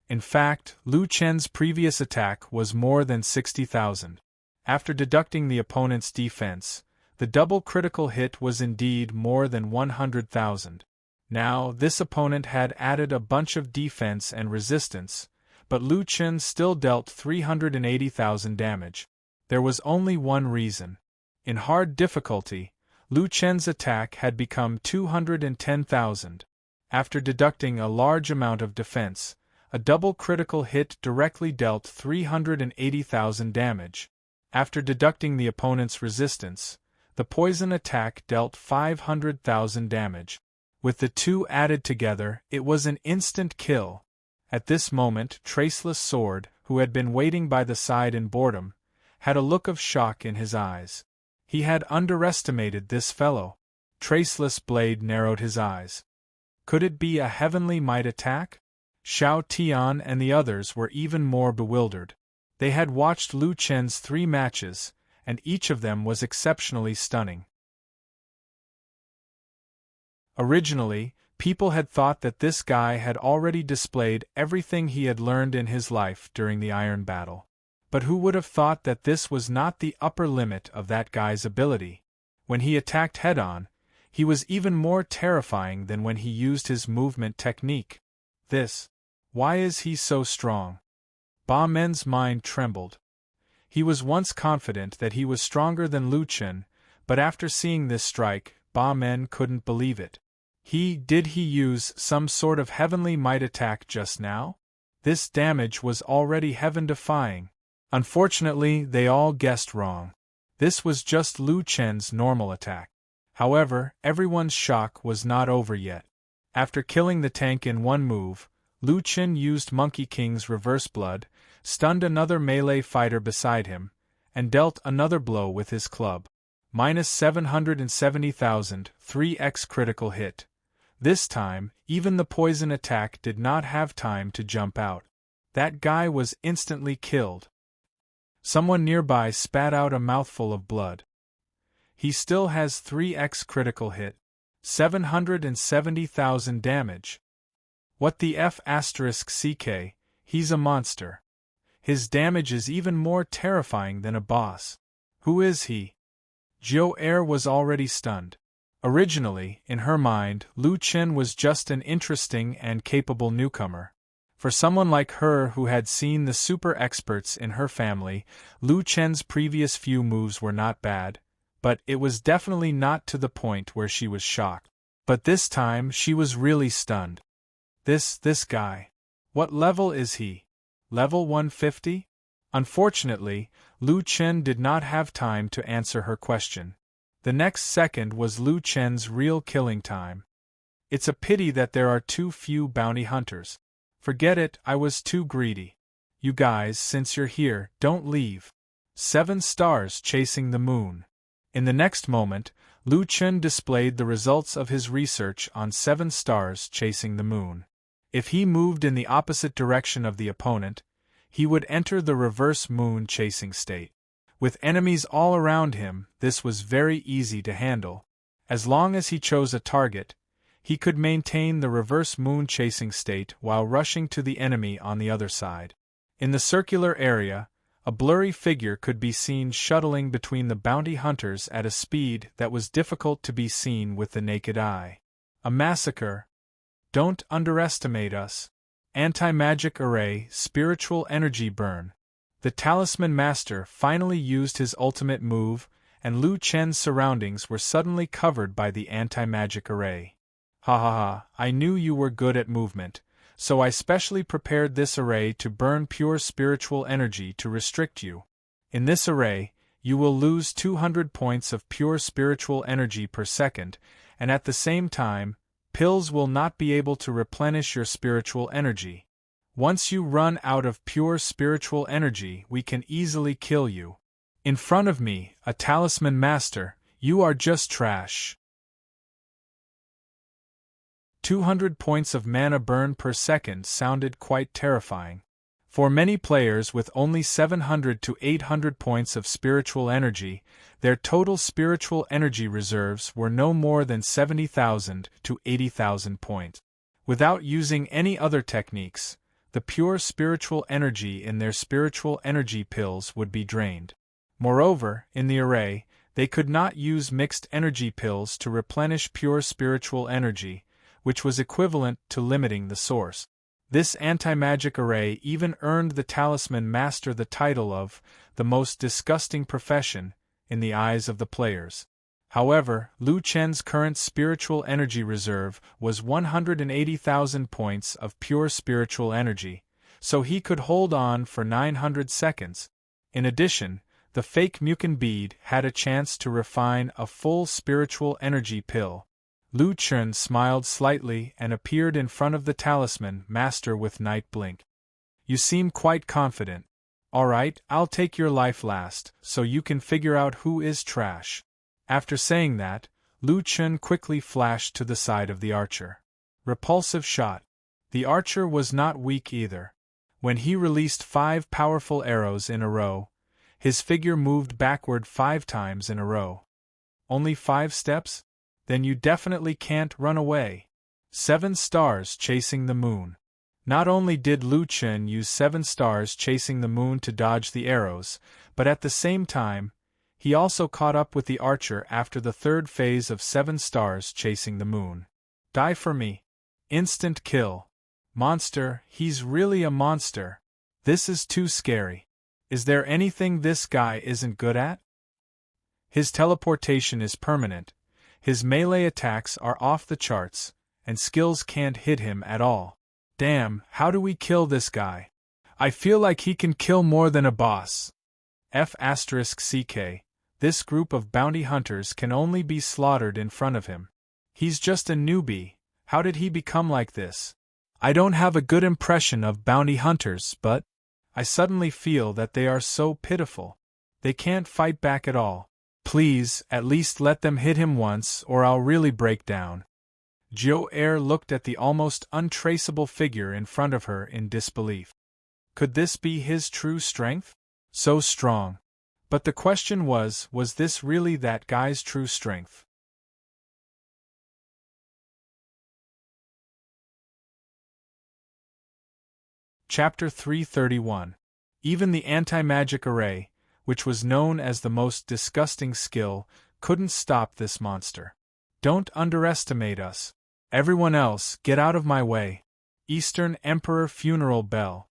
In fact, Lu Chun's previous attack was more than 60,000. After deducting the opponent's defense, the double critical hit was indeed more than 100,000. Now, this opponent had added a bunch of defense and resistance, but Lu Chun still dealt 380,000 damage. There was only one reason. In hard difficulty, Lu Chun's attack had become 210,000. After deducting a large amount of defense, a double critical hit directly dealt 380,000 damage. After deducting the opponent's resistance, the poison attack dealt 500,000 damage. With the two added together, it was an instant kill. At this moment, Traceless Sword, who had been waiting by the side in boredom, had a look of shock in his eyes. He had underestimated this fellow. Traceless Blade narrowed his eyes. Could it be a heavenly might attack? Xiao Tian and the others were even more bewildered. They had watched Lu Chun's 3 matches, and each of them was exceptionally stunning. Originally, people had thought that this guy had already displayed everything he had learned in his life during the Iron Battle. But who would have thought that this was not the upper limit of that guy's ability? When he attacked head-on, he was even more terrifying than when he used his movement technique. Why is he so strong? Ba Men's mind trembled. He was once confident that he was stronger than Lu Chun, but after seeing this strike, Ba Men couldn't believe it. Did he use some sort of heavenly might attack just now? This damage was already heaven-defying. Unfortunately, they all guessed wrong. This was just Lu Chun's normal attack. However, everyone's shock was not over yet. After killing the tank in one move, Lu Chun used Monkey King's Reverse Blood, stunned another melee fighter beside him, and dealt another blow with his club. Minus 770,000, 3x critical hit. This time, even the poison attack did not have time to jump out. That guy was instantly killed. Someone nearby spat out a mouthful of blood. He still has 3x critical hit. 770,000 damage. What the F***, he's a monster. His damage is even more terrifying than a boss. Who is he? Jo Air was already stunned. Originally, in her mind, Lu Chen was just an interesting and capable newcomer. For someone like her who had seen the super experts in her family, Lu Chen's previous few moves were not bad, but it was definitely not to the point where she was shocked. But this time she was really stunned. This guy. What level is he? Level 150? Unfortunately, Lu Chen did not have time to answer her question. The next second was Lu Chen's real killing time. It's a pity that there are too few bounty hunters. Forget it, I was too greedy. You guys, since you're here, don't leave. 7 stars chasing the moon. In the next moment, Lu Chen displayed the results of his research on 7 stars chasing the moon. If he moved in the opposite direction of the opponent, he would enter the reverse moon chasing state. With enemies all around him, this was very easy to handle. As long as he chose a target, he could maintain the reverse moon chasing state while rushing to the enemy on the other side. In the circular area, a blurry figure could be seen shuttling between the bounty hunters at a speed that was difficult to be seen with the naked eye. A massacre. Don't underestimate us. Anti-magic array, spiritual energy burn. The Talisman Master finally used his ultimate move, and Lu Chen's surroundings were suddenly covered by the anti-magic array. Ha ha ha, I knew you were good at movement, so I specially prepared this array to burn pure spiritual energy to restrict you. In this array, you will lose 200 points of pure spiritual energy per second, and at the same time, pills will not be able to replenish your spiritual energy. Once you run out of pure spiritual energy, we can easily kill you. In front of me, a Talisman Master, you are just trash. 200 points of mana burn per second sounded quite terrifying. For many players with only 700 to 800 points of spiritual energy, their total spiritual energy reserves were no more than 70,000 to 80,000 points. Without using any other techniques, the pure spiritual energy in their spiritual energy pills would be drained. Moreover, in the array, they could not use mixed energy pills to replenish pure spiritual energy, which was equivalent to limiting the source. This anti-magic array even earned the Talisman Master the title of the most disgusting profession in the eyes of the players. However, Lu Chen's current spiritual energy reserve was 180,000 points of pure spiritual energy, so he could hold on for 900 seconds. In addition, the fake Mukin bead had a chance to refine a full spiritual energy pill. Lu Chen smiled slightly and appeared in front of the Talisman Master with Night Blink. You seem quite confident. Alright, I'll take your life last, so you can figure out who is trash. After saying that, Lu Chen quickly flashed to the side of the archer. Repulsive shot. The archer was not weak either. When he released 5 powerful arrows in a row, his figure moved backward 5 times in a row. Only 5 steps? Then you definitely can't run away. 7 stars chasing the moon. Not only did Lu Chen use 7 stars chasing the moon to dodge the arrows, but at the same time, he also caught up with the archer after the 3rd phase of 7 stars chasing the moon. Die for me. Instant kill. Monster, he's really a monster. This is too scary. Is there anything this guy isn't good at? His teleportation is permanent, his melee attacks are off the charts, and skills can't hit him at all. Damn, how do we kill this guy? I feel like he can kill more than a boss. F***ck. This group of bounty hunters can only be slaughtered in front of him. He's just a newbie. How did he become like this? I don't have a good impression of bounty hunters, but I suddenly feel that they are so pitiful. They can't fight back at all. Please, at least let them hit him once or I'll really break down. Jo-Er looked at the almost untraceable figure in front of her in disbelief. Could this be his true strength? So strong. But the question was this really that guy's true strength? Chapter 331. Even the anti-magic array, which was known as the most disgusting skill, couldn't stop this monster. Don't underestimate us. Everyone else, get out of my way. Eastern Emperor Funeral Bell.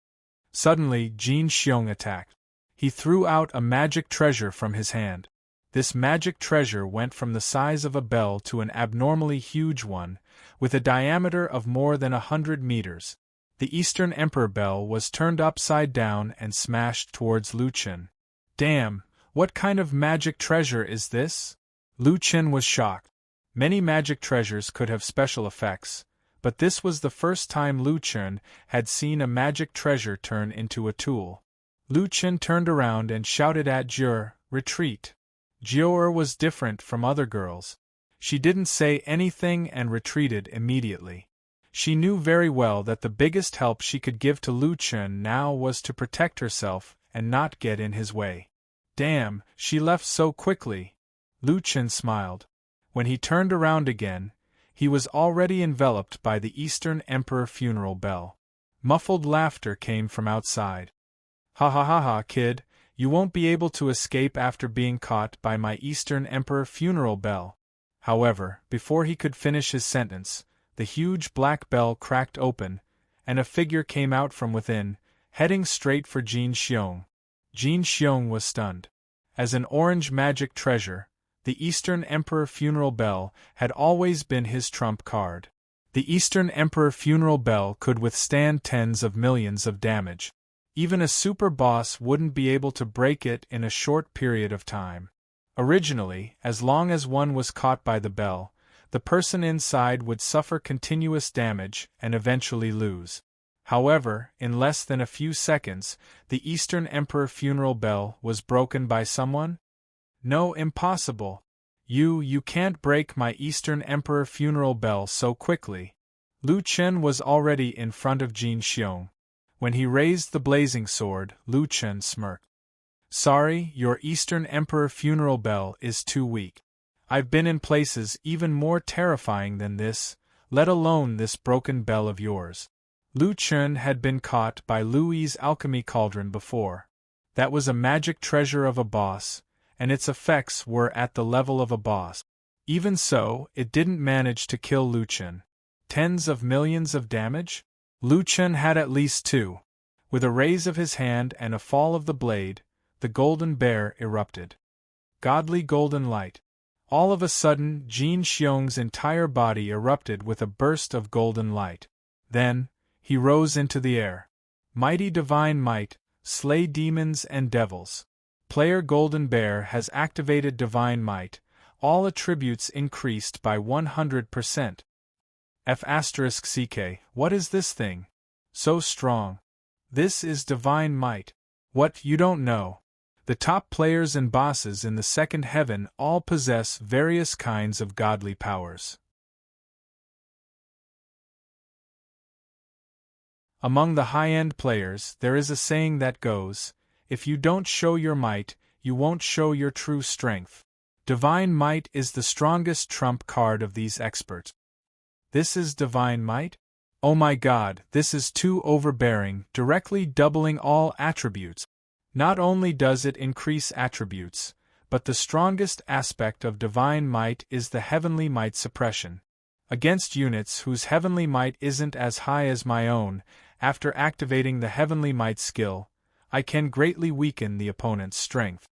Suddenly, Jin Xiong attacked. He threw out a magic treasure from his hand. This magic treasure went from the size of a bell to an abnormally huge one, with a diameter of more than 100 meters. The Eastern Emperor Bell was turned upside down and smashed towards Lu Chen. Damn, what kind of magic treasure is this? Lu Chen was shocked. Many magic treasures could have special effects, but this was the first time Lu Chen had seen a magic treasure turn into a tool. Lu Chen turned around and shouted at Jur, retreat. Jo-Er was different from other girls. She didn't say anything and retreated immediately. She knew very well that the biggest help she could give to Lu Chen now was to protect herself and not get in his way. Damn, she left so quickly. Lu Chen smiled. When he turned around again, he was already enveloped by the Eastern Emperor Funeral Bell. Muffled laughter came from outside. Ha ha ha ha, kid, you won't be able to escape after being caught by my Eastern Emperor Funeral Bell. However, before he could finish his sentence, the huge black bell cracked open, and a figure came out from within, heading straight for Jin Xiong. Jin Xiong was stunned. As an orange magic treasure, the Eastern Emperor Funeral Bell had always been his trump card. The Eastern Emperor Funeral Bell could withstand tens of millions of damage. Even a super boss wouldn't be able to break it in a short period of time. Originally, as long as one was caught by the bell, the person inside would suffer continuous damage and eventually lose. However, in less than a few seconds, the Eastern Emperor Funeral Bell was broken by someone? No, impossible. You can't break my Eastern Emperor Funeral Bell so quickly. Lu Chen was already in front of Jin Xiong. When he raised the blazing sword, Lu Chen smirked. Sorry, your Eastern Emperor Funeral Bell is too weak. I've been in places even more terrifying than this, let alone this broken bell of yours. Lu Chen had been caught by Lui's alchemy cauldron before. That was a magic treasure of a boss, and its effects were at the level of a boss. Even so, it didn't manage to kill Lu Chen. Tens of millions of damage? Lu Chen had at least two. With a raise of his hand and a fall of the blade, the golden bear erupted. Godly golden light. All of a sudden, Jin Xiong's entire body erupted with a burst of golden light. Then, he rose into the air. Mighty divine might, slay demons and devils. Player Golden Bear has activated divine might, all attributes increased by 100%. F***CK, what is this thing? So strong. This is divine might. What, you don't know? The top players and bosses in the second heaven all possess various kinds of godly powers. Among the high-end players, there is a saying that goes, if you don't show your might, you won't show your true strength. Divine might is the strongest trump card of these experts. This is divine might? Oh my god, this is too overbearing, directly doubling all attributes. Not only does it increase attributes, but the strongest aspect of divine might is the heavenly might suppression. Against units whose heavenly might isn't as high as my own, after activating the heavenly might skill, I can greatly weaken the opponent's strength.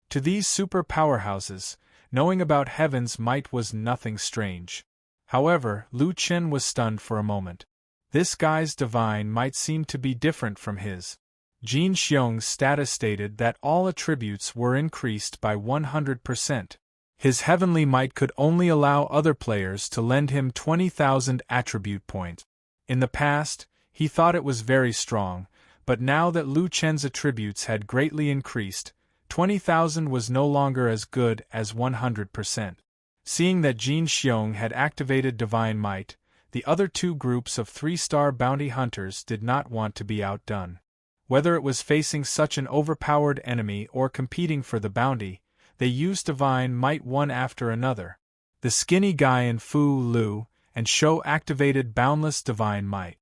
To these super powerhouses, knowing about heaven's might was nothing strange. However, Lu Chen was stunned for a moment. This guy's divine might seemed to be different from his. Jin Xiong's status stated that all attributes were increased by 100%. His heavenly might could only allow other players to lend him 20,000 attribute points. In the past, he thought it was very strong, but now that Lu Chen's attributes had greatly increased, 20,000 was no longer as good as 100%. Seeing that Jin Xiong had activated Divine Might, the other two groups of 3-star bounty hunters did not want to be outdone. Whether it was facing such an overpowered enemy or competing for the bounty, they used Divine Might one after another. The skinny guy in Fu Lu and Shou activated Boundless Divine Might.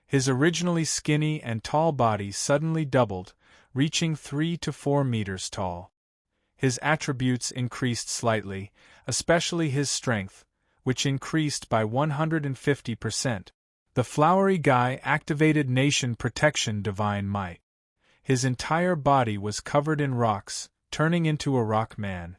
His originally skinny and tall body suddenly doubled, reaching 3 to 4 meters tall. His attributes increased slightly, especially his strength, which increased by 150%. The flowery guy activated Nation Protection Divine Might. His entire body was covered in rocks, turning into a rock man.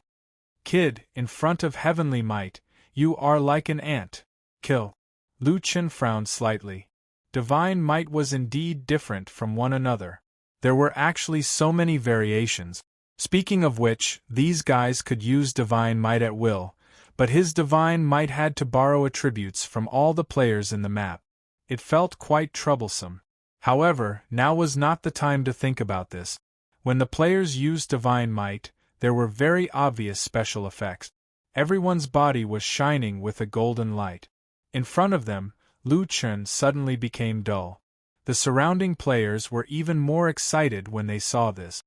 Kid, in front of Heavenly Might, you are like an ant. Kill. Lu Chen frowned slightly. Divine Might was indeed different from one another. There were actually so many variations. Speaking of which, these guys could use Divine Might at will, but his Divine Might had to borrow attributes from all the players in the map. It felt quite troublesome. However, now was not the time to think about this. When the players used Divine Might, there were very obvious special effects. Everyone's body was shining with a golden light. In front of them, Lu Chen suddenly became dull. The surrounding players were even more excited when they saw this.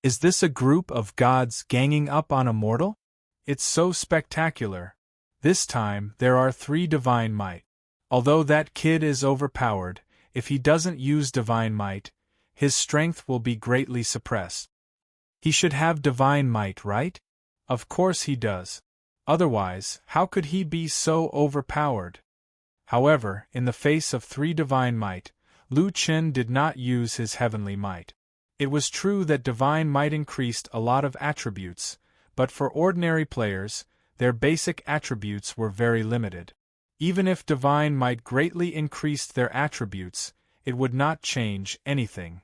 Is this a group of gods ganging up on a mortal? It's so spectacular. This time, there are 3 Divine Might. Although that kid is overpowered, if he doesn't use Divine Might, his strength will be greatly suppressed. He should have Divine Might, right? Of course he does. Otherwise, how could he be so overpowered? However, in the face of 3 Divine Might, Lu Chen did not use his Heavenly Might. It was true that Divine Might increased a lot of attributes, but for ordinary players, their basic attributes were very limited. Even if Divine Might greatly increased their attributes, it would not change anything.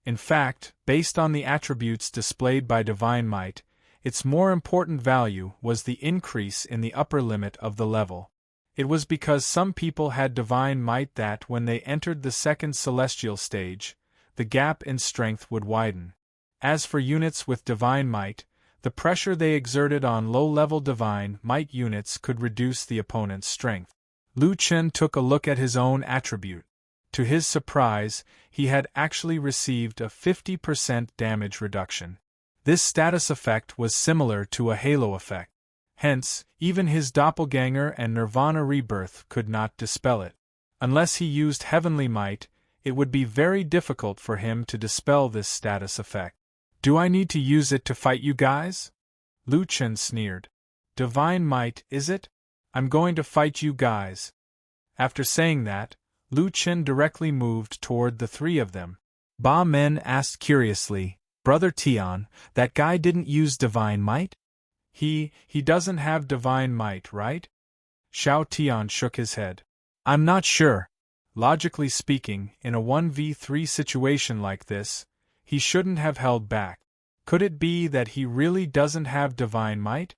In fact, based on the attributes displayed by Divine Might, its more important value was the increase in the upper limit of the level. It was because some people had Divine Might that when they entered the second celestial stage, the gap in strength would widen. As for units with Divine Might, the pressure they exerted on low-level Divine Might units could reduce the opponent's strength. Lu Chen took a look at his own attribute. To his surprise, he had actually received a 50% damage reduction. This status effect was similar to a halo effect. Hence, even his doppelganger and Nirvana rebirth could not dispel it. Unless he used Heavenly Might, it would be very difficult for him to dispel this status effect. Do I need to use it to fight you guys? Lu Chen sneered. Divine Might, is it? I'm going to fight you guys. After saying that, Lu Chen directly moved toward the 3 of them. Ba Men asked curiously, Brother Tian, that guy didn't use Divine Might? He doesn't have Divine Might, right? Xiao Tian shook his head. I'm not sure. Logically speaking, in a 1v3 situation like this, he shouldn't have held back. Could it be that he really doesn't have Divine Might?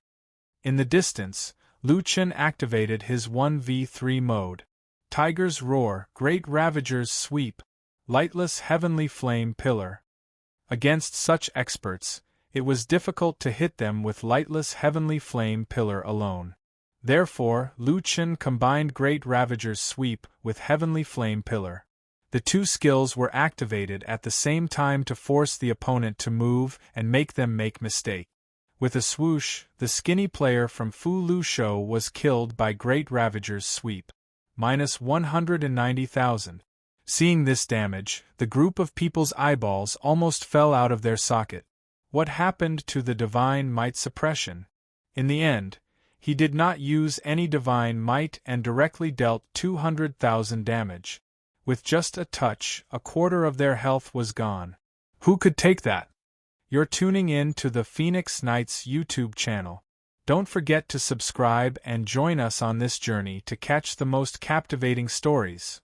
In the distance, Lu Chen activated his 1v3 mode. Tiger's Roar, Great Ravager's Sweep, Lightless Heavenly Flame Pillar. Against such experts, it was difficult to hit them with Lightless Heavenly Flame Pillar alone. Therefore, Lu Chen combined Great Ravager's Sweep with Heavenly Flame Pillar. The 2 skills were activated at the same time to force the opponent to move and make them make mistake. With a swoosh, the skinny player from Fu Lu Shou was killed by Great Ravager's Sweep. Minus 190,000. Seeing this damage, the group of people's eyeballs almost fell out of their socket. What happened to the Divine Might suppression? In the end, he did not use any Divine Might and directly dealt 200,000 damage. With just a touch, a quarter of their health was gone. Who could take that? You're tuning in to the Phoenix Knights YouTube channel. Don't forget to subscribe and join us on this journey to catch the most captivating stories.